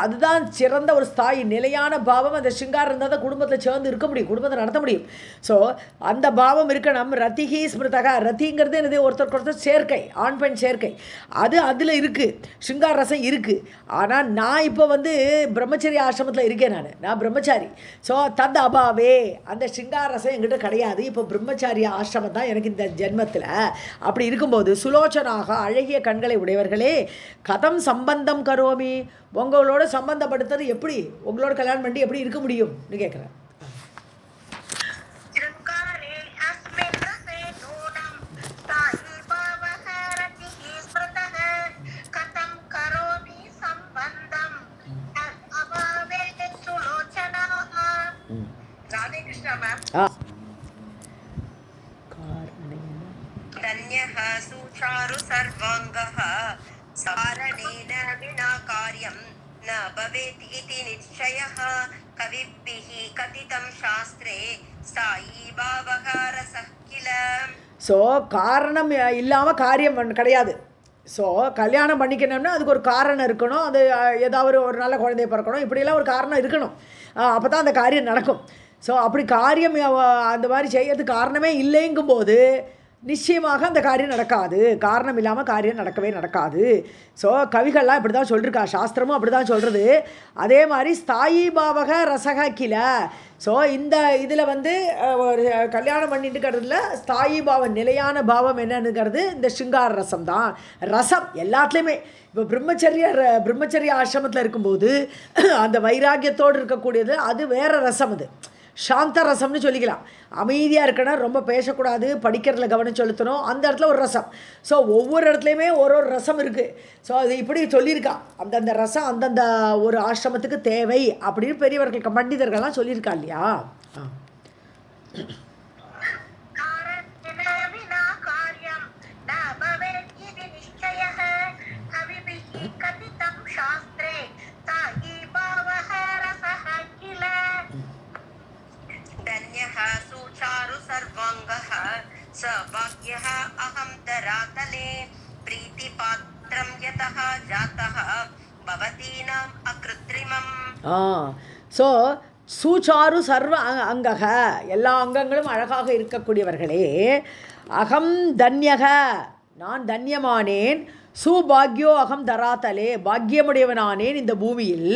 அதுதான் சிறந்த ஒரு ஸ்தாயி நிலையான பாவம். அந்த சிங்காரம் இருந்தால் தான் குடும்பத்தில் சேர்ந்து இருக்க முடியும், குடும்பத்தை நடத்த முடியும். ஸோ அந்த பாவம் இருக்கணும். ரத்திகி ஸ்மிருதக ரத்திங்கிறது என்னது? ஒருத்தருக்கு சேர்க்கை, ஆண் பெண் சேர்க்கை, அது அதில் இருக்குது, சிங்கார ரசம் இருக்குது. ஆனால் நான் இப்போ பிரம்மச்சரிய ஆசிரமத்தில் இருக்கேன், நான் பிரம்மச்சாரி. ஸோ தத் அபாவே அந்த சிங்கார ரசம் என்கிட்ட கிடையாது. இப்போ பிரம்மச்சாரிய ஆசிரமம் தான் எனக்கு இந்த ஜென்மத்தில். அப்படி இருக்கும்போது சுலோச்சனாக அழகிய கண்களை உடையவர்களே கதம் சம்பந்தம் கரோமி உங்களோட சம்பந்தப்படுத்துறது எப்படி? உங்களோட கல்யாணம் பண்ணி எப்படி இருக்க முடியும்னு கேட்குறேன். ராதே கிருஷ்ணா மேம். தன்யः சுச்சாரு சர்வாங்கः சாரணேன வினா காரியம் ந பவேத் இதி நிச்சயः கவிப்பிः கதிதம் சாஸ்திரே சாயி பாவக ரசः கில. ஸோ காரணம் இல்லாமல் காரியம் கிடையாது. ஸோ கல்யாணம் பண்ணிக்கணும்னா அதுக்கு ஒரு காரணம் இருக்கணும். அது ஏதாவது ஒரு நல்ல குழந்தைய பிறக்கணும், இப்படியெல்லாம் ஒரு காரணம் இருக்கணும். அப்போ தான் அந்த காரியம் நடக்கும். ஸோ அப்படி காரியம் அந்த மாதிரி செய்யறதுக்கு காரணமே இல்லைங்கும்போது நிச்சயமாக அந்த காரியம் நடக்காது. காரணம் இல்லாமல் காரியம் நடக்கவே நடக்காது. ஸோ கவிகள்லாம் இப்படி தான் சொல்லியிருக்கா, சாஸ்திரமும் அப்படி தான் சொல்கிறது. அதே மாதிரி ஸ்தாயி பாவக ரசக கில. ஸோ இந்த இதில் வந்து ஒரு கல்யாணம் பண்ணிட்டுக்கிறதுல ஸ்தாயி பாவம், நிலையான பாவம் என்னன்னுங்கிறது இந்த சிங்கார ரசம் தான். ரசம் எல்லாத்துலேயுமே இப்போ பிரம்மச்சரிய ஆசிரமத்தில் இருக்கும்போது அந்த வைராக்கியத்தோடு இருக்கக்கூடியது அது வேறு ரசம். அது சாந்த ரசம்னு சொல்லிக்கலாம். அமைதியாக இருக்கணும், ரொம்ப பேசக்கூடாது, படிக்கிறதுல கவனம் செலுத்தணும், அந்த இடத்துல ஒரு ரசம். ஸோ ஒவ்வொரு இடத்துலையுமே ஒரு ரசம் இருக்குது. ஸோ அது இப்படி சொல்லியிருக்கா, அந்தந்த ரசம் அந்தந்த ஒரு ஆசிரமத்துக்கு தேவை அப்படின்னு பெரியவர்கள் பண்டிதர்கள்லாம் சொல்லியிருக்கா இல்லையா. सौभाग्यः अहं धरातले प्रीतिपात्रं यतः जातः भवतीनाम् अकृत्रिमम्. ஸோ சூச்சாரு சர்வ அங்கக, எல்லா அங்கங்களும் அழகாக இருக்கக்கூடியவர்களே. அகம் தன்யக, நான் தன்யமானேன். சுபாக்யோ அகம் தராத்தலே, பாக்கியமுடையவனானேன் இந்த பூமியில்.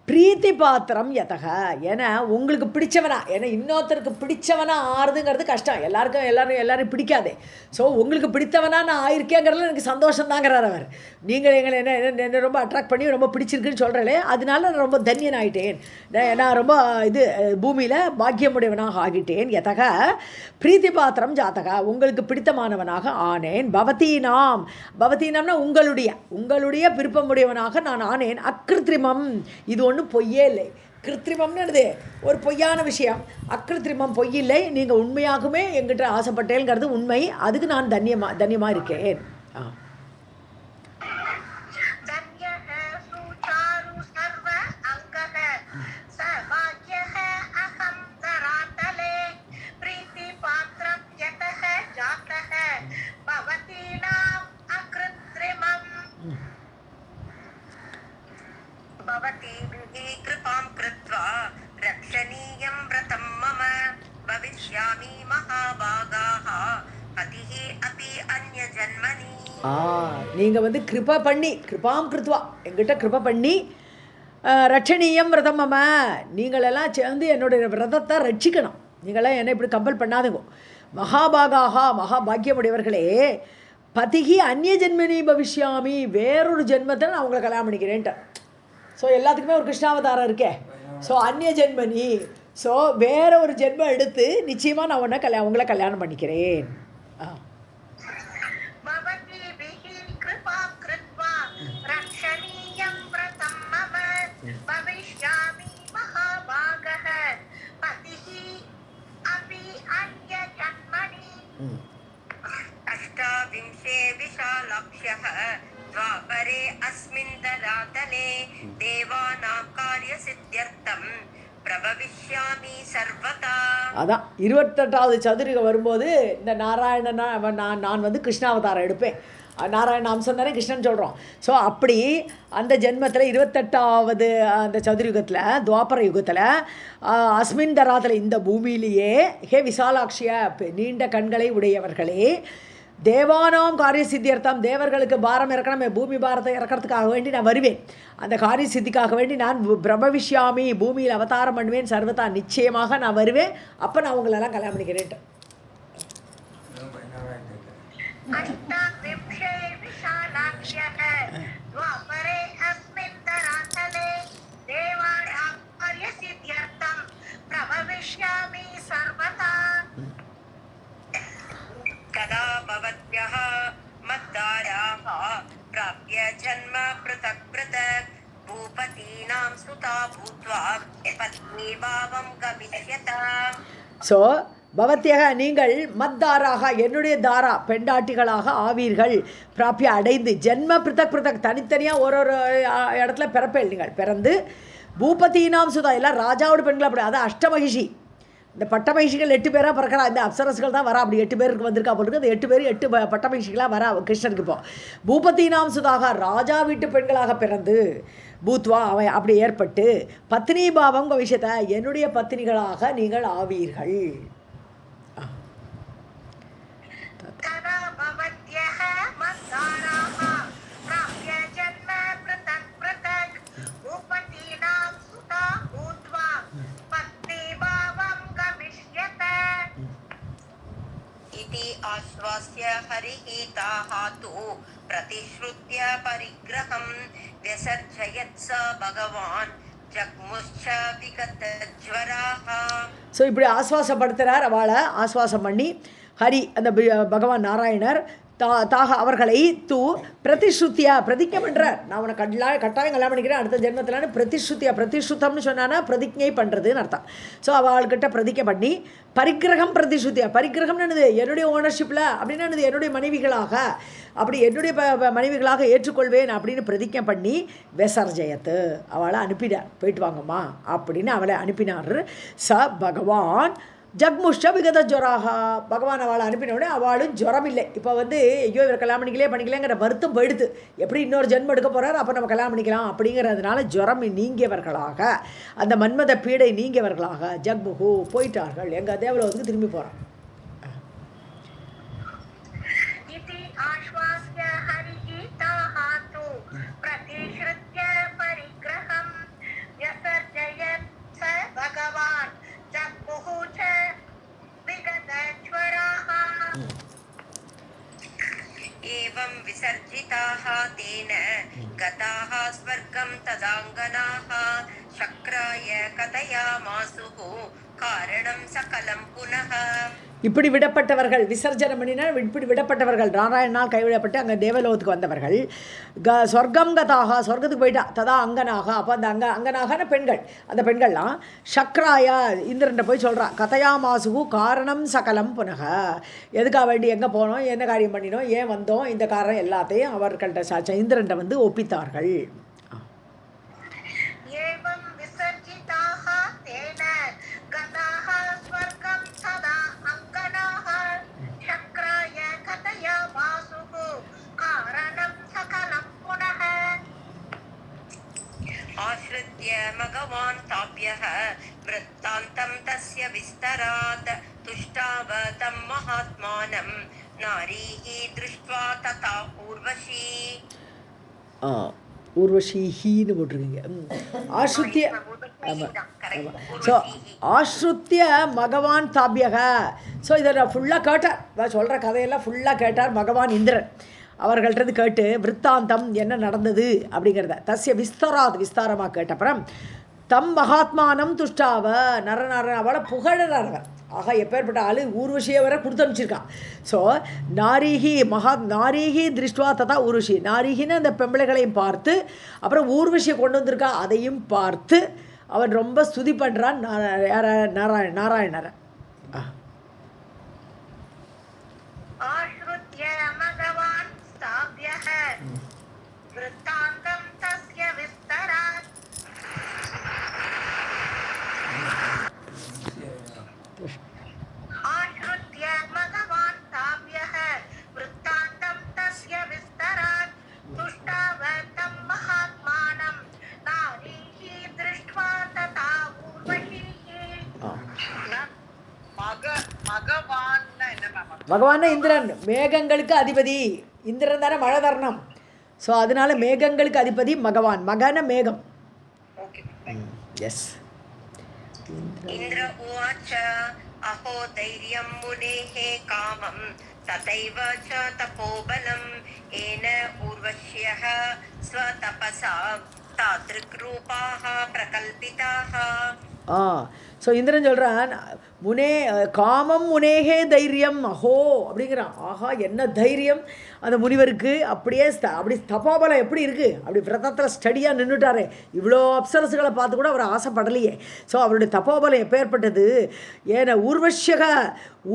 பிரீத்தி பாத்திரம் யதக, ஏன்னா உங்களுக்கு பிடிச்சவனா, ஏன்னா இன்னொருத்தருக்கு பிடிச்சவனா ஆறுதுங்கிறது கஷ்டம். எல்லாரும் பிடிக்காதே. ஸோ உங்களுக்கு பிடித்தவனா நான் ஆயிருக்கேங்கிறதுல எனக்கு சந்தோஷம் தாங்கிறார் அவர். நீங்கள் எங்களை என்ன ரொம்ப அட்ராக்ட் பண்ணி ரொம்ப பிடிச்சிருக்குன்னு சொல்கிறே, அதனால நான் ரொம்ப தன்யன் ஆகிட்டேன், நான் ரொம்ப பூமியில் பாக்கியமுடையவனாக ஆகிட்டேன். யதக பிரீத்தி பாத்திரம் ஜாத்தக, உங்களுக்கு பிடித்தமானவனாக ஆனேன். பவத்தீனாம்னா உங்களுடைய விருப்பமுடையவனாக நான் ஆனேன். அக்கிருத்திரிமம், இது ஒன்றும் பொய்யே இல்லை. கிருத்திரிமம்னு என்னது, ஒரு பொய்யான விஷயம். அக்கிருத்திரிமம் பொய்யில்லை. நீங்கள் உண்மையாகவே எங்கிட்ட ஆசைப்பட்டேங்கிறது உண்மை. அதுக்கு நான் தன்யமாக இருக்கேன். कृपां कृत्वा रक्षणीयं व्रतं मम भविष्यामि महाभागाः पतिः अपि अन्यजन्मनि. நீங்கள் வந்து கிருபாம் கிருத்வா, எங்கிட்ட கிருப பண்ணி ரட்சணீயம் விரதம் மம, நீங்களெல்லாம் சேர்ந்து என்னுடைய விரதத்தை ரட்சிக்கணும். நீங்களாம் என்னை இப்படி கம்பல் பண்ணாதுங்க. மகாபாகாக, மகாபாக்கியமுடையவர்களே. பதிகி அந்நிய ஜென்மனி பவிஷ்யாமி, வேறொரு ஜென்மத்தை நான் உங்களை கல்யாணம் பண்ணிக்கிறேன்ட்டு. ஸோ எல்லாத்துக்குமே ஒரு கிருஷ்ணாவதாரம் இருக்கே. ஸோ அந்நிய ஜென்மனி, ஸோ வேற ஒரு ஜென்மம் எடுத்து நிச்சயமாக நான் உங்களை கல்யாணம் பண்ணிக்கிறேன். अष्टाविंशे विशालाक्ष्यः द्वापरे अस्मिन् धरातले देवानां कार्यसिद्ध्यर्थं பிரபவிஷ்யாமி சர்வதா. அதான் 28வது சதுரிகை வரும்போது இந்த நாராயணனா நான் வந்து கிருஷ்ணாவதாரம் எடுப்பேன். நாராயண அம்சம் தானே கிருஷ்ணன் சொல்கிறோம். ஸோ அப்படி அந்த ஜென்மத்தில் 28வது அந்த சதுர்யுகத்தில், துவாபர யுகத்தில், அஸ்மின் தராத்தில், இந்த பூமியிலேயே, ஹே விசாலாட்சிய, நீண்ட கண்களை உடையவர்களே, தேவானாம் காரிய சித்தியர்த்தம், தேவர்களுக்கு பாரம் இறக்கணும், பூமி பாரத்தை இறக்கிறதுக்காக வேண்டி நான் வருவேன். அந்த காரிய சித்திக்காக வேண்டி நான் பிரபவிஷ்யாமி, பூமியில் அவதாரம் பண்ணுவேன். சர்வதா, நிச்சயமாக நான் வருவேன். அப்போ நான் உங்களெல்லாம் கல்யாணம் பண்ணிக்கிறேன்ட்டு. कदा भवत्यः मद्दाराः प्राप्य जन्म पृथक् पृथक् भूपतीनां सुता भूत्वा पत्नीभावं गमिष्यत ஸோ பவத்தியக நீங்கள் மத்தாராக என்னுடைய தாரா பெண்டாட்டிகளாக ஆவீர்கள் பிராப்பிய அடைந்து ஜென்ம பிருத்தக் பிருத்தக் தனித்தனியாக ஒரு இடத்துல பிறப்பேன் நீங்கள் பிறந்து பூபதினாம் சுதா எல்லாம் ராஜாவோட பெண்கள் அப்படி அது அஷ்டமகிஷி இந்த பட்டமகிஷிகள் 8 பேராக பிறக்கிறா இந்த அப்சரஸ்கள் தான் வரா அப்படி 8 பேருக்கு வந்திருக்கா போட்டுருக்கு அந்த 8 பேர் 8 பட்டமகிஷிகளாக வரா கிருஷ்ணருக்கு இப்போ பூபதினாம் சுதாக ராஜா வீட்டு பெண்களாக பிறந்து பூத்வா அவன் அப்படி ஏற்பட்டு பத்னி பாவம் விஷயத்தை என்னுடைய பத்தினிகளாக நீங்கள் ஆவீர்கள் आश्वास्य हरिः ताः तु प्रतिश्रुत्य परिग्रहं व्यसर्जयत् स भगवान् जग्मुश्च विगतज्वराः ஸோ இப்படி ஆஸ்வாசப்படுத்துகிறார் அவளை ஆஸ்வாசம் பண்ணி ஹரி அந்த பகவான் நாராயணர் தாக அவர்களை பிரதிஸ்ருத்தியா பிரதிஜை பண்ணுறார் நான் அவனை கட்டாயம் கல்யாணம் பண்ணிக்கிறேன் அடுத்த ஜென்மத்திலான பிரதிஸ்ருத்தம்னு சொன்னான்னா பிரதிஜை பண்ணுறதுன்னு அர்த்தம் ஸோ அவள்கிட்ட பிரதிஜை பண்ணி பரிகிரகம் பரிகிரகம்னு என்னுடைய ஓனர்ஷிப்பில் அப்படின்னு என்னுடைய மனைவிகளாக அப்படி என்னுடைய மனைவிகளாக ஏற்றுக்கொள்வேன் அப்படின்னு பிரதிஜை பண்ணி விசர்ஜயத்து அவளை அனுப்பினார் போயிட்டு வாங்கம்மா அப்படின்னு அவளை அனுப்பினார் ச பகவான் ஜக்முஷ்ட விகத ஜொராகா பகவான் அவளை அனுப்பினோடனே அவளும் ஜுரம் இல்லை இப்போ ஐயோ இவர் கல்யாணம் பண்ணிக்கலேங்கிற வருத்தம் போயிடுது எப்படி இன்னொரு ஜென்மம் எடுக்க போகிறார் அப்போ நம்ம கல்யாணம் பண்ணிக்கலாம் அப்படிங்கிறதுனால ஜுரம் நீங்கியவர்களாக அந்த மன்மத பீடை நீங்கியவர்களாக ஜக்முகு போயிட்டார்கள் எங்கள் தேவலோகத்துக்கு திரும்பி போகிறான் एवं विसर्जिताः तेन गताः स्वर्गं तदाङ्गनाः शक्राय कथयामासुः कारणं सकलं पुनः இப்படி விடப்பட்டவர்கள் விசர்ஜனம் பண்ணினால் இப்படி விடப்பட்டவர்கள் நாராயணனால் கைவிடப்பட்டு அங்கே தேவலோகத்துக்கு வந்தவர்கள் சொர்க்கம் கதாக சொர்க்கத்துக்கு போயிட்டா ததா அங்கனாக அப்போ அந்த அங்கனாகன பெண்கள் அந்த பெண்கள்லாம் சக்ராயா இந்திரன்ட்ட போய் சொல்கிறா கதையா மாசுகு காரணம் சகலம் புனக எதுக்காக வேண்டி எங்கே போனோம் என்ன காரியம் பண்ணினோம் ஏன் வந்தோம் இந்த காரணம் எல்லாத்தையும் அவர்கள்ட்ட இந்திரன்ட்ட ஒப்பித்தார்கள் आश्रित्य भगवान् ताप्यः वृत्तान्तं तस्य विस्तरात् तुष्टावतं महात्मानं नारीः दृष्ट्वा तथा ஊர்வஷீன்னு போட்டிருக்கீங்க ஆஸ்ருத்திய ஆமாம் ஆமாம் ஸோ ஆஸ்ருத்திய பகவான் தாபியக ஸோ இதை நான் ஃபுல்லாக கேட்டார் சொல்கிற கதையெல்லாம் ஃபுல்லாக கேட்டார் பகவான் இந்திரன் அவர்கள்ட்ட கேட்டு விற்த்தாந்தம் என்ன நடந்தது அப்படிங்கிறத தஸ்ய விஸ்தாரமாக கேட்டப்புறம் தம் மகாத்மானம் துஷ்டாவ நரநாரன் அவளை புகழறார் ஆக எப்பேற்பட்ட ஆள் ஊர்வசியை வர கொடுத்து அனுப்பிச்சிருக்கான் ஸோ நாரீகி திருஷ்டுவா ததா ஊர்வசி நாரீகின்னு அந்த பெம்பளைகளையும் பார்த்து அப்புறம் ஊர்வசியை கொண்டு வந்திருக்கா அதையும் பார்த்து அவன் ரொம்ப ஸ்துதி பண்ணுறான் நாராயணரை பகவான் இந்திரன் மேகங்களுக்கு அதிபதி இந்திரன் தானே மழை தரணும் ஸோ அதனால மேகங்களுக்கு அதிபதி பகவான் மகன மேகம் எஸ் இந்திர உவாச்ச அஹோ தைரியம் முனேஹே காமம் ததைவ ச தபோபலம் ஏன ஊர்வஷ்யः ஸ்வதபஸா तादृक्रूपाः प्रकल्पिताः. ஸோ இந்திரன் சொல்கிறான், முனே காமம் முனேகே தைரியம் அஹோ அப்படிங்கிறான். ஆஹா, என்ன தைரியம் அந்த முனிவருக்கு! அப்படியே அப்படி தபோபலம் எப்படி இருக்குது! அப்படி விரதத்தில் ஸ்டடியாக நின்றுட்டாரே, இவ்வளோ அப்சரசுகளை பார்த்து கூட அவர் ஆசைப்படலையே. ஸோ அவருடைய தபோபலம் எப்பேற்பட்டது! ஏன்னா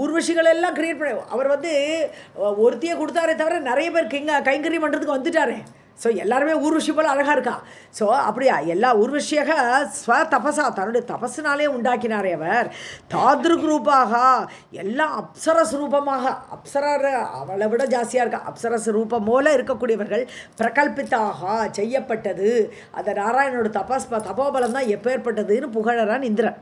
ஊர்வசிகள் எல்லாம் கிரியேட் பண்ண அவர் ஒருத்தியை கொடுத்தாரே தவிர நிறைய பேர் கைங்கரியம் பண்ணுறதுக்கு வந்துட்டாரே. ஸோ எல்லாருமே ஊர்வசி போல் அழகாக இருக்கா. ஸோ அப்படியா எல்லா ஊர்வசியாக ஸ்வ தபசா தன்னுடைய தபஸினாலே உண்டாக்கினாரே அவர். தாத்ருக் ரூபாக எல்லாம் அப்சரஸ் ரூபமாக, அப்சரர் அவளை விட ஜாஸ்தியாக இருக்கா, அப்சரஸ் ரூபம் போல இருக்கக்கூடியவர்கள் பிரகல்பித்தாக செய்யப்பட்டது. அந்த நாராயணனோட தபோபலம் தான் எப்பேற்பட்டதுன்னு புகழறான் Indiran.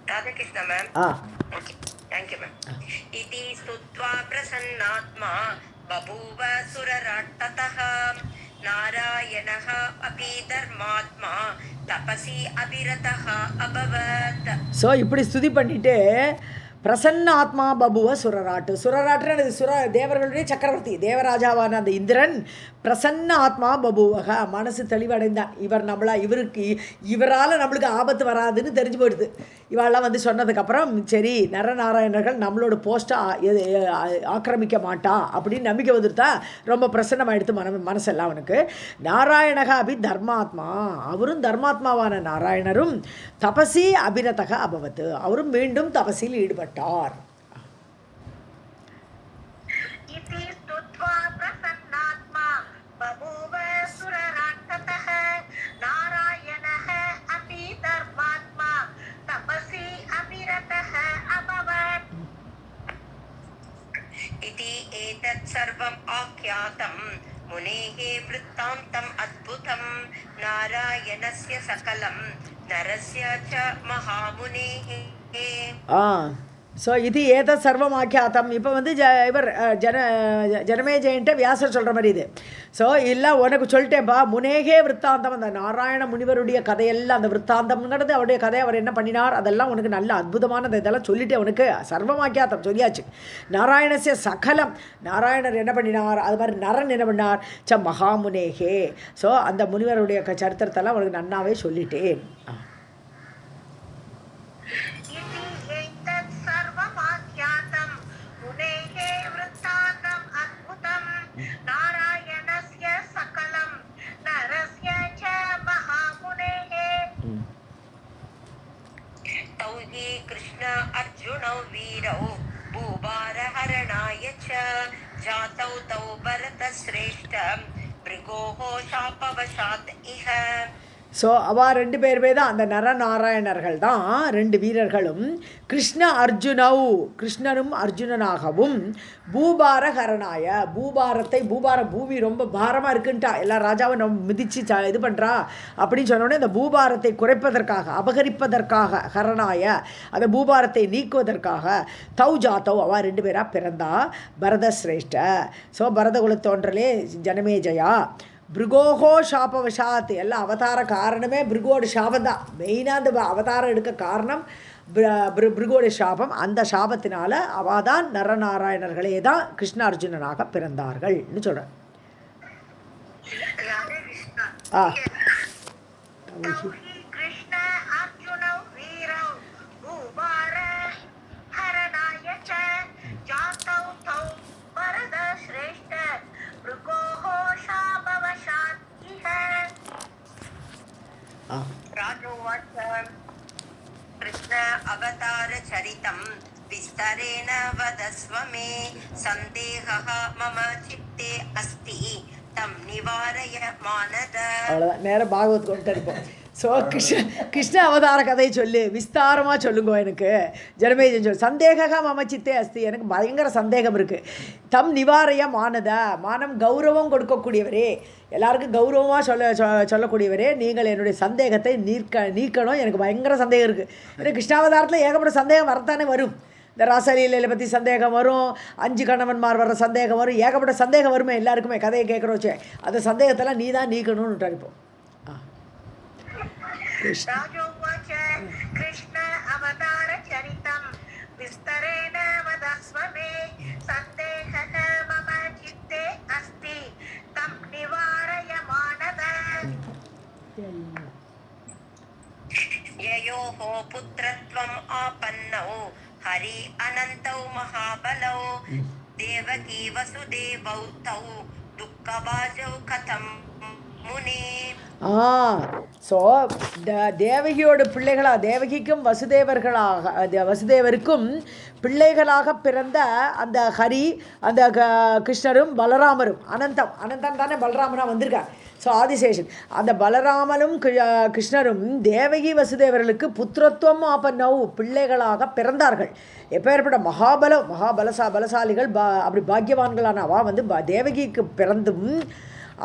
Radhakrishna ma'am. Okay. Thank you ma'am. Iti stutva prasannaatma babuva suraratatah नारायणः अपि धर्मात्मा तपसी अभिरतः अभवत्. ஸோ இப்படி ஸ்துதி பண்ணிட்டு பிரசன்ன ஆத்மா பபுவ சுரராட்டு. சுரராட்டுன்னு தேவர்களுடைய சக்கரவர்த்தி தேவராஜாவான அந்த இந்திரன் பிரசன்ன ஆத்மா பபுவக மனசு தெளிவடைந்தான். இவரால் நம்மளுக்கு ஆபத்து வராதுன்னு தெரிஞ்சு போயிடுது. இவாளெல்லாம் சொன்னதுக்கப்புறம் சரி நரநாராயணர்கள் நம்மளோட போஸ்ட்டை ஆக்கிரமிக்க மாட்டா அப்படின்னு நம்பிக்கை வந்துருத்தா ரொம்ப பிரசன்னமாயிடுத்து மனசெல்லாம் அவனுக்கு. நாராயணகா அபி தர்மாத்மா, அவரும் தர்மாத்மாவான நாராயணரும் தபசி அபிரதக அபவத்து, அவரும் மீண்டும் தபசியில் ஈடுபட்டார். इति एतत् सर्वम् आख्यातं मुनेः वृत्तान्तम् अद्भुतं नारायणस्य सकलं नरस्य च महामुनेः. ஸோ இது ஏதத் சர்வம் ஆக்கியாத்தம். இப்போ இவர் ஜனமேஜயன்ட்ட வியாசர் சொல்கிற மாதிரி இது. ஸோ இல்லை உனக்கு சொல்லிட்டேன்ப்பா, முனேகே விற்த்தாந்தம், அந்த நாராயண முனிவருடைய கதையெல்லாம், அந்த விற்த்தாந்தம்ங்கிறது அவருடைய கதை, அவர் என்ன பண்ணினார் அதெல்லாம் உனக்கு நல்ல அற்புதமானது, இதெல்லாம் சொல்லிட்டேன் உனக்கு. சர்வமாக்கியாத்தம் சொல்லியாச்சு. நாராயணசிய சகலம், நாராயணர் என்ன பண்ணினார், அது மாதிரி நரன் என்ன பண்ணார், மகாமுனேகே. ஸோ அந்த முனிவருடைய சரித்திரத்தெல்லாம் உனக்கு நன்னாவே சொல்லிட்டேன். कृष्ण अर्जुनौ वीरौ भूभारहरणाय च जातौ तौ भरतश्रेष्ठ भृगोः शापवशात् इह. ஸோ அவள் ரெண்டு பேருமே தான், அந்த நரநாராயணர்கள் தான் ரெண்டு வீரர்களும். கிருஷ்ண அர்ஜுனவ், கிருஷ்ணனும் அர்ஜுனனாகவும், பூபாரஹரணாய, பூமி ரொம்ப பாரமாக இருக்குன்ட்டா, எல்லா ராஜாவும் நம்ம மிதித்து இது பண்ணுறா அப்படின்னு சொன்னோடனே இந்த பூபாரத்தை குறைப்பதற்காக, அபகரிப்பதற்காக, ஹரணாய அந்த பூபாரத்தை நீக்குவதற்காக தௌ அவள் ரெண்டு பேராக பிறந்தா. பரதஸ்ரேஷ்ட, ஸோ பரத குலத்தோன்றலே ஜனமேஜயா. பிருகோஹோ சாபவசாத், எல்லாம் அவதார காரணமே பிருகோட சாபம் தான். மெயினாக அந்த அவதாரம் எடுக்க காரணம் பிருகோட சாபம். அந்த சாபத்தினால அவள் தான் நரநாராயணர்களே தான் கிருஷ்ண அர்ஜுனனாக பிறந்தார்கள்னு சொல்கிறேன். कृष्ण अवतार चरितं विस्तरेण वदस्व मे सन्देहः मम चित्ते अस्ति तं निवारय मानद. அவ்வளோதான், நேரம் பாகவத் கொண்டு இருப்போம். ஸோ கிருஷ்ண அவதார கதையை சொல்லு, விஸ்தாரமாக சொல்லுங்க எனக்கு. ஜனமேஜன் சொல்லு. சந்தேகா மமச்சித்தே அஸ்தி, எனக்கு பயங்கர சந்தேகம் இருக்குது. தம் நிவாரைய மானத, மானம் கௌரவம் கொடுக்கக்கூடியவரே, எல்லாருக்கும் கௌரவமாக சொல்லக்கூடியவரே, நீங்கள் என்னுடைய சந்தேகத்தை நீக்கணும். எனக்கு பயங்கர சந்தேகம் இருக்குது. ஏன்னா கிருஷ்ணாவதாரத்தில் ஏகப்பட்ட சந்தேகம் வரத்தானே வரும். இந்த ராசலீலையில் பற்றி சந்தேகம் வரும், 5 கணவன்மார் வர்ற சந்தேகம் வரும், ஏகப்பட்ட சந்தேகம் வருமே எல்லாருக்குமே. கதையை கேட்குறோச்சே, அந்த சந்தேகத்தெல்லாம் நீ தான் நீக்கணும்னு இப்போ. राजोवाच कृष्ण अवतार चरितं विस्तरेण वदस्व मे सन्देहः मम चित्ते अस्ति तं निवारय मानद ययोः पुत्रत्वम् आपन्नौ हरि अनन्तौ महाबलौ देवकी वसुदेवौ तौ दुःखभाजौ कथं मुने. ஸோ தேவகியோட பிள்ளைகளாக, தேவகிக்கும் வசுதேவருக்கும் பிள்ளைகளாக பிறந்த அந்த ஹரி, அந்த கிருஷ்ணரும் பலராமரும், அனந்தம் தானே பலராமனாக வந்திருக்கார். ஸோ ஆதிசேஷன், அந்த பலராமனும் கிருஷ்ணரும் தேவகி வசுதேவர்களுக்கு புத்திரத்துவம் ஆபன்னவ் பிள்ளைகளாக பிறந்தார்கள். எப்பேற்பட்ட பலசாலிகள், அப்படி பாக்கியவான்களான அவா வந்து தேவகிக்கு பிறந்தும்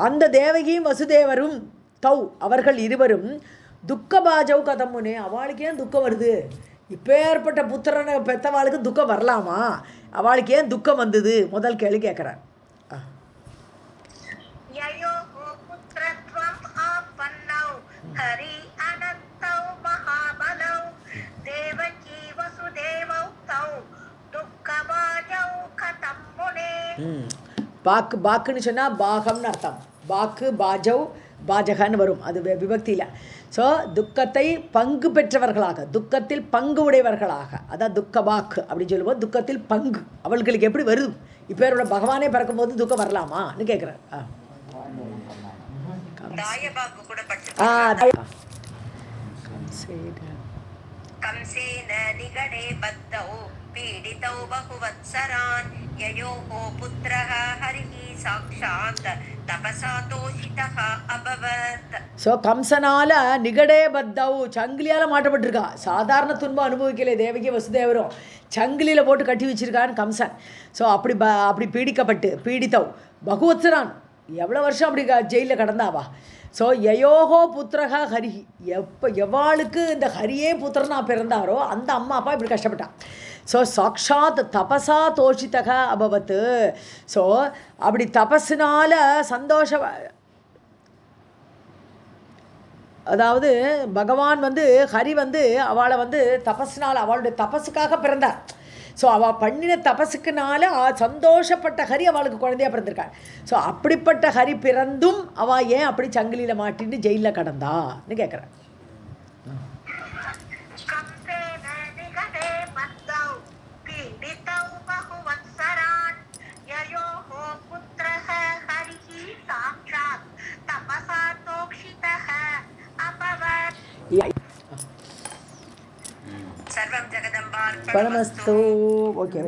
அந்த தேவகியும் வசுதேவரும் தௌ அவர்கள் இருவரும் துக்கபாஜவ் கதமுனே, அவளுக்கு ஏன் துக்கம் வருது? இப்பேற்பட்ட புத்திரனை பெற்றவாளுக்கு துக்கம் வரலாமா? அவளுக்கு ஏன் துக்கம் வந்தது? முதல் கேள்வி கேட்குறார். பாக்குன்னு சொன்னால் பாகம்னு அர்த்தம். பாக்கு பாஜவ் பாஜகன்னு வரும், அது விபக்தியில். ஸோ துக்கத்தை பங்கு பெற்றவர்களாக, துக்கத்தில் பங்கு உடையவர்களாக, அதான் துக்க பாக்கு அப்படின்னு சொல்லும்போது துக்கத்தில் பங்கு அவர்களுக்கு எப்படி வருது? இப்போ இவரோட பகவானே பிறக்கும்போது துக்கம் வரலாமான்னு கேட்குறார். कंसेन निगडे बद्धौ पीडितौ बहुवत्सरान् ययोः पुत्रः हरिः साक्षात् तपसा तोषितः अभवत्. ஸோ கம்சனால் நிகடே பத்தவ், சங்கிலியால் மாட்டப்பட்டிருக்கா. சாதாரண துன்பம் அனுபவிக்கலை தேவகி வசுதேவரும், சங்கிலியில் போட்டு கட்டி வச்சிருக்கான்னு கம்சன். ஸோ அப்படி பீடித்தவ் பகுவத்சரான், எவ்வளோ வருஷம் அப்படி ஜெயிலில் கடந்தாவா. ஸோ யயோகோ புத்திரகா ஹரிஹி, எவாளுக்கு இந்த ஹரியே புத்திரனா பிறந்தாரோ அந்த அம்மா அப்பா இப்படி கஷ்டப்பட்டான். ஸோ சாக்ஷாத் தபசா தோஷிதக அபவத்து. ஸோ அப்படி தபஸினால் அதாவது பகவான் வந்து ஹரி வந்து அவளை வந்து தபஸினால், அவளுடைய தபஸுக்காக பிறந்தார். ஸோ அவள் பண்ணின தபஸுக்குனால சந்தோஷப்பட்ட ஹரி அவளுக்கு குழந்தையாக பிறந்திருக்காள். ஸோ அப்படிப்பட்ட ஹரி பிறந்தும் அவள் ஏன் அப்படி சங்கிலியில் மாட்டின்னு ஜெயிலில் கடந்தான்னு கேட்குறான். सर्वं जगदम्बार्पणमस्तु. பரமஸ்து. ஓகே.